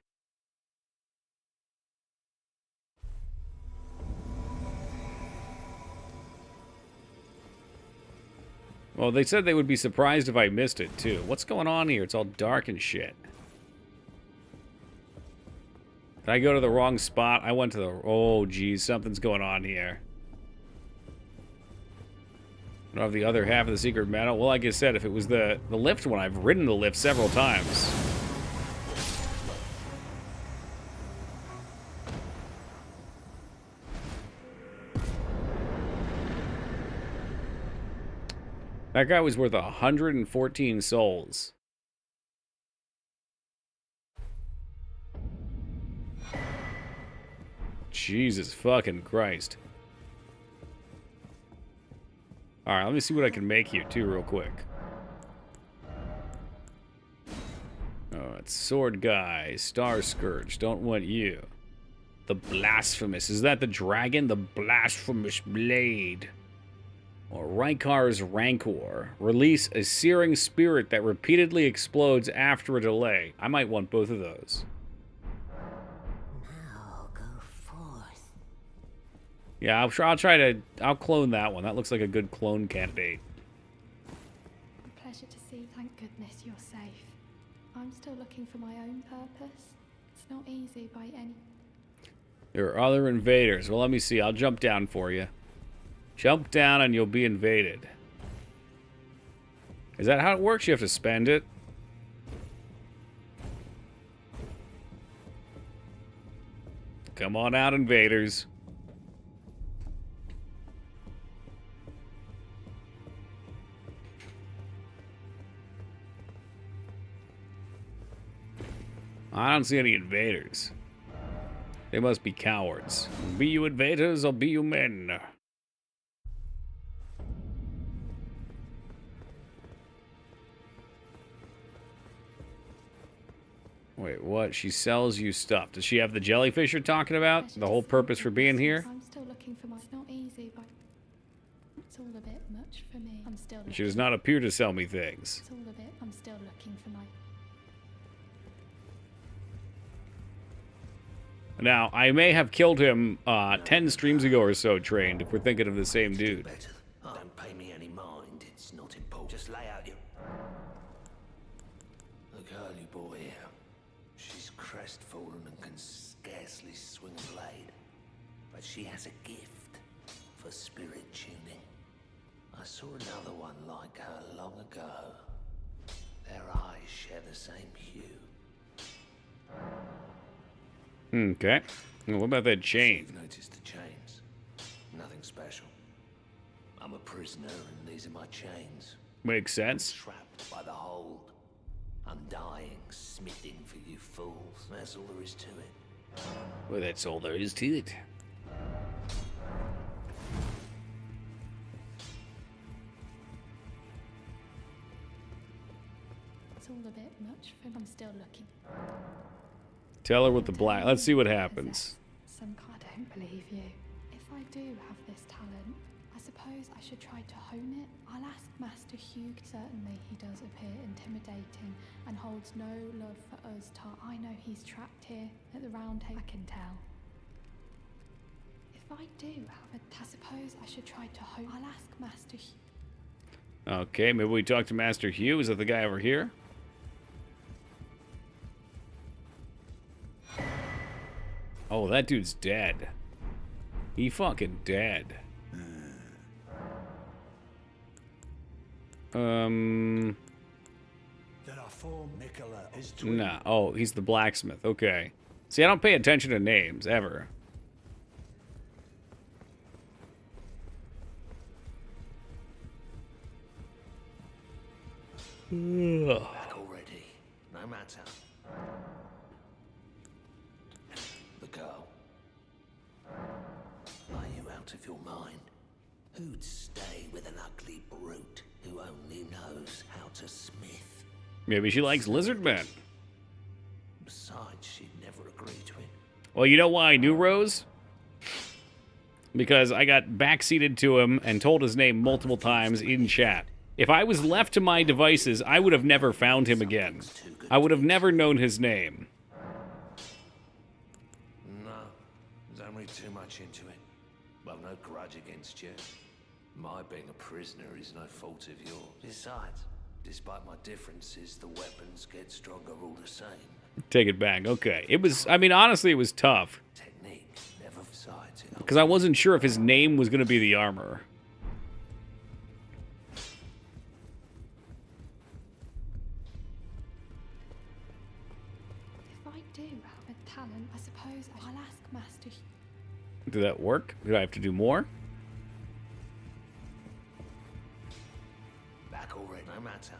Well, they said they would be surprised if I missed it, too. What's going on here? It's all dark and shit. Did I go to the wrong spot? I went to the... Oh, geez. Something's going on here. I don't have the other half of the secret medal. Well, like I said, if it was the lift one, I've ridden the lift several times. That guy was worth 114 souls. Jesus fucking Christ. Alright, let me see what I can make here, too, real quick. Oh, it's Sword Guy, Star Scourge, don't want you. The Blasphemous, is that the dragon? The Blasphemous Blade. Or Rykar's Rancor. Release a searing spirit that repeatedly explodes after a delay. I might want both of those. Now go forth. Yeah, I'll clone that one. That looks like a good clone candidate. A pleasure to see. Thank goodness you're safe. I'm still looking for my own purpose. It's not easy by any... There are other invaders. Well, let me see. I'll jump down for you. Jump down and you'll be invaded. Is that how it works? You have to spend it? Come on out, invaders. I don't see any invaders. They must be cowards. Be you invaders or be you men? Wait, what? She sells you stuff. Does she have the jellyfish you're talking about? The whole purpose for being here? I'm still looking for my... It's not easy, but... It's all a bit much for me. I'm still looking... She does not appear to sell me things. It's all a bit... I'm still looking for my... Now, I may have killed him 10 streams ago or so, Trained, if we're thinking of the same dude. Don't pay me any mind. It's not important. Just lay out your... The girly boy here. She's crestfallen and can scarcely swing a blade. But she has a gift for spirit tuning. I saw another one like her long ago. Their eyes share the same hue. Okay. Well, what about that chain? You've noticed the chains. Nothing special. I'm a prisoner and these are my chains. Makes sense. Trapped by the hold. Undying, smithing for you fools. That's all there is to it. Well, that's all there is to it. It's all a bit much for me. I'm still looking. Tell her with the black. Let's see what happens. Some kind... I don't believe you. If I do have this talent, I suppose I should try to hone it. I'll ask Master Hugh. Certainly he does appear intimidating and holds no love for us. I know he's trapped here at the round table. I can tell. If I do have it, I suppose I should try to hone... I'll ask Master Hugh. Okay, maybe we talk to Master Hugh. Is that the guy over here? Oh, that dude's dead. He fucking dead. There are 4 Nicola is Nah. Oh, he's the blacksmith. Okay. See, I don't pay attention to names, ever. Ugh. back already. No matter. The girl. Are you out of your mind? Who'd stay with an ugly brute who only knows how to smith? Maybe she likes lizard men. Besides, she'd never agree to it. Well, you know why I knew Rose? Because I got backseated to him and told his name multiple times in chat. If I was left to my devices, I would have never found him again. I would have never known his name. No, don't read too much into it. Well, no grudge against you. My being a prisoner is no fault of yours. Besides, despite my differences, the weapons get stronger all the same. Take it back. Okay. It was, I mean, honestly, it was tough. Technique never sides it. Because I wasn't sure if his name was going to be the armor. If I do have a talent, I suppose I'll ask Master. Did that work? Did I have to do more? Back already, no matter.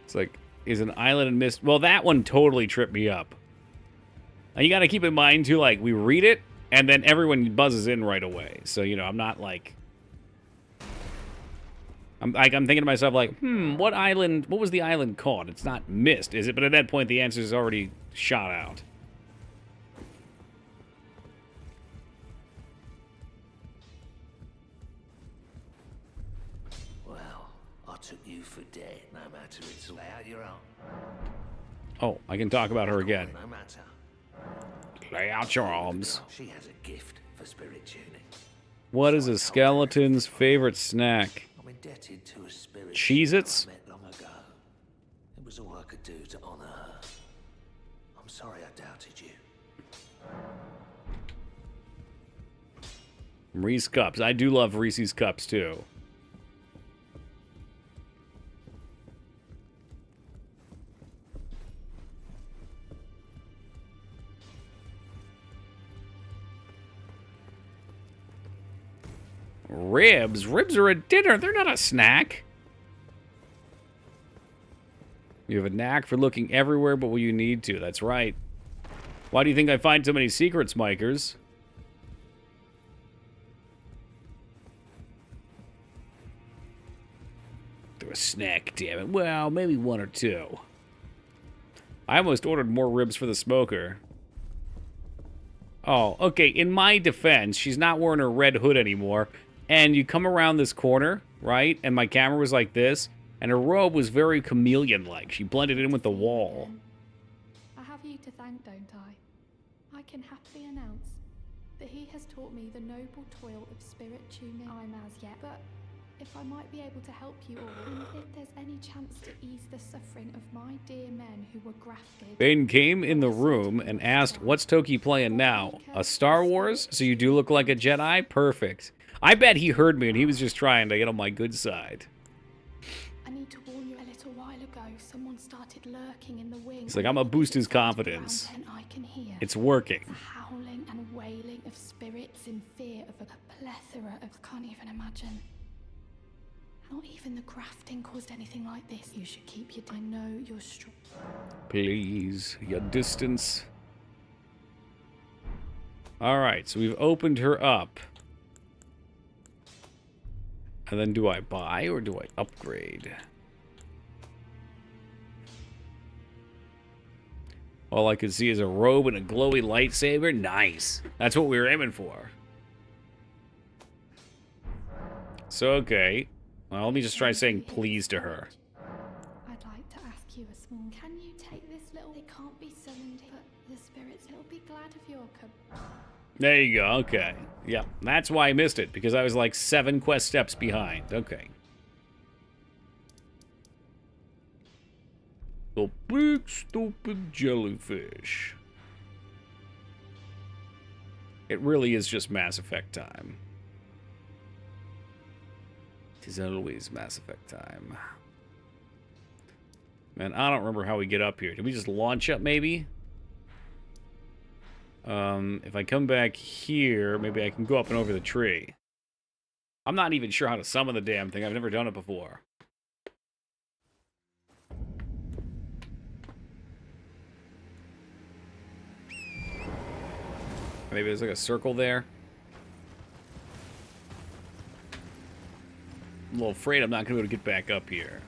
It's like, is an island in mist? Well, that one totally tripped me up. Now, you got to keep in mind, too, like, we read it, and then everyone buzzes in right away. So, you know, I'm not like... I'm thinking to myself, like, what was the island called? It's not Mist, is it? But at that point, the answer is already shot out. Well, I took you for dead, no matter. It's lay out your own. Oh, I can talk about her again. No matter. Lay out your arms. She has a gift for spirit tuning. What is a skeleton's favorite snack? I'm indebted to a spirit Cheez-Its? I met long ago. It was all I could do to honor her. I'm sorry I doubted you. Reese Cups. I do love Reese's Cups, too. Ribs? Ribs are a dinner. They're not a snack. You have a knack for looking everywhere but where you need to. That's right. Why do you think I find so many secrets, Mikers? They're a snack, damn it. Well, maybe one or two. I almost ordered more ribs for the smoker. Oh, okay. In my defense, she's not wearing her red hood anymore. And you come around this corner, right? And my camera was like this. And her robe was very chameleon-like. She blended in with the wall. I have you to thank, don't I? I can happily announce that he has taught me the noble toil of spirit tuning. I'm as yet, but if I might be able to help you all, and if there's any chance to ease the suffering of my dear men who were grafted. Bane came in the room and asked, what's Toki playing now? A Star Wars? So you do look like a Jedi? Perfect. I bet he heard me and he was just trying to get on my good side. I need to warn you, a little while ago, someone started lurking in the wing. It's like, I'm gonna boost his confidence. I can hear It's working. the howling and wailing of spirits in fear of a plethora of... I can't even imagine. Not even the grafting caused anything like this. You should keep your... I know you're strong. Please, your distance. Alright, so we've opened her up. And then do I buy or do I upgrade? All I could see is a robe and a glowy lightsaber. Nice. That's what we were aiming for. So, okay. Well, let me just try saying please to her. I'd like to ask you a small... Can you take this little... They can't be summoned, but the spirits will be glad of your... There you go, okay. Yep, that's why I missed it, because I was like 7 quest steps behind. Okay. The big stupid jellyfish. It really is just Mass Effect time. It is always Mass Effect time. Man, I don't remember how we get up here. Did we just launch up, maybe? If I come back here, maybe I can go up and over the tree. I'm not even sure how to summon the damn thing. I've never done it before. Maybe there's like a circle there. I'm a little afraid I'm not going to be able to get back up here.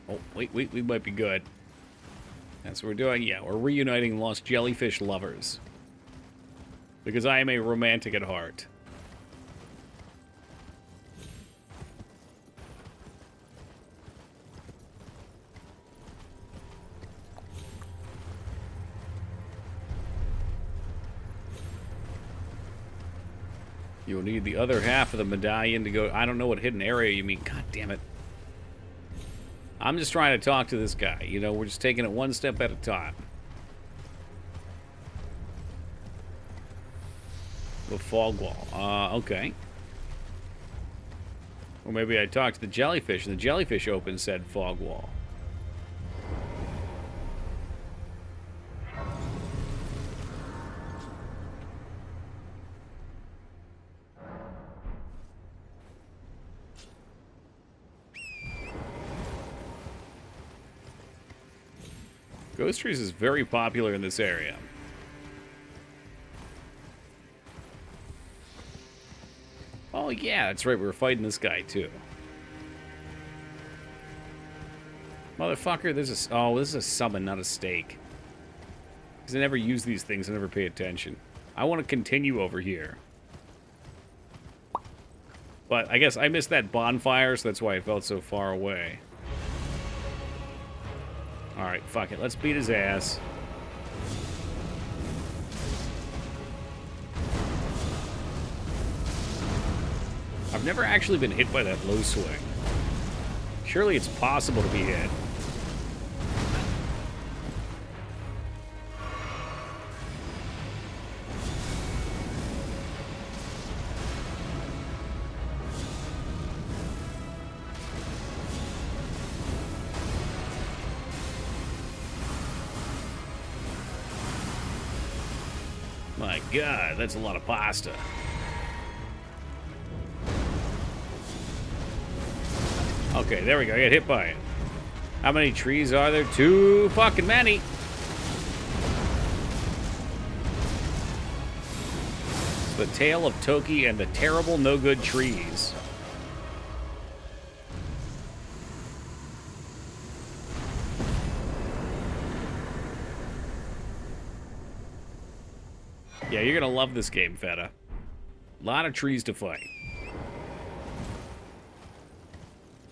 Oh, wait, we might be good. That's what we're doing. Yeah, we're reuniting lost jellyfish lovers. Because I am a romantic at heart. You'll need the other half of the medallion to go... I don't know what hidden area you mean. God damn it. I'm just trying to talk to this guy. You know, we're just taking it one step at a time. The fog wall. Okay. Or maybe I talked to the jellyfish, and the jellyfish opened said fog wall. Ghost Trees is very popular in this area. Oh yeah, that's right, we were fighting this guy too. Motherfucker, there's a... Oh, this is a summon, not a stake. Because I never use these things, I never pay attention. I want to continue over here. But I guess I missed that bonfire, so that's why I felt so far away. Alright, fuck it. Let's beat his ass. I've never actually been hit by that low swing. Surely it's possible to be hit. My God, that's a lot of pasta. Okay, there we go. I got hit by it. How many trees are there? Too fucking many. It's the tale of Toki and the terrible no-good trees. Yeah, you're gonna love this game, Feta. A lot of trees to fight.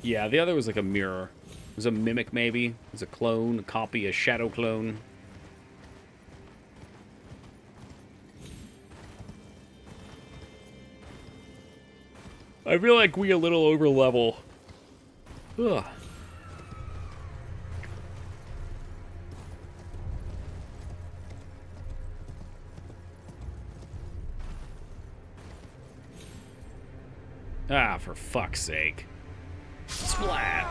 Yeah, the other was like a mirror. It was a mimic, maybe. It was a clone, a copy, a shadow clone. I feel like we a little over level. Ugh. Ah, for fuck's sake. Splat!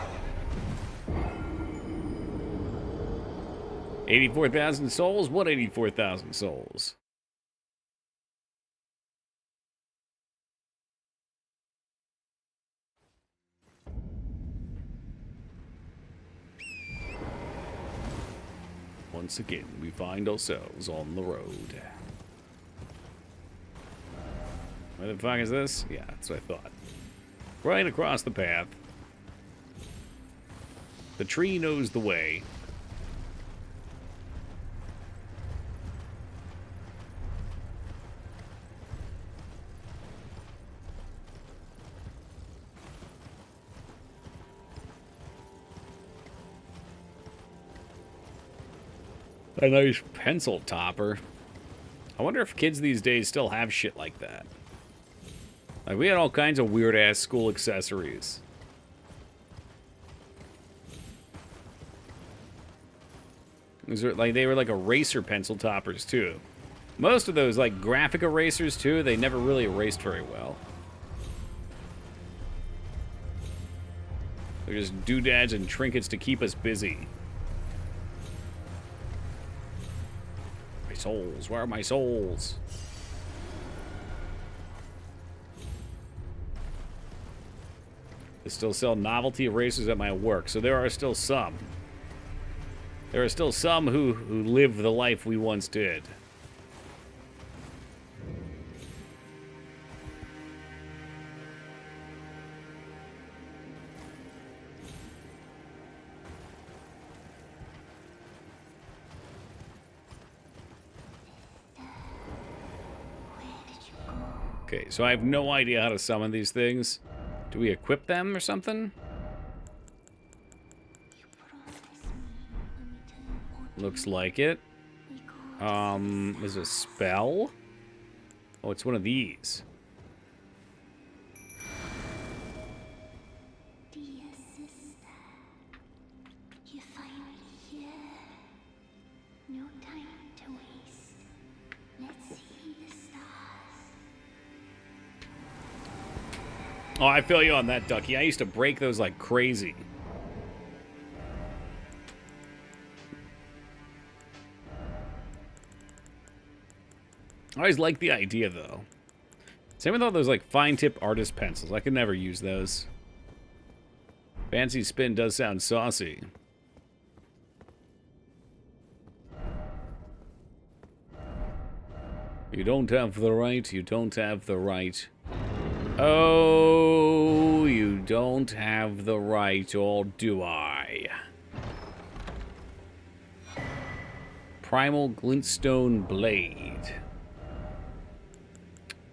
84,000 souls? What 84,000 souls? Once again, we find ourselves on the road. Where the fuck is this? Yeah, that's what I thought. Right across the path. The tree knows the way. A nice pencil topper. I wonder if kids these days still have shit like that. Like, we had all kinds of weird-ass school accessories. These were, like, they were like eraser pencil toppers, too. Most of those, like, graphic erasers, too, they never really erased very well. They're just doodads and trinkets to keep us busy. My souls, where are my souls? They still sell novelty erasers at my work, so there are still some. There are still some who live the life we once did. Okay, so I have no idea how to summon these things. Do we equip them or something? Looks like it. Is it a spell? Oh, it's one of these. Dear sister, you finally here. No time to waste. Let's see the stars. Oh, I feel you on that, Ducky. I used to break those like crazy. I always liked the idea, though. Same with all those, like, fine-tip artist pencils. I could never use those. Fancy spin does sound saucy. You don't have the right, you don't have the right. Oh, you don't have the right, or do I? Primal Glintstone Blade.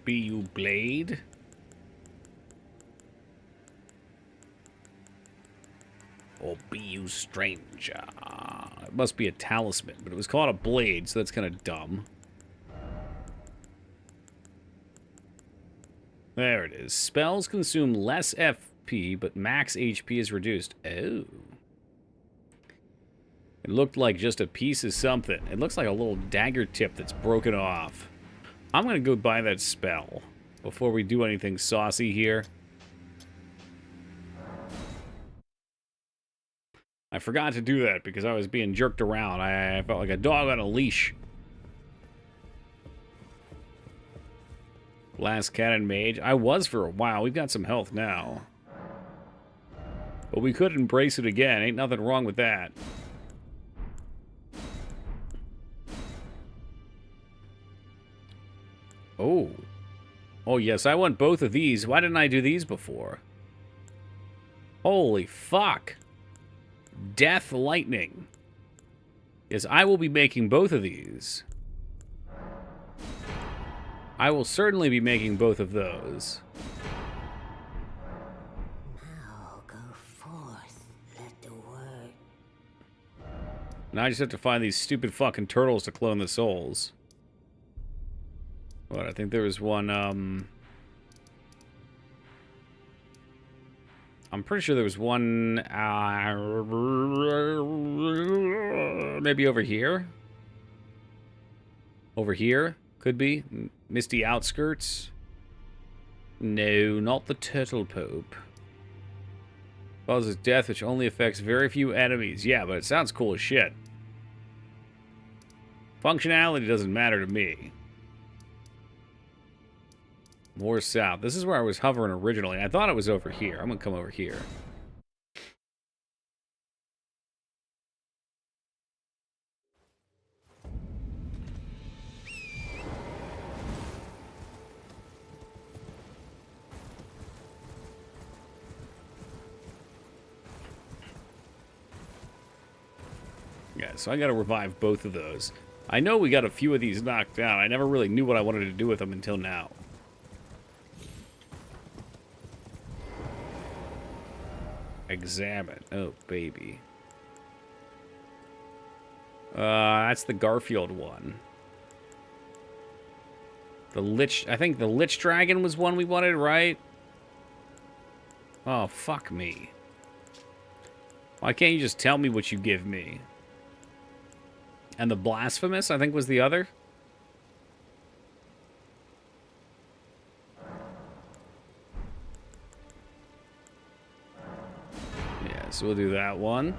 Be you Blade? Or be you Stranger? It must be a talisman, but it was called a blade, so that's kind of dumb. There it is. Spells consume less FP, but max HP is reduced. Oh. It looked like just a piece of something. It looks like a little dagger tip that's broken off. I'm going to go buy that spell before we do anything saucy here. I forgot to do that because I was being jerked around. I felt like a dog on a leash. Last Cannon Mage. I was for a while. We've got some health now. But we could embrace it again. Ain't nothing wrong with that. Oh. Oh, yes, I want both of these. Why didn't I do these before? Holy fuck. Death Lightning. Yes, I will be making both of these. I will certainly be making both of those. Now go forth, let the word. Now I just have to find these stupid fucking turtles to clone the souls. What, I think there was one, I'm pretty sure there was one, maybe over here? Over here? Could be. Misty Outskirts? No, not the Turtle Pope. Causes death, which only affects very few enemies. Yeah, but it sounds cool as shit. Functionality doesn't matter to me. More south. This is where I was hovering originally. I thought it was over here. I'm gonna come over here. Yeah, so I gotta revive both of those. I know we got a few of these knocked out. I never really knew what I wanted to do with them until now. Examine. Oh, baby. That's the Garfield one. The Lich... I think the Lich Dragon was one we wanted, right? Oh, fuck me. Why can't you just tell me what you give me? And the Blasphemous, I think, was the other. Yeah, so we'll do that one.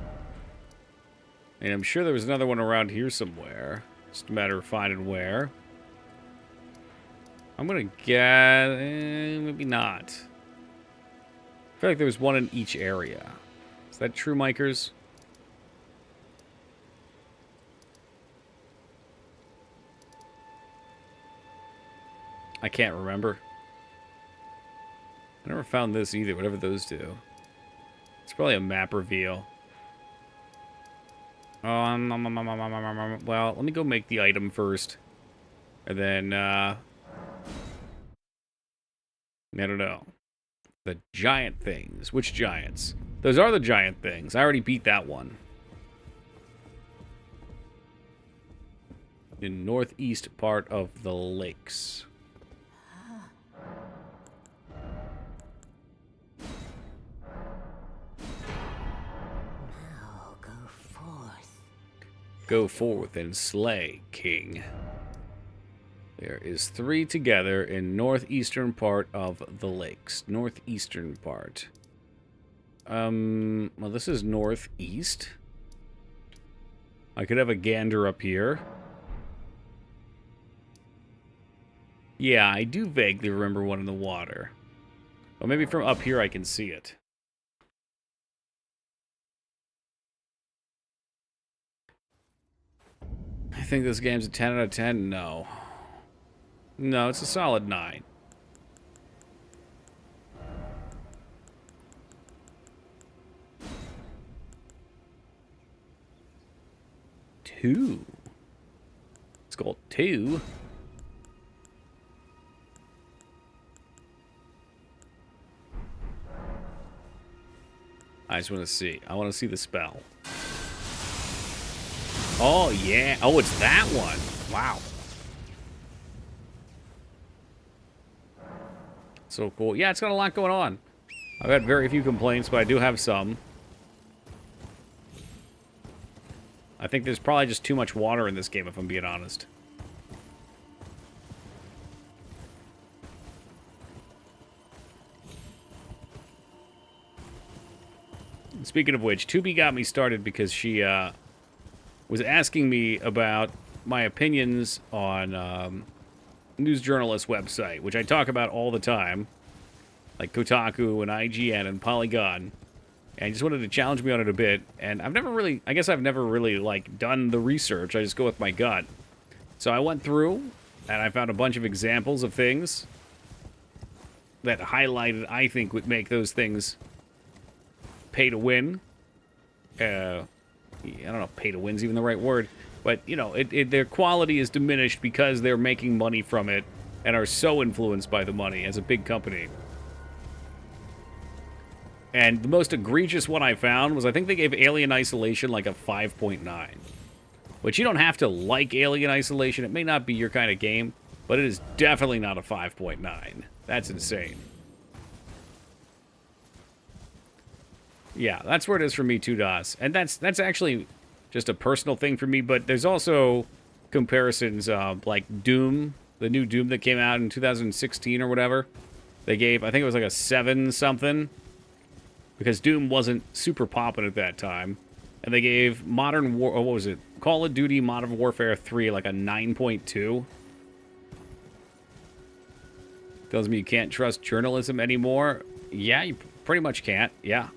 And I'm sure there was another one around here somewhere. Just a matter of finding where. I'm gonna get... maybe not. I feel like there was one in each area. Is that true, Mikers? I can't remember. I never found this either, whatever those do. It's probably a map reveal. Well, let me go make the item first. And then, I don't know. The giant things. Which giants? Those are the giant things. I already beat that one. In northeast part of the lakes. Now go forth. Go forth and slay, king. There is 3 together in northeastern part of the lakes. Northeastern part. Well, this is northeast. I could have a gander up here. Yeah, I do vaguely remember one in the water. Well, maybe from up here I can see it. I think this game's a 10 out of 10. No. No, it's a solid 9. Two. It's called 2. I just want to see. I want to see the spell. Oh, yeah. Oh, it's that one. Wow. So cool. Yeah, it's got a lot going on. I've had very few complaints, but I do have some. I think there's probably just too much water in this game, if I'm being honest. Speaking of which, Tubi got me started because she was asking me about my opinions on news journalist website, which I talk about all the time, like Kotaku and IGN and Polygon. And I just wanted to challenge me on it a bit. And I've never really, I guess I've never really, like, done the research. I just go with my gut. So I went through, and I found a bunch of examples of things that highlighted, I think, would make those things pay to win. I don't know if pay to win's even the right word. But, you know, their quality is diminished because they're making money from it and are so influenced by the money as a big company. And the most egregious one I found was I think they gave Alien Isolation like a 5.9. Which you don't have to like Alien Isolation. It may not be your kind of game, but it is definitely not a 5.9. That's insane. Yeah, that's where it is for me, 2DOS. And that's actually just a personal thing for me, but there's also comparisons like Doom, the new Doom that came out in 2016 or whatever. They gave, I think it was like a 7-something. Because Doom wasn't super popping at that time. And they gave Modern War... Oh, what was it? Call of Duty Modern Warfare 3 like a 9.2. Tells me you can't trust journalism anymore. Yeah, you pretty much can't. Yeah.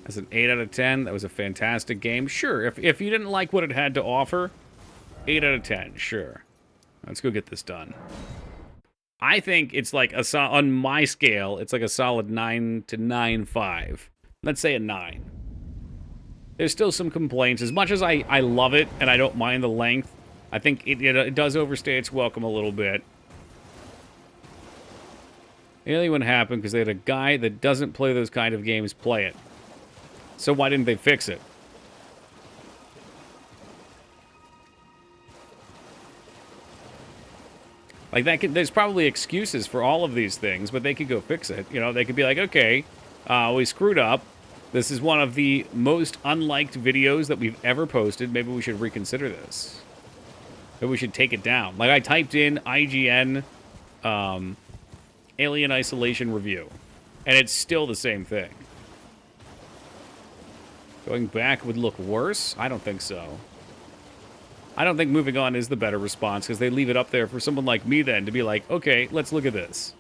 That's an 8 out of 10. That was a fantastic game. Sure, if you didn't like what it had to offer, 8 out of 10. Sure. Let's go get this done. I think it's like on my scale, it's like a solid 9 to 9.5. Let's say a 9. There's still some complaints. As much as I love it and I don't mind the length, I think it does overstay its welcome a little bit. It only happened because they had a guy that doesn't play those kind of games play it. So why didn't they fix it? Like, there's probably excuses for all of these things, but they could go fix it. You know, they could be like, okay, we screwed up. This is one of the most unliked videos that we've ever posted. Maybe we should reconsider this. Maybe we should take it down. Like, I typed in IGN Alien Isolation review, and it's still the same thing. Going back would look worse? I don't think so. I don't think moving on is the better response, because they leave it up there for someone like me then to be like, okay, let's look at this.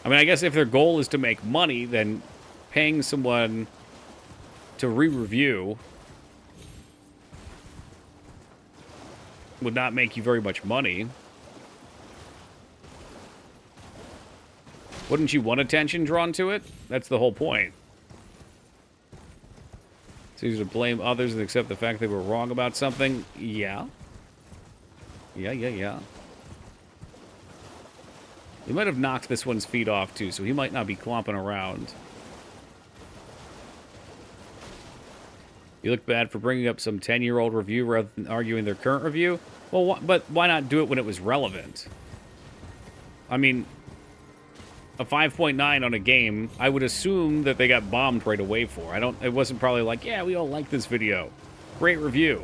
I mean, I guess if their goal is to make money, then paying someone to re-review would not make you very much money. Wouldn't you want attention drawn to it? That's the whole point. It's easier to blame others and accept the fact they were wrong about something. Yeah. Yeah. He might have knocked this one's feet off, too, so he might not be clomping around. You look bad for bringing up some 10-year-old review rather than arguing their current review? Well, but why not do it when it was relevant? I mean, a 5.9 on a game, I would assume that they got bombed right away for. It wasn't probably like, yeah, we all like this video. Great review.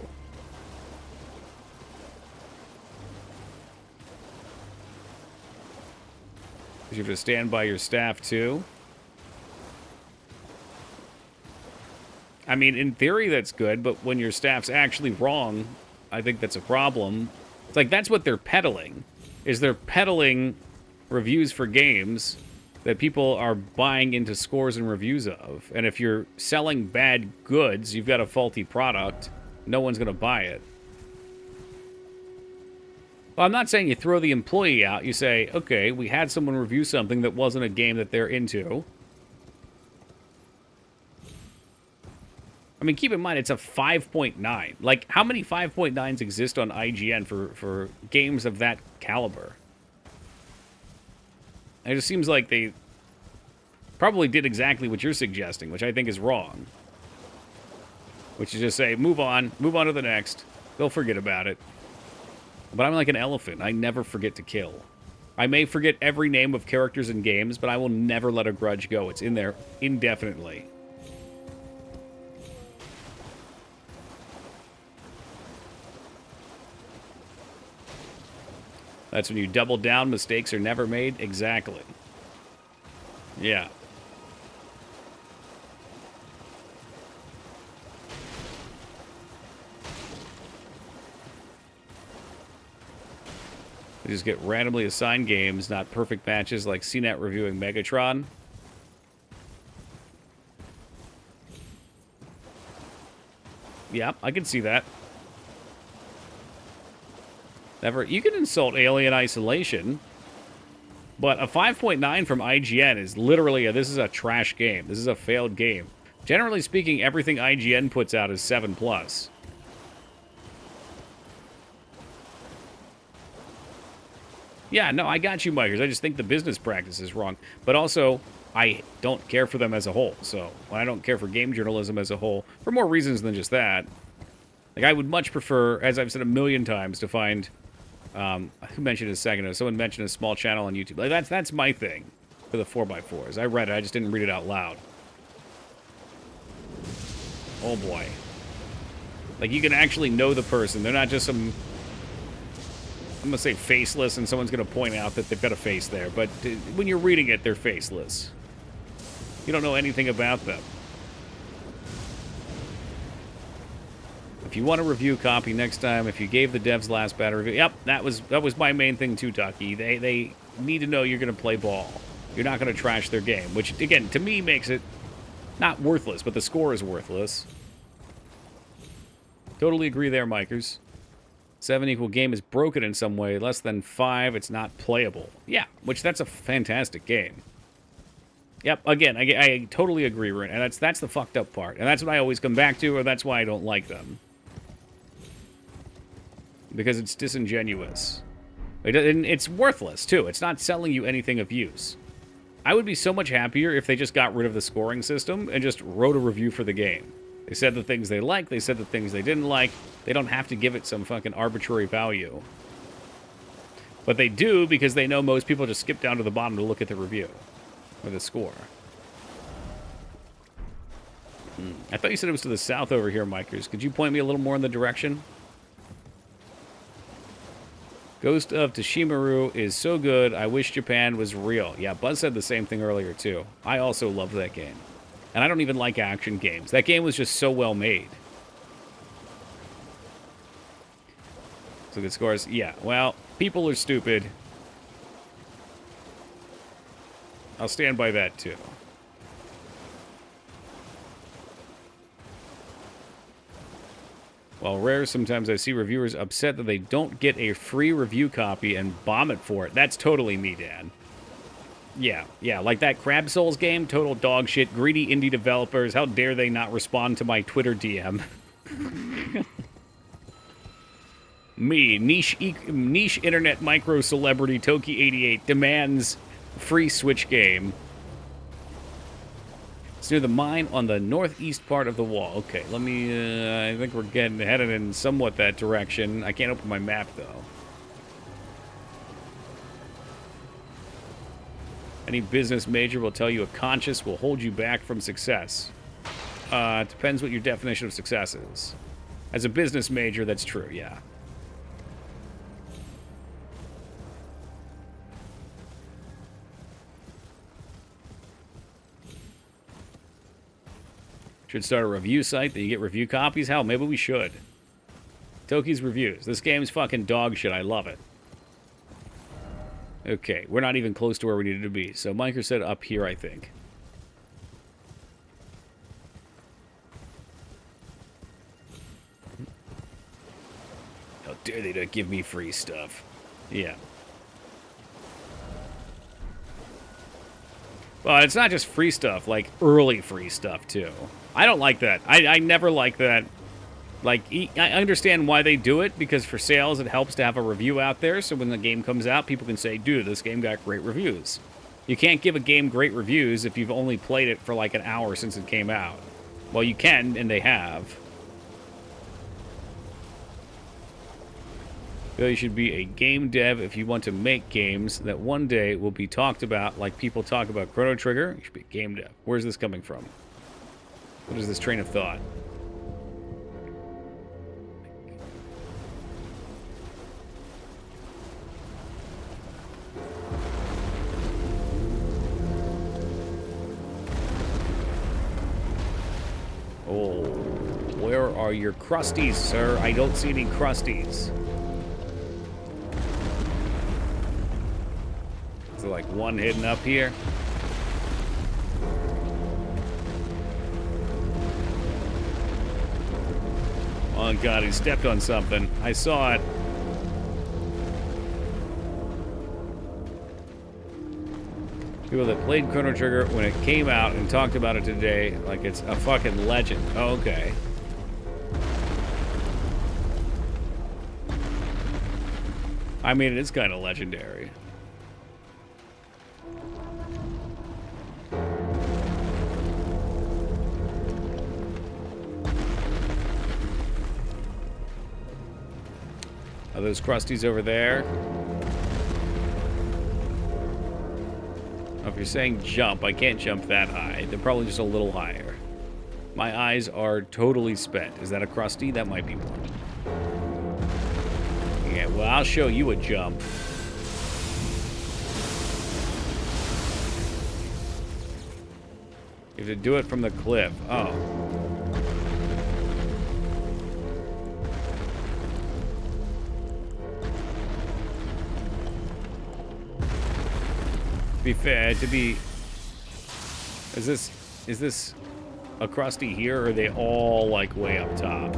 You have to stand by your staff, too. I mean, in theory, that's good, but when your staff's actually wrong, I think that's a problem. It's like, that's what they're peddling, is they're peddling reviews for games that people are buying into scores and reviews of. And if you're selling bad goods, you've got a faulty product, no one's going to buy it. Well, I'm not saying you throw the employee out. You say, okay, we had someone review something that wasn't a game that they're into. I mean, keep in mind, it's a 5.9. Like, how many 5.9s exist on IGN for games of that caliber? It just seems like they probably did exactly what you're suggesting, which I think is wrong. Which is just say, move on to the next. They'll forget about it. But I'm like an elephant. I never forget to kill. I may forget every name of characters in games, but I will never let a grudge go. It's in there indefinitely. That's when you double down, mistakes are never made. Exactly. Yeah. They just get randomly assigned games, not perfect matches like CNET reviewing Megatron. Yeah, I can see that. Never. You can insult Alien Isolation, but a 5.9 from IGN is literally this is a trash game. This is a failed game. Generally speaking, everything IGN puts out is 7+. Yeah, no, I got you, Mikers. I just think the business practice is wrong. But also, I don't care for them as a whole. So, I don't care for game journalism as a whole, for more reasons than just that. Like, I would much prefer, as I've said a million times, to find... who mentioned it a second ago? Someone mentioned a small channel on YouTube. Like, that's my thing for the 4x4s. I read it, I just didn't read it out loud. Oh, boy. Like, you can actually know the person. They're not just some... I'm going to say faceless, and someone's going to point out that they've got a face there. But when you're reading it, they're faceless. You don't know anything about them. If you want a review copy next time, if you gave the devs last bad review... Yep, that was my main thing too, Tucky. They need to know you're going to play ball. You're not going to trash their game. Which, again, to me makes it not worthless, but the score is worthless. Totally agree there, Mikers. 7 equal game is broken in some way. Less than 5, it's not playable. Yeah, which that's a fantastic game. Yep, again, I totally agree, Rin, and that's the fucked up part. And that's what I always come back to, or that's why I don't like them. Because it's disingenuous. It's worthless, too. It's not selling you anything of use. I would be so much happier if they just got rid of the scoring system and just wrote a review for the game. They said the things they liked, they said the things they didn't like. They don't have to give it some fucking arbitrary value. But they do because they know most people just skip down to the bottom to look at the review. Or the score. I thought you said it was to the south over here, Mikers. Could you point me a little more in the direction? Ghost of Tsushima is so good, I wish Japan was real. Yeah, Buzz said the same thing earlier, too. I also loved that game. And I don't even like action games. That game was just so well made. So good scores. Yeah, well, people are stupid. I'll stand by that, too. While rare, sometimes I see reviewers upset that they don't get a free review copy and bomb it for it. That's totally me, Dan. Yeah, like that Crab Souls game, total dog shit, greedy indie developers, how dare they not respond to my Twitter DM? Me, niche internet micro celebrity Toki88 demands free Switch game. It's near the mine on the northeast part of the wall. Okay, let me, I think we're headed in somewhat that direction. I can't open my map, though. Any business major will tell you a conscience will hold you back from success. It depends what your definition of success is. As a business major, that's true, yeah. Should start a review site that you get review copies? Hell, maybe we should. Toki's Reviews. This game's fucking dog shit. I love it. Okay, we're not even close to where we needed to be. So Micro said up here, I think. How dare they not give me free stuff? Yeah. Well, it's not just free stuff, like early free stuff, too. I don't like that. I never like that. Like, I understand why they do it, because for sales it helps to have a review out there, so when the game comes out, people can say, dude, this game got great reviews. You can't give a game great reviews if you've only played it for like an hour since it came out. Well, you can, and they have. You should be a game dev if you want to make games that one day will be talked about like people talk about Chrono Trigger. You should be a game dev. Where's this coming from? What is this train of thought? Oh, where are your crusties, sir? I don't see any crusties. Is there like one hidden up here? Oh god, he stepped on something. I saw it. People that played Chrono Trigger when it came out and talked about it today like it's a fucking legend. Oh, okay. I mean, it is kind of legendary. Are those crusties over there? If you're saying jump, I can't jump that high. They're probably just a little higher. My eyes are totally spent. Is that a crusty? That might be one. Yeah, well, I'll show you a jump. You have to do it from the cliff. Oh. To be fair, is this a crusty here, or are they all like way up top?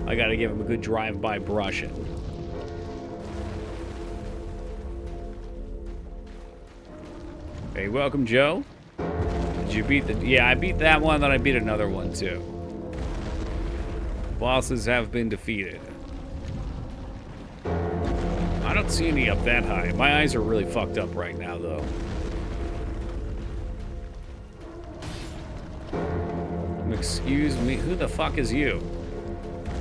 I gotta give him a good drive-by brushing. Hey, welcome, Joe. Did you beat the... Yeah, I beat that one, then I beat another one, too. Bosses have been defeated. I don't see any up that high. My eyes are really fucked up right now, though. Excuse me, who the fuck is you?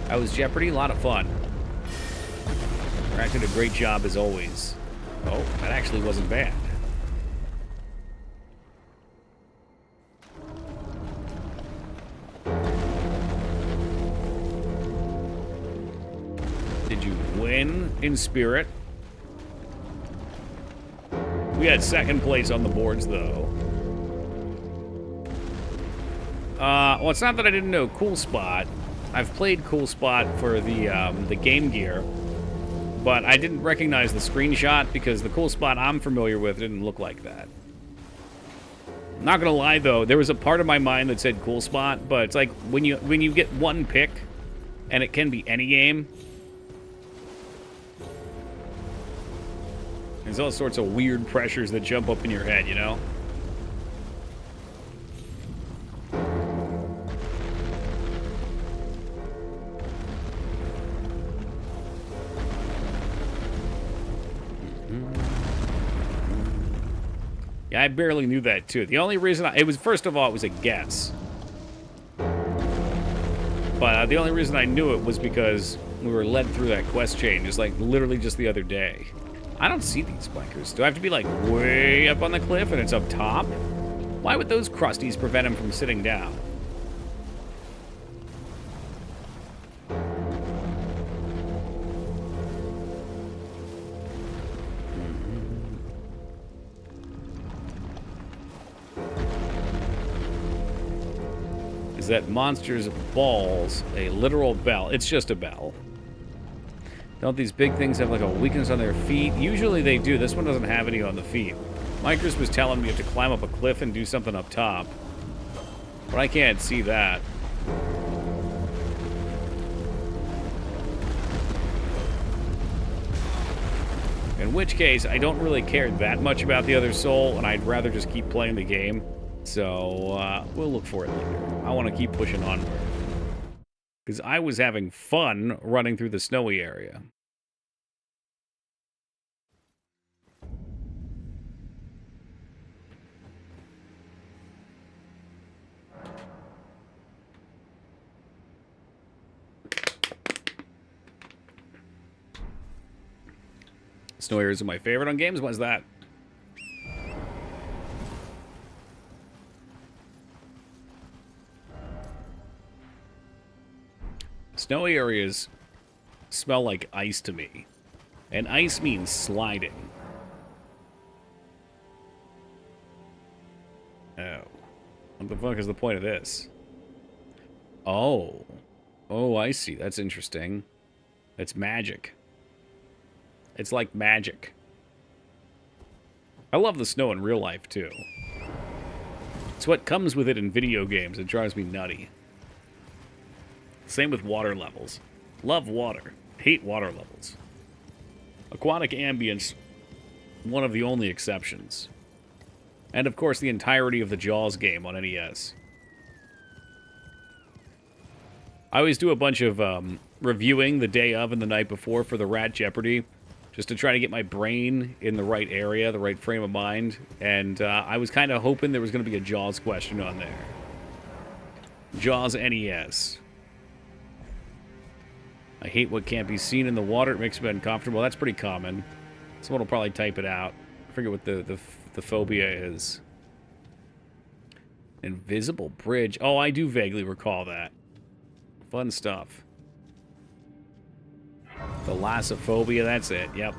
That was Jeopardy, a lot of fun. Rack did a great job as always. Oh, that actually wasn't bad. Did you win in spirit? We had second place on the boards, though. Well, it's not that I didn't know Cool Spot. I've played Cool Spot for the Game Gear, but I didn't recognize the screenshot because the Cool Spot I'm familiar with didn't look like that. Not gonna lie, though, there was a part of my mind that said Cool Spot, but it's like when you get one pick, and it can be any game. There's all sorts of weird pressures that jump up in your head, you know? Yeah, I barely knew that, too. The only reason it was, first of all, it was a guess. But the only reason I knew it was because we were led through that quest chain. It was, like, literally just the other day. I don't see these bikers. Do I have to be, like, way up on the cliff and it's up top? Why would those crusties prevent him from sitting down? Is that monster's balls a literal bell? It's just a bell. Don't these big things have like a weakness on their feet? Usually they do. This one doesn't have any on the feet. Micros was telling me you have to climb up a cliff and do something up top. But I can't see that. In which case, I don't really care that much about the other soul, and I'd rather just keep playing the game. So, we'll look for it later. I want to keep pushing onward. Because I was having fun running through the snowy area. Snowy areas are my favorite on games. What's that? Snowy areas smell like ice to me. And ice means sliding. Oh. What the fuck is the point of this? Oh. Oh, I see. That's interesting. It's magic. It's like magic. I love the snow in real life, too. It's what comes with it in video games. It drives me nutty. Same with water levels. Love water. Hate water levels. Aquatic ambience, one of the only exceptions. And of course the entirety of the Jaws game on NES. I always do a bunch of reviewing the day of and the night before for the Rat Jeopardy, just to try to get my brain in the right area, the right frame of mind. And I was kind of hoping there was going to be a Jaws question on there. Jaws NES. I hate what can't be seen in the water. It makes me uncomfortable. That's pretty common. Someone will probably type it out. I forget what the phobia is. Invisible bridge. Oh, I do vaguely recall that. Fun stuff. Thalassophobia, that's it. Yep.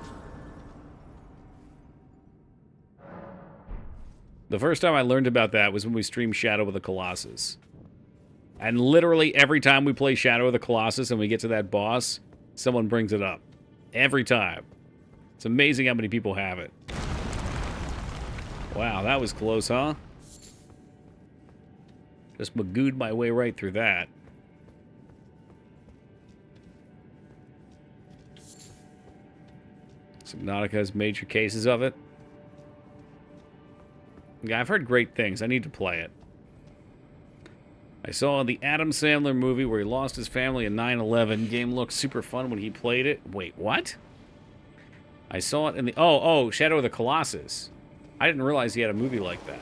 The first time I learned about that was when we streamed Shadow of the Colossus. And literally every time we play Shadow of the Colossus and we get to that boss, someone brings it up. Every time. It's amazing how many people have it. Wow, that was close, huh? Just magooed my way right through that. Subnautica has major cases of it. Yeah, I've heard great things. I need to play it. I saw the Adam Sandler movie where he lost his family in 9/11. Game looked super fun when he played it. Wait, what? I saw it in the... Oh, Shadow of the Colossus. I didn't realize he had a movie like that.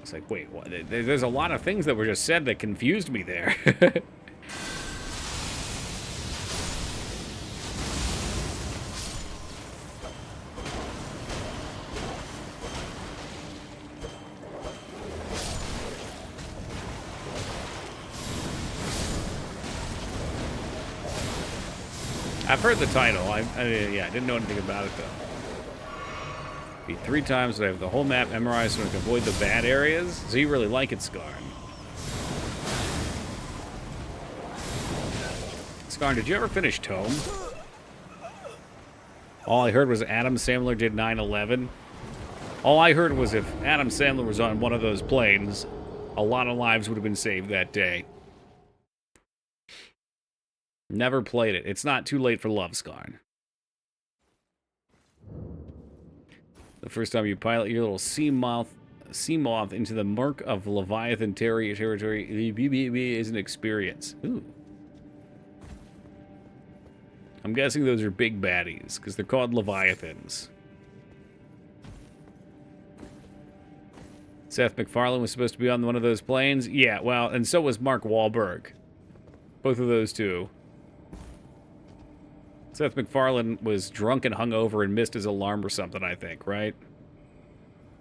It's like, wait, what? There's a lot of things that were just said that confused me there. I've heard the title. Yeah, I didn't know anything about it, though. Beat 3 times, so I have the whole map memorized so I can avoid the bad areas. So you really like it, Skarn. Skarn, did you ever finish Tome? All I heard was Adam Sandler did 9/11. All I heard was if Adam Sandler was on one of those planes, a lot of lives would have been saved that day. Never played it. It's not too late for love, Skarn. The first time you pilot your little sea moth into the murk of Leviathan territory is an experience. Ooh. I'm guessing those are big baddies, because they're called Leviathans. Seth MacFarlane was supposed to be on one of those planes. Yeah, well, and so was Mark Wahlberg. Both of those two. Seth MacFarlane was drunk and hungover and missed his alarm or something, I think, right?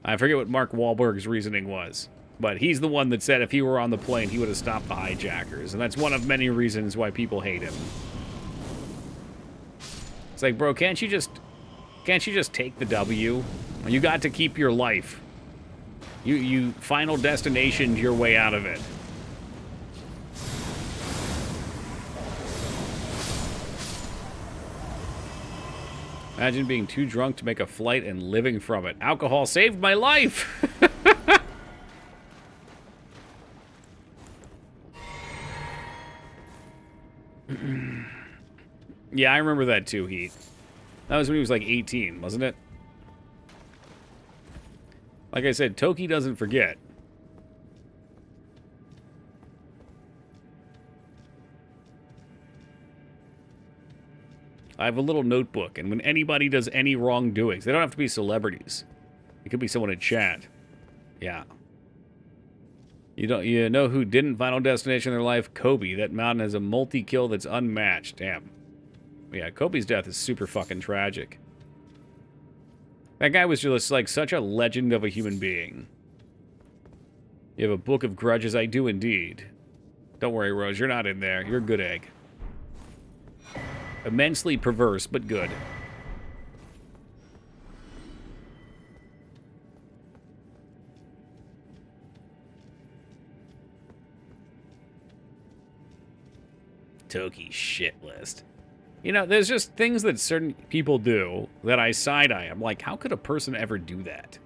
I forget what Mark Wahlberg's reasoning was. But he's the one that said if he were on the plane, he would have stopped the hijackers. And that's one of many reasons why people hate him. It's like, bro, can't you just take the W? You got to keep your life. You final destinationed your way out of it. Imagine being too drunk to make a flight and living from it. Alcohol saved my life! Yeah, I remember that too, Heat. That was when he was like 18, wasn't it? Like I said, Toki doesn't forget. I have a little notebook, and when anybody does any wrongdoings, they don't have to be celebrities. It could be someone in chat. Yeah. You know who didn't Final Destination in their life? Kobe. That mountain has a multi-kill that's unmatched. Damn. Yeah, Kobe's death is super fucking tragic. That guy was just like such a legend of a human being. You have a book of grudges? I do indeed. Don't worry, Rose, you're not in there. You're a good egg. Immensely perverse, but good. Toki shit list. You know, there's just things that certain people do that I side-eye. I'm like, how could a person ever do that?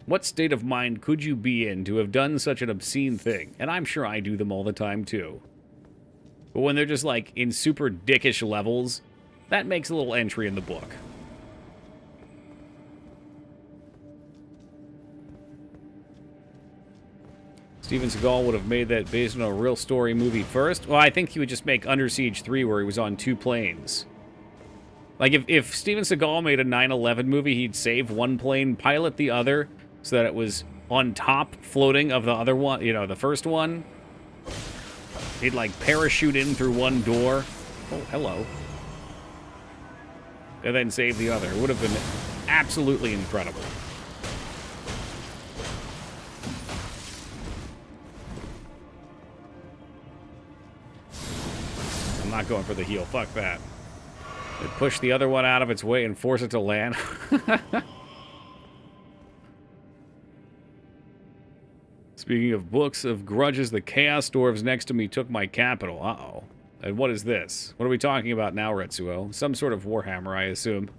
What state of mind could you be in to have done such an obscene thing? And I'm sure I do them all the time, too. But when they're just, like, in super dickish levels, that makes a little entry in the book. Steven Seagal would have made that based on a real story movie first. Well, I think he would just make Under Siege 3 where he was on 2 planes. Like, if Steven Seagal made a 9/11 movie, he'd save one plane, pilot the other, so that it was on top, floating of the other one, you know, the first one. He'd, like, parachute in through one door. Oh, hello. And then save the other. It would have been absolutely incredible. I'm not going for the heel. Fuck that. They push the other one out of its way and force it to land. Speaking of books of grudges, the Chaos Dwarves next to me took my capital. Uh-oh. And what is this? What are we talking about now, Retsuo? Some sort of Warhammer, I assume.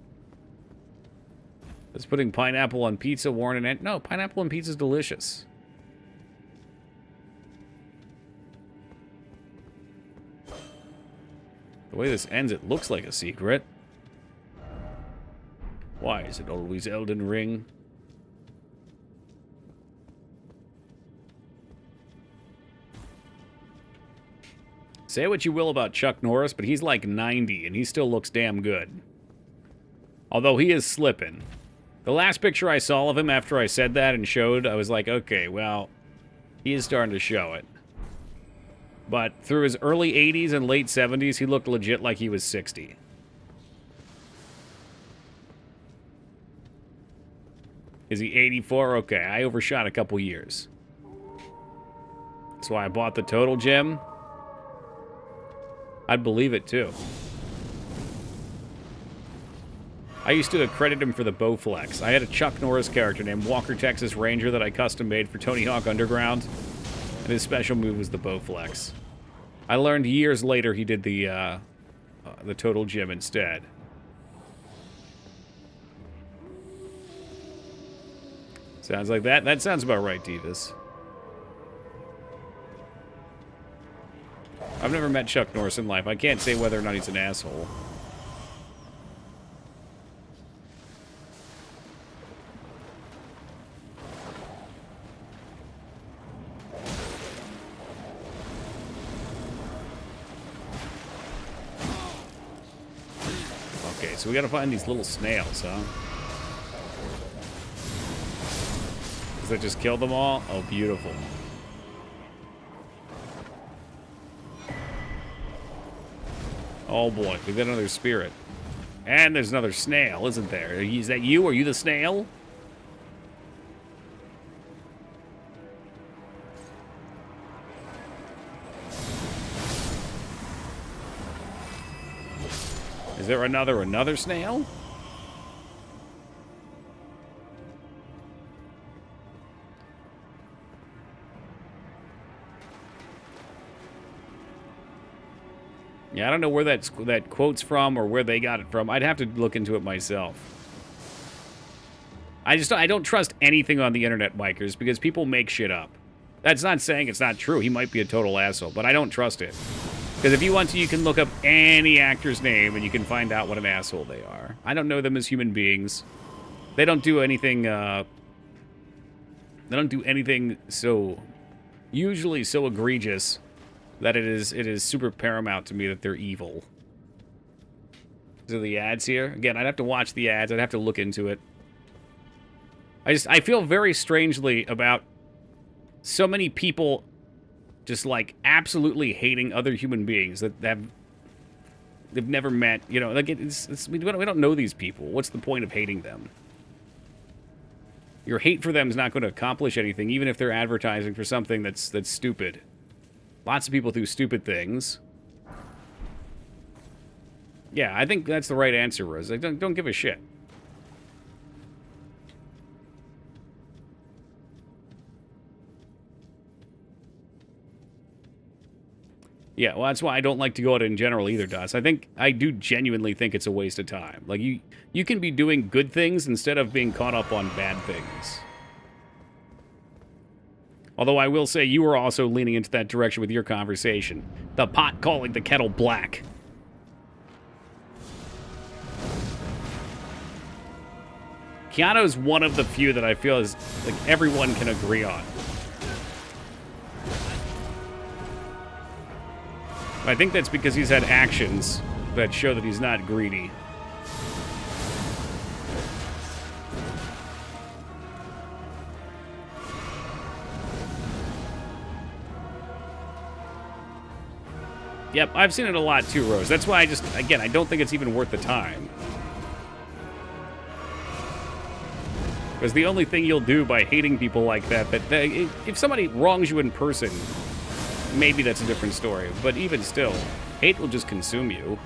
It's putting pineapple on pizza, Warren and... No, pineapple on pizza is delicious. The way this ends, it looks like a secret. Why is it always Elden Ring? Say what you will about Chuck Norris, but he's like 90, and he still looks damn good. Although he is slipping. The last picture I saw of him after I said that and showed, I was like, okay, well, he is starting to show it. But through his early 80s and late 70s, he looked legit like he was 60. Is he 84? Okay, I overshot a couple years. That's why I bought the Total Gem. I'd believe it, too. I used to credit him for the Bowflex. I had a Chuck Norris character named Walker Texas Ranger that I custom made for Tony Hawk Underground. And his special move was the Bowflex. I learned years later he did the Total Gym instead. Sounds like that. That sounds about right, Divas. I've never met Chuck Norris in life. I can't say whether or not he's an asshole. so we gotta find these little snails, huh? Does that just kill them all? Oh, beautiful. Oh boy, we got another spirit. And there's another snail, isn't there? Is that you? Are you the snail? Is there another snail? Yeah, I don't know where that quote's from or where they got it from. I'd have to look into it myself. I don't trust anything on the internet, Mikers, because people make shit up. That's not saying it's not true. He might be a total asshole, but I don't trust it. Because if you want to, you can look up any actor's name and you can find out what an asshole they are. I don't know them as human beings. They don't do anything, usually so egregious that it is super paramount to me that they're evil. So the ads here? Again, I'd have to watch the ads. I'd have to look into it. I feel very strangely about so many people just, like, absolutely hating other human beings that they've never met. You know, like, we don't know these people. What's the point of hating them? Your hate for them is not going to accomplish anything, even if they're advertising for something that's stupid. Lots of people do stupid things. Yeah, I think that's the right answer, Rose. Like, don't give a shit. Yeah, well, that's why I don't like to go out in general either, Dots. I do genuinely think it's a waste of time. Like, you can be doing good things instead of being caught up on bad things. Although I will say you were also leaning into that direction with your conversation. The pot calling the kettle black. Keanu's one of the few that I feel is, like, everyone can agree on. I think that's because he's had actions that show that he's not greedy. Yep, I've seen it a lot too, Rose. That's why I don't think it's even worth the time. Because the only thing you'll do by hating people like that, if somebody wrongs you in person, maybe that's a different story. But even still, hate will just consume you.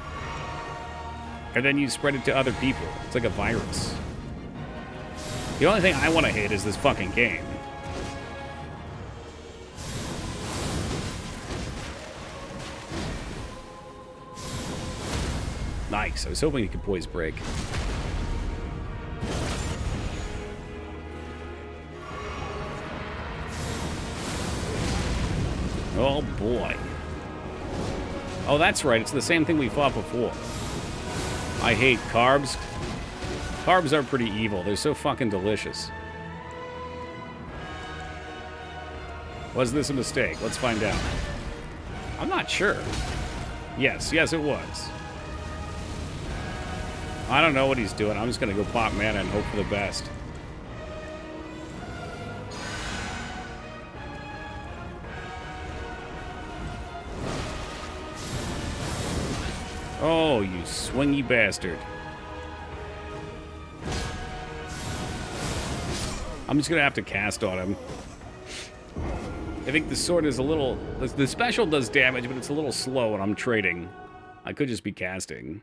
And then you spread it to other people. It's like a virus. The only thing I want to hate is this fucking game. Nice. I was hoping you could poise break. Oh, boy. Oh, that's right. It's the same thing we fought before. I hate carbs. Carbs are pretty evil. They're so fucking delicious. Was this a mistake? Let's find out. I'm not sure. Yes, it was. I don't know what he's doing. I'm just going to go pop mana and hope for the best. Oh, you swingy bastard. I'm just going to have to cast on him. I think the sword is a little... The special does damage, but it's a little slow when I'm trading. I could just be casting.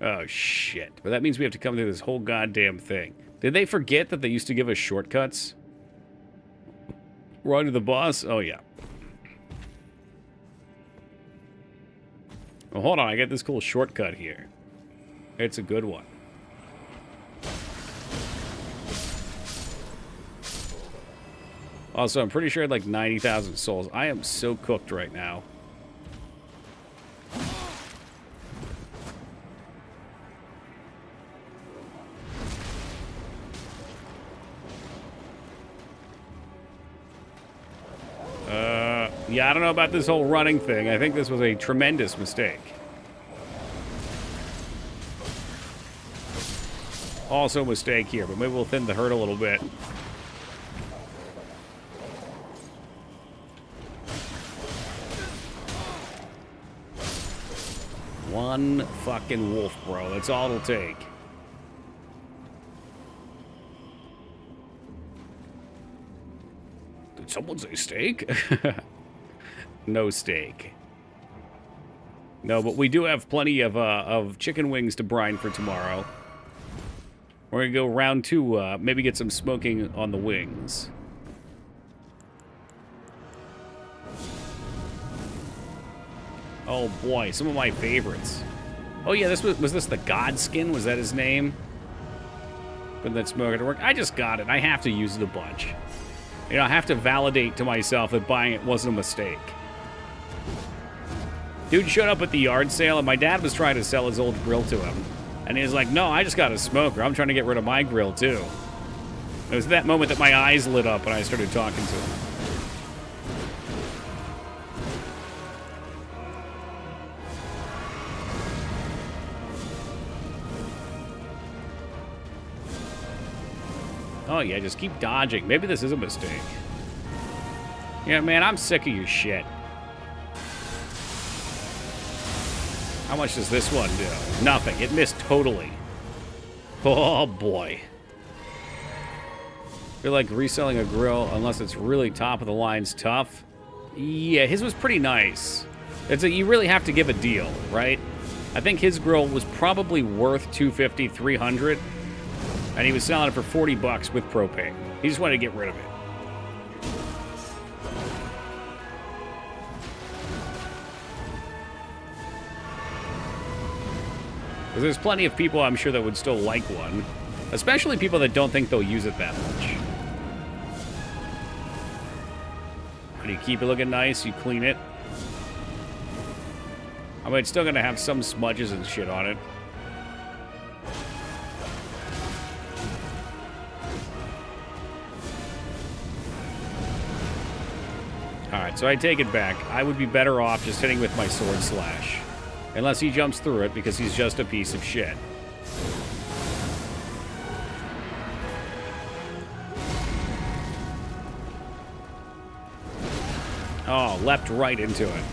Oh, shit. But that means we have to come through this whole goddamn thing. Did they forget that they used to give us shortcuts? Run to the boss? Oh, yeah. Well, hold on. I got this cool shortcut here. It's a good one. Also, I'm pretty sure I had like 90,000 souls. I am so cooked right now. Yeah, I don't know about this whole running thing. I think this was a tremendous mistake. Also a mistake here, but maybe we'll thin the herd a little bit. One fucking wolf, bro. That's all it'll take. Did someone say steak? No steak. No, but we do have plenty of chicken wings to brine for tomorrow. We're gonna go round 2, maybe get some smoking on the wings. Oh boy, some of my favorites. Oh yeah, this was this the Godskin? Was that his name? Put that smoker to work. I just got it. I have to use it a bunch. You know, I have to validate to myself that buying it wasn't a mistake. Dude showed up at the yard sale, and my dad was trying to sell his old grill to him. And he was like, no, I just got a smoker. I'm trying to get rid of my grill, too. It was that moment that my eyes lit up and I started talking to him. Oh, yeah, just keep dodging. Maybe this is a mistake. Yeah, man, I'm sick of your shit. How much does this one do? Nothing. It missed totally. Oh, boy. Feel like reselling a grill, unless it's really top of the line's tough. Yeah, his was pretty nice. You really have to give a deal, right? I think his grill was probably worth $250, $300, and he was selling it for 40 bucks with propane. He just wanted to get rid of it. Because there's plenty of people, I'm sure, that would still like one. Especially people that don't think they'll use it that much. And you keep it looking nice, you clean it. I mean, it's still going to have some smudges and shit on it. Alright, so I take it back. I would be better off just hitting with my sword slash. Unless he jumps through it, because he's just a piece of shit. Oh, leapt right into it.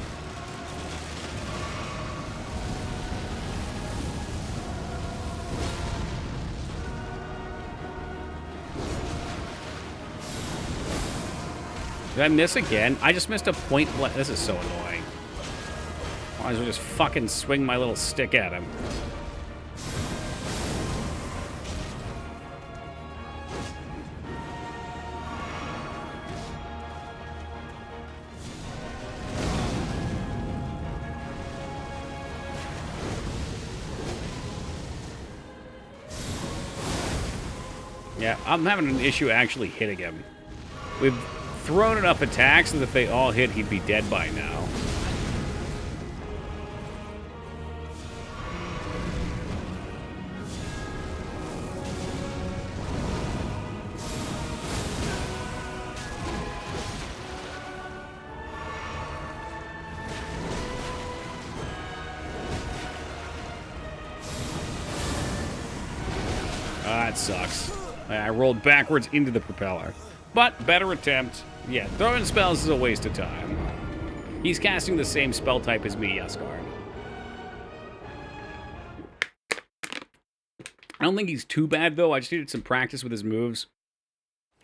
Did I miss again? I just missed a point blank. This is so annoying. Might as well just fucking swing my little stick at him. Yeah, I'm having an issue actually hitting him. We've thrown enough attacks that if they all hit, he'd be dead by now. That sucks. I rolled backwards into the propeller. But, better attempt. Yeah, throwing spells is a waste of time. He's casting the same spell type as me, Yaskar. I don't think he's too bad, though. I just needed some practice with his moves.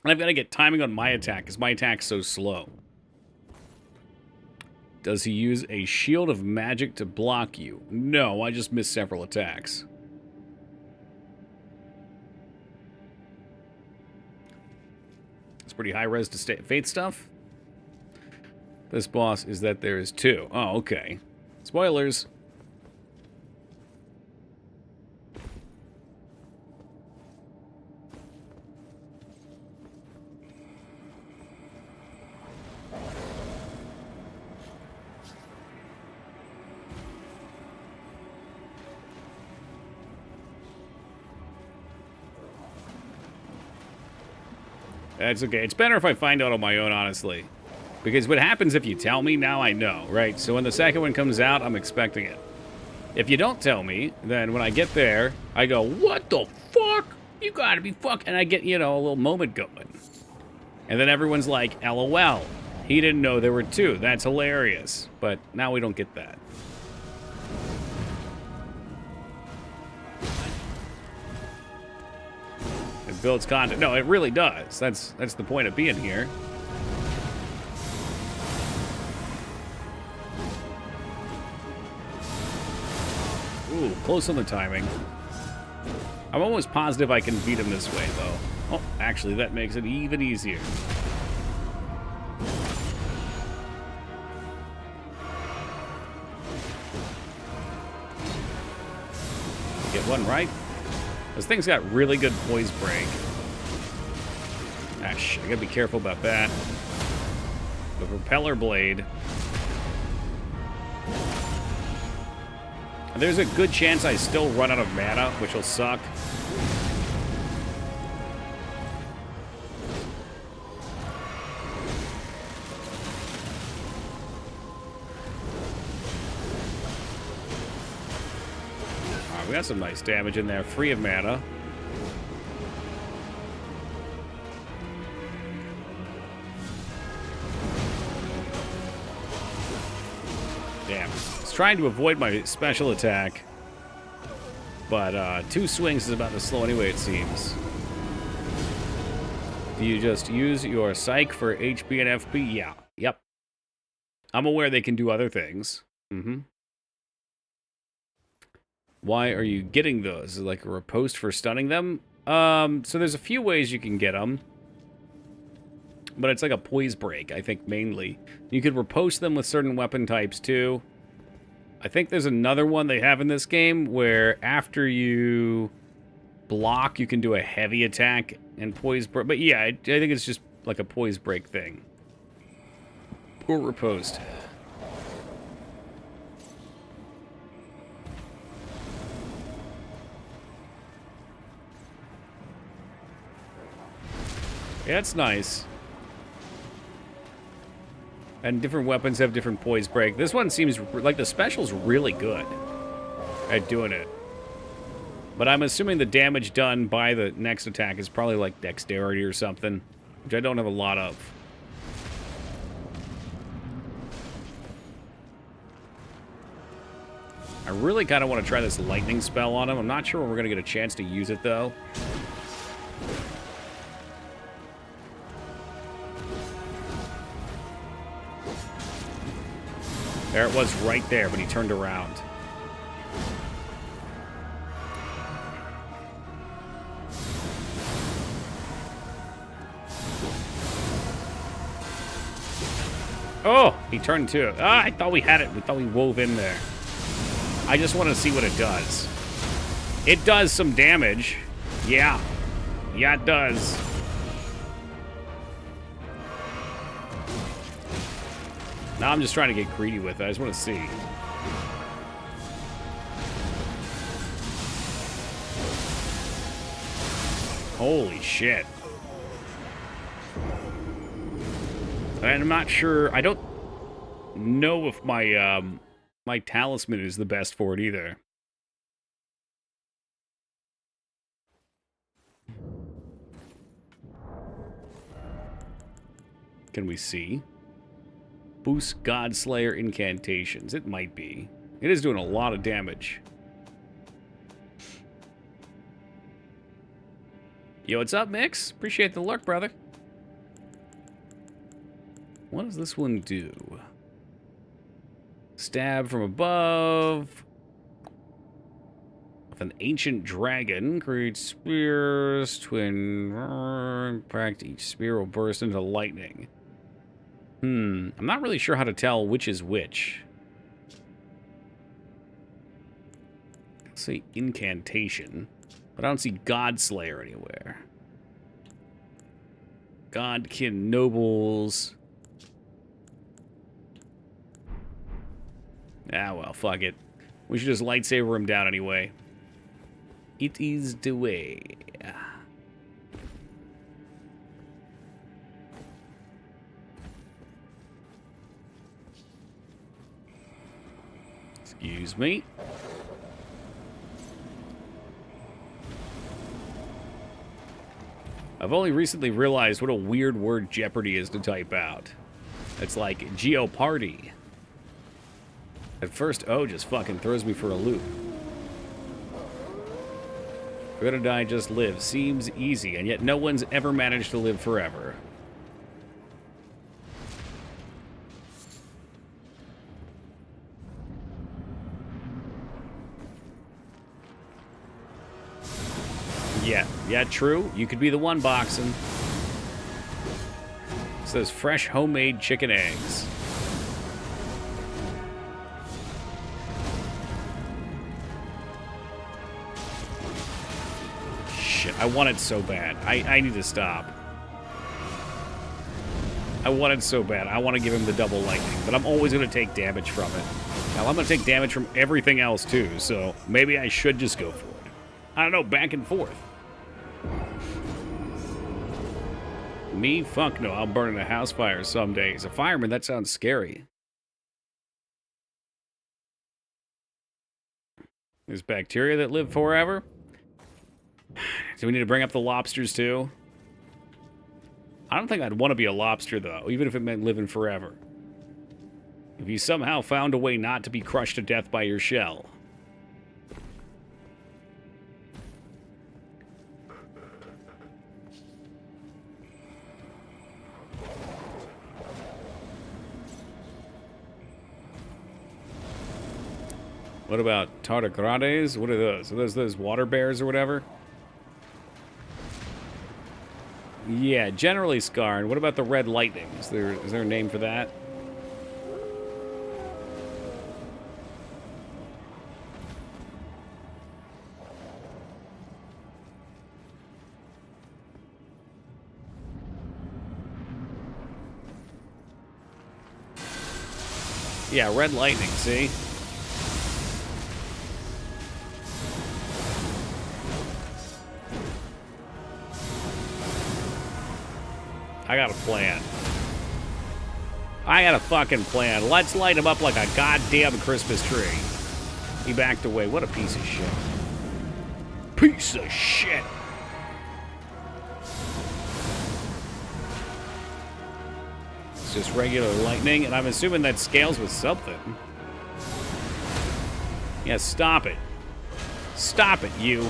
And I've got to get timing on my attack, because my attack's so slow. Does he use a shield of magic to block you? No, I just missed several attacks. It's pretty high res to fate stuff. This boss is that there is 2. Oh, okay. Spoilers. That's okay. It's better if I find out on my own, honestly. Because what happens if you tell me, now I know, right? So when the second one comes out, I'm expecting it. If you don't tell me, then when I get there, I go, what the fuck? You gotta be fucking... And I get, you know, a little moment going. And then everyone's like, LOL. He didn't know there were two. That's hilarious. But now we don't get that. It builds content. No, it really does. That's the point of being here. Ooh, close on the timing. I'm almost positive I can beat him this way, though. Oh, actually, that makes it even easier. Get one right. This thing's got really good poise break. Ah, shit, I gotta be careful about that. The propeller blade. There's a good chance I still run out of mana, which will suck. Alright, we got some nice damage in there, free of mana. Damn. Trying to avoid my special attack, but 2 swings is about to slow anyway, it seems. Do you just use your psych for HP and FP? Yeah. Yep. I'm aware they can do other things. Why are you getting those? Is it like a riposte for stunning them? So there's a few ways you can get them. But it's like a poise break, I think, mainly. You could riposte them with certain weapon types, too. I think there's another one they have in this game where after you block, you can do a heavy attack and poise break. But yeah, I think it's just like a poise break thing. Or riposte. Yeah, it's nice. And different weapons have different poise break. This one seems like the special's really good at doing it. But I'm assuming the damage done by the next attack is probably like dexterity or something, which I don't have a lot of. I really kind of want to try this lightning spell on him. I'm not sure when we're going to get a chance to use it, though. There it was right there when he turned around. Oh, he turned to it. Ah, I thought we had it. We thought we wove in there. I just want to see what it does. It does some damage. Yeah. Yeah, it does. Now I'm just trying to get greedy with it. I just want to see. Holy shit. And I'm not sure. I don't know if my my talisman is the best for it either. Can we see? Boost Godslayer incantations. It might be. It is doing a lot of damage. Yo, what's up, Mix? Appreciate the luck, brother. What does this one do? Stab from above. With an ancient dragon. Creates spears. Twin. Impact. Each spear will burst into lightning. I'm not really sure how to tell which is which. Let's say incantation. But I don't see Godslayer anywhere. Godkin nobles. Ah, well, fuck it. We should just lightsaber him down anyway. It is the way. Excuse me. I've only recently realized what a weird word Jeopardy is to type out. It's like Geopardy. At first, O just fucking throws me for a loop. If we're gonna die, just live. Seems easy, and yet no one's ever managed to live forever. Yeah, true. You could be the one boxing. It's those fresh homemade chicken eggs. Shit, I want it so bad. I need to stop. I want it so bad. I want to give him the double lightning, but I'm always going to take damage from it. Now, I'm going to take damage from everything else, too, so maybe I should just go for it. I don't know, back and forth. Me? Fuck no, I'll burn in a house fire some days. A fireman, that sounds scary. There's bacteria that live forever. Do we need to bring up the lobsters too? I don't think I'd want to be a lobster though, even if it meant living forever. If you somehow found a way not to be crushed to death by your shell. What about tardigrades? What are those? Are those water bears or whatever? Yeah, generally scarred. What about the red lightning? Is there a name for that? Yeah, red lightning, see? I got a plan. I got a fucking plan. Let's light him up like a goddamn Christmas tree. He backed away. What a piece of shit. Piece of shit. It's just regular lightning, and I'm assuming that scales with something. Yeah, stop it. Stop it, you.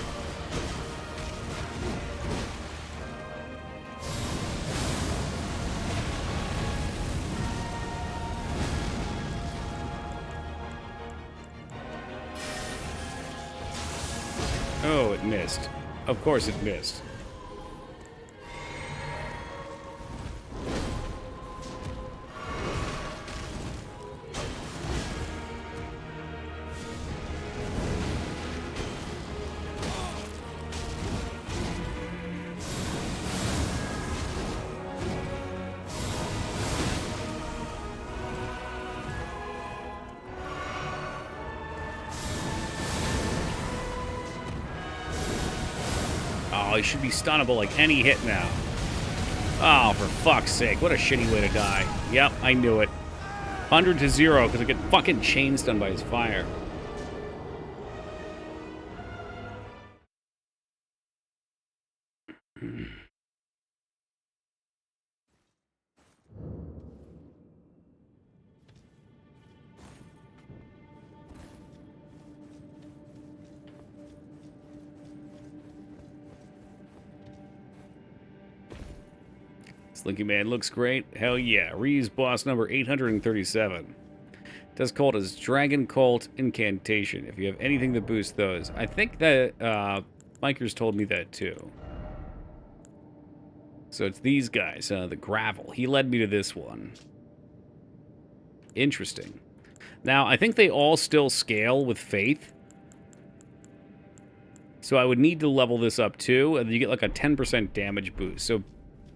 Oh, it missed. Of course it missed. Oh, he should be stunnable like any hit now. Oh, for fuck's sake. What a shitty way to die. Yep, I knew it. 100 to 0 because I get fucking chain stunned by his fire. Slinky Man looks great. Hell yeah. Reuse boss number 837. Does called as Dragon Cult Incantation. If you have anything to boost those. I think that Mikers told me that too. So it's these guys, the gravel. He led me to this one. Interesting. Now, I think they all still scale with faith. So I would need to level this up too, and you get like a 10% damage boost. So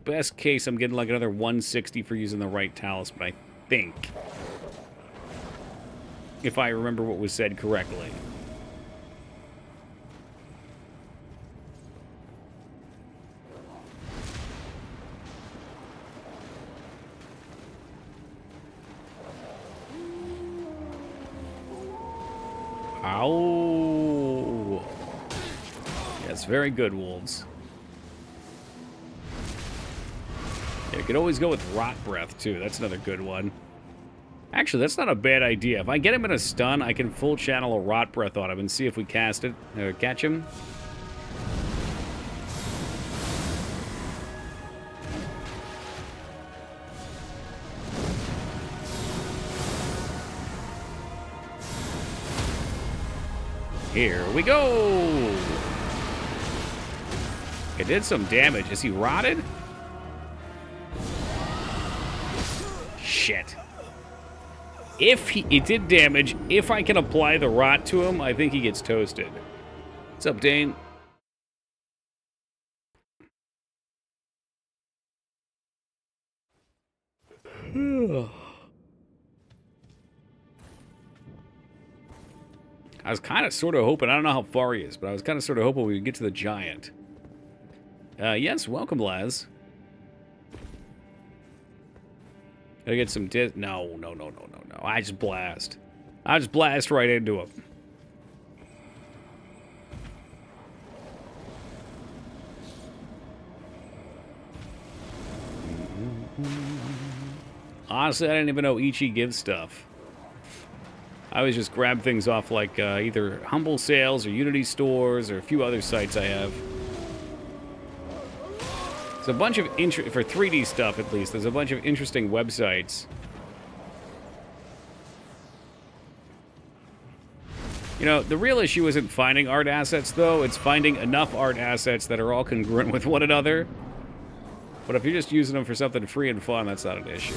best case, I'm getting like another 160 for using the right talisman, I think. If I remember what was said correctly. Ow. Yes, very good, wolves. Yeah, you could always go with Rot Breath, too. That's another good one. Actually, that's not a bad idea. If I get him in a stun, I can full channel a Rot Breath on him and see if we cast it. Catch him. Here we go! It did some damage. Is he rotted? Shit. If it did damage, if I can apply the rot to him, I think he gets toasted. What's up, Dane? I was kind of sort of hoping, I don't know how far he is, but I was kind of sort of hoping we would get to the giant. Yes, welcome, Laz. Gotta get some no. I just blast. I just blast right into him. Honestly, I didn't even know Ichi gives stuff. I always just grab things off like either Humble Sales or Unity stores or a few other sites I have. There's a bunch of for 3D stuff at least. There's a bunch of interesting websites. You know, the real issue isn't finding art assets though. It's finding enough art assets that are all congruent with one another. But if you're just using them for something free and fun, that's not an issue.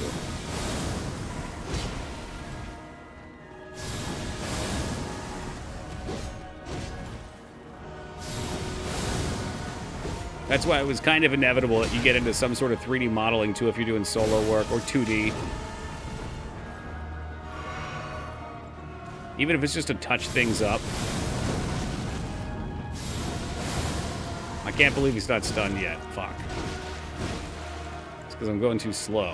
That's why it was kind of inevitable that you get into some sort of 3D modeling too if you're doing solo work, or 2D. Even if it's just to touch things up. I can't believe he's not stunned yet. Fuck. It's because I'm going too slow.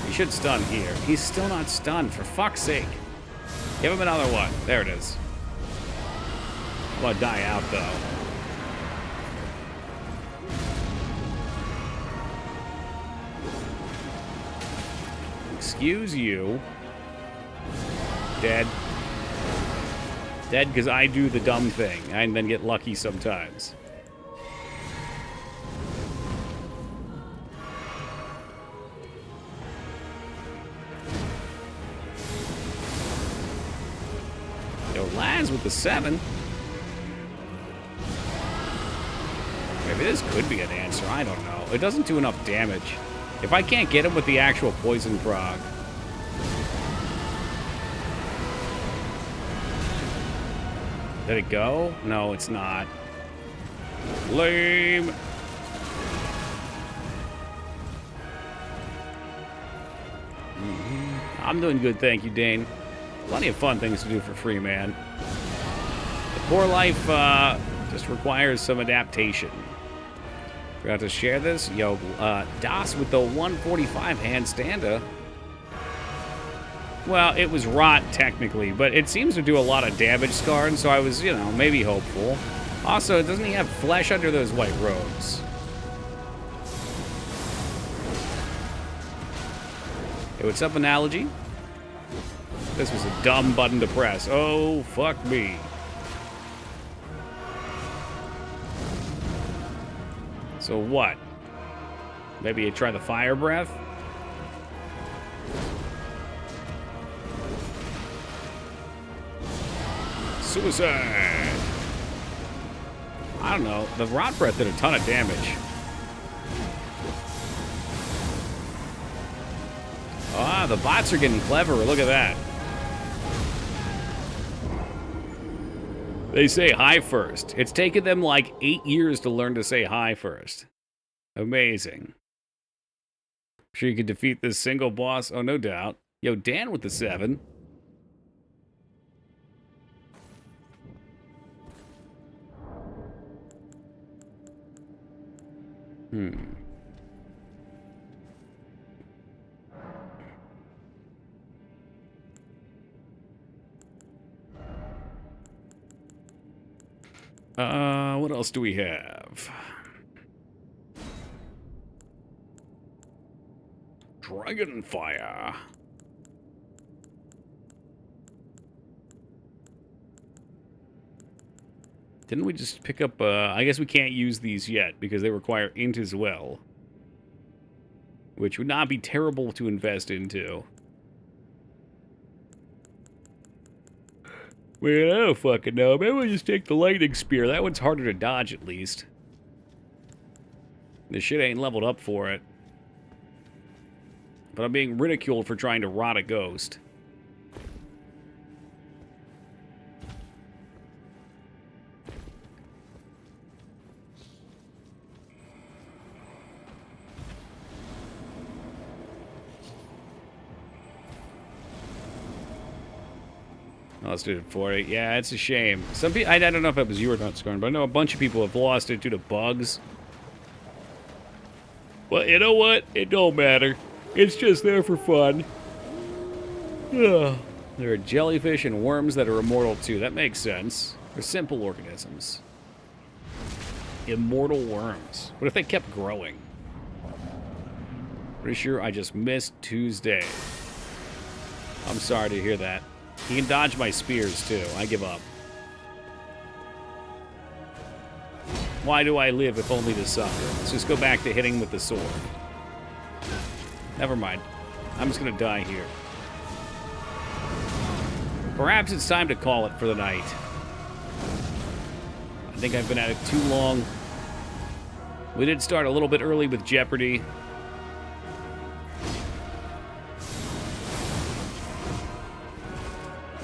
He should stun here. He's still not stunned, for fuck's sake. Give him another one. There it is. I'm gonna die out, though. Excuse you. Dead. Dead because I do the dumb thing and then get lucky sometimes. Yo, Laz with the 7. Maybe this could be an answer. I don't know. It doesn't do enough damage. If I can't get him with the actual poison frog. Did it go? No, it's not. Lame. I'm doing good, thank you, Dane. Plenty of fun things to do for free, man. The poor life just requires some adaptation. Forgot to share this. Yo, Das with the 145 handstander. Well, it was rot, technically, but it seems to do a lot of damage, Scarred, so I was, you know, maybe hopeful. Also, doesn't he have flesh under those white robes? Hey, what's up, Analogy? This was a dumb button to press. Oh, fuck me. So what? Maybe you try the fire breath? Suicide! I don't know. The rot breath did a ton of damage. Ah, the bots are getting cleverer. Look at that. They say hi first. It's taken them like 8 years to learn to say hi first. Amazing. Sure you could defeat this single boss? Oh, no doubt. Yo, Dan with the 7. What else do we have? Dragonfire. Didn't we just pick up, I guess we can't use these yet because they require int as well. Which would not be terrible to invest into. Well, I don't fucking know. Maybe we'll just take the lightning spear. That one's harder to dodge, at least. This shit ain't leveled up for it. But I'm being ridiculed for trying to rot a ghost. Lost it at 40. Yeah, it's a shame. Some people, I don't know if it was you or not, Scorn, but I know a bunch of people have lost it due to bugs. Well, you know what? It don't matter. It's just there for fun. Ugh. There are jellyfish and worms that are immortal too. That makes sense. They're simple organisms. Immortal worms. What if they kept growing? Pretty sure I just missed Tuesday. I'm sorry to hear that. He can dodge my spears, too. I give up. Why do I live if only to suffer? Let's just go back to hitting with the sword. Never mind. I'm just going to die here. Perhaps it's time to call it for the night. I think I've been at it too long. We did start a little bit early with Jeopardy.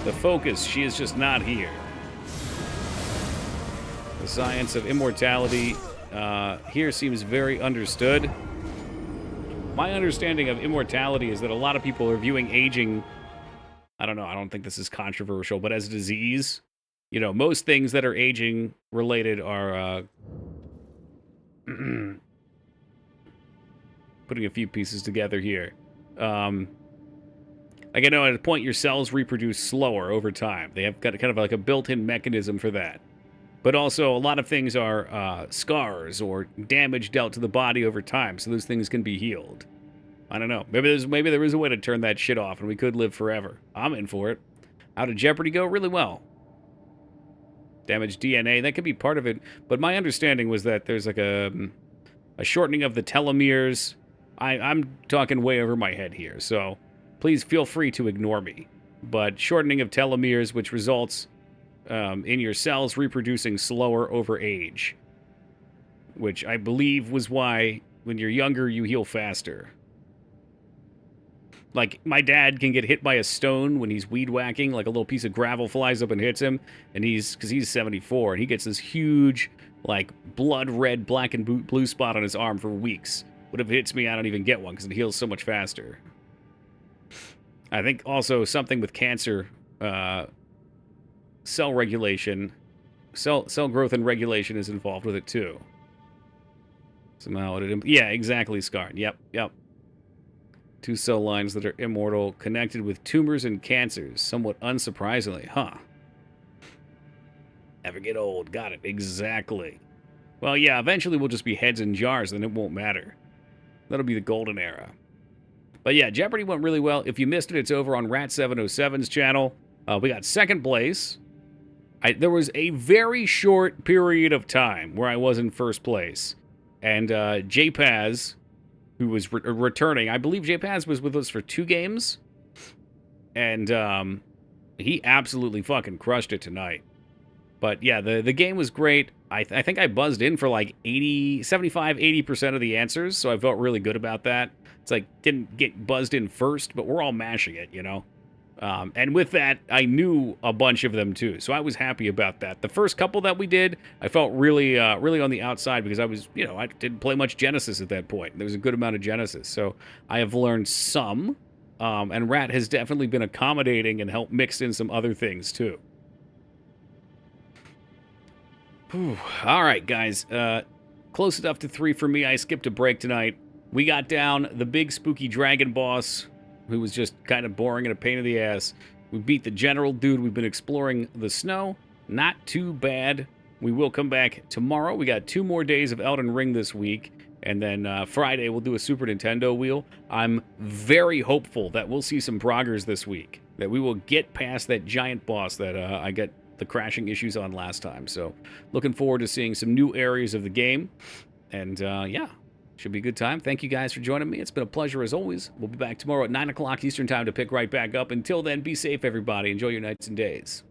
The focus, she is just not here. The science of immortality here seems very understood. My understanding of immortality is that a lot of people are viewing aging, I don't know, I don't think this is controversial, but as a disease. You know, most things that are aging related are putting a few pieces together here. Like, I know at a point your cells reproduce slower over time. They have got kind of like a built-in mechanism for that. But also, a lot of things are scars or damage dealt to the body over time, so those things can be healed. I don't know. Maybe there is a way to turn that shit off, and we could live forever. I'm in for it. How did Jeopardy go? Really well. Damaged DNA, that could be part of it. But my understanding was that there's like a shortening of the telomeres. I'm talking way over my head here, so please feel free to ignore me. But shortening of telomeres, which results in your cells reproducing slower over age. Which I believe was why, when you're younger, you heal faster. Like, my dad can get hit by a stone when he's weed whacking, like a little piece of gravel flies up and hits him, and because he's 74, and he gets this huge, like, blood red, black and blue spot on his arm for weeks. But if it hits me, I don't even get one, because it heals so much faster. I think also something with cancer, cell regulation, cell growth and regulation is involved with it too. Somehow yeah, exactly, Scarn. Yep. Two cell lines that are immortal, connected with tumors and cancers, somewhat unsurprisingly, huh? Never get old. Got it. Exactly. Well, yeah, eventually we'll just be heads in jars, then it won't matter. That'll be the golden era. But yeah, Jeopardy went really well. If you missed it, it's over on Rat707's channel. We got second place. There was a very short period of time where I was in first place. And J-Paz, who was returning, I believe J-Paz was with us for 2 games. And he absolutely fucking crushed it tonight. But yeah, the game was great. I think I buzzed in for like 75-80% of the answers, so I felt really good about that. It's like, didn't get buzzed in first, but we're all mashing it, you know? And with that, I knew a bunch of them too, so I was happy about that. The first couple that we did, I felt really on the outside because I was, you know, I didn't play much Genesis at that point. There was a good amount of Genesis, so I have learned some, and Rat has definitely been accommodating and helped mix in some other things too. Whew. All right, guys, close enough to 3 for me. I skipped a break tonight. We got down the big spooky dragon boss, who was just kind of boring and a pain in the ass. We beat the general dude. We've been exploring the snow. Not too bad. We will come back tomorrow. We got 2 more days of Elden Ring this week. And then Friday, we'll do a Super Nintendo wheel. I'm very hopeful that we'll see some progress this week, that we will get past that giant boss that I got the crashing issues on last time. So looking forward to seeing some new areas of the game. And yeah, should be a good time. Thank you guys for joining me. It's been a pleasure as always. We'll be back tomorrow at 9 o'clock Eastern Time to pick right back up. Until then, be safe, everybody. Enjoy your nights and days.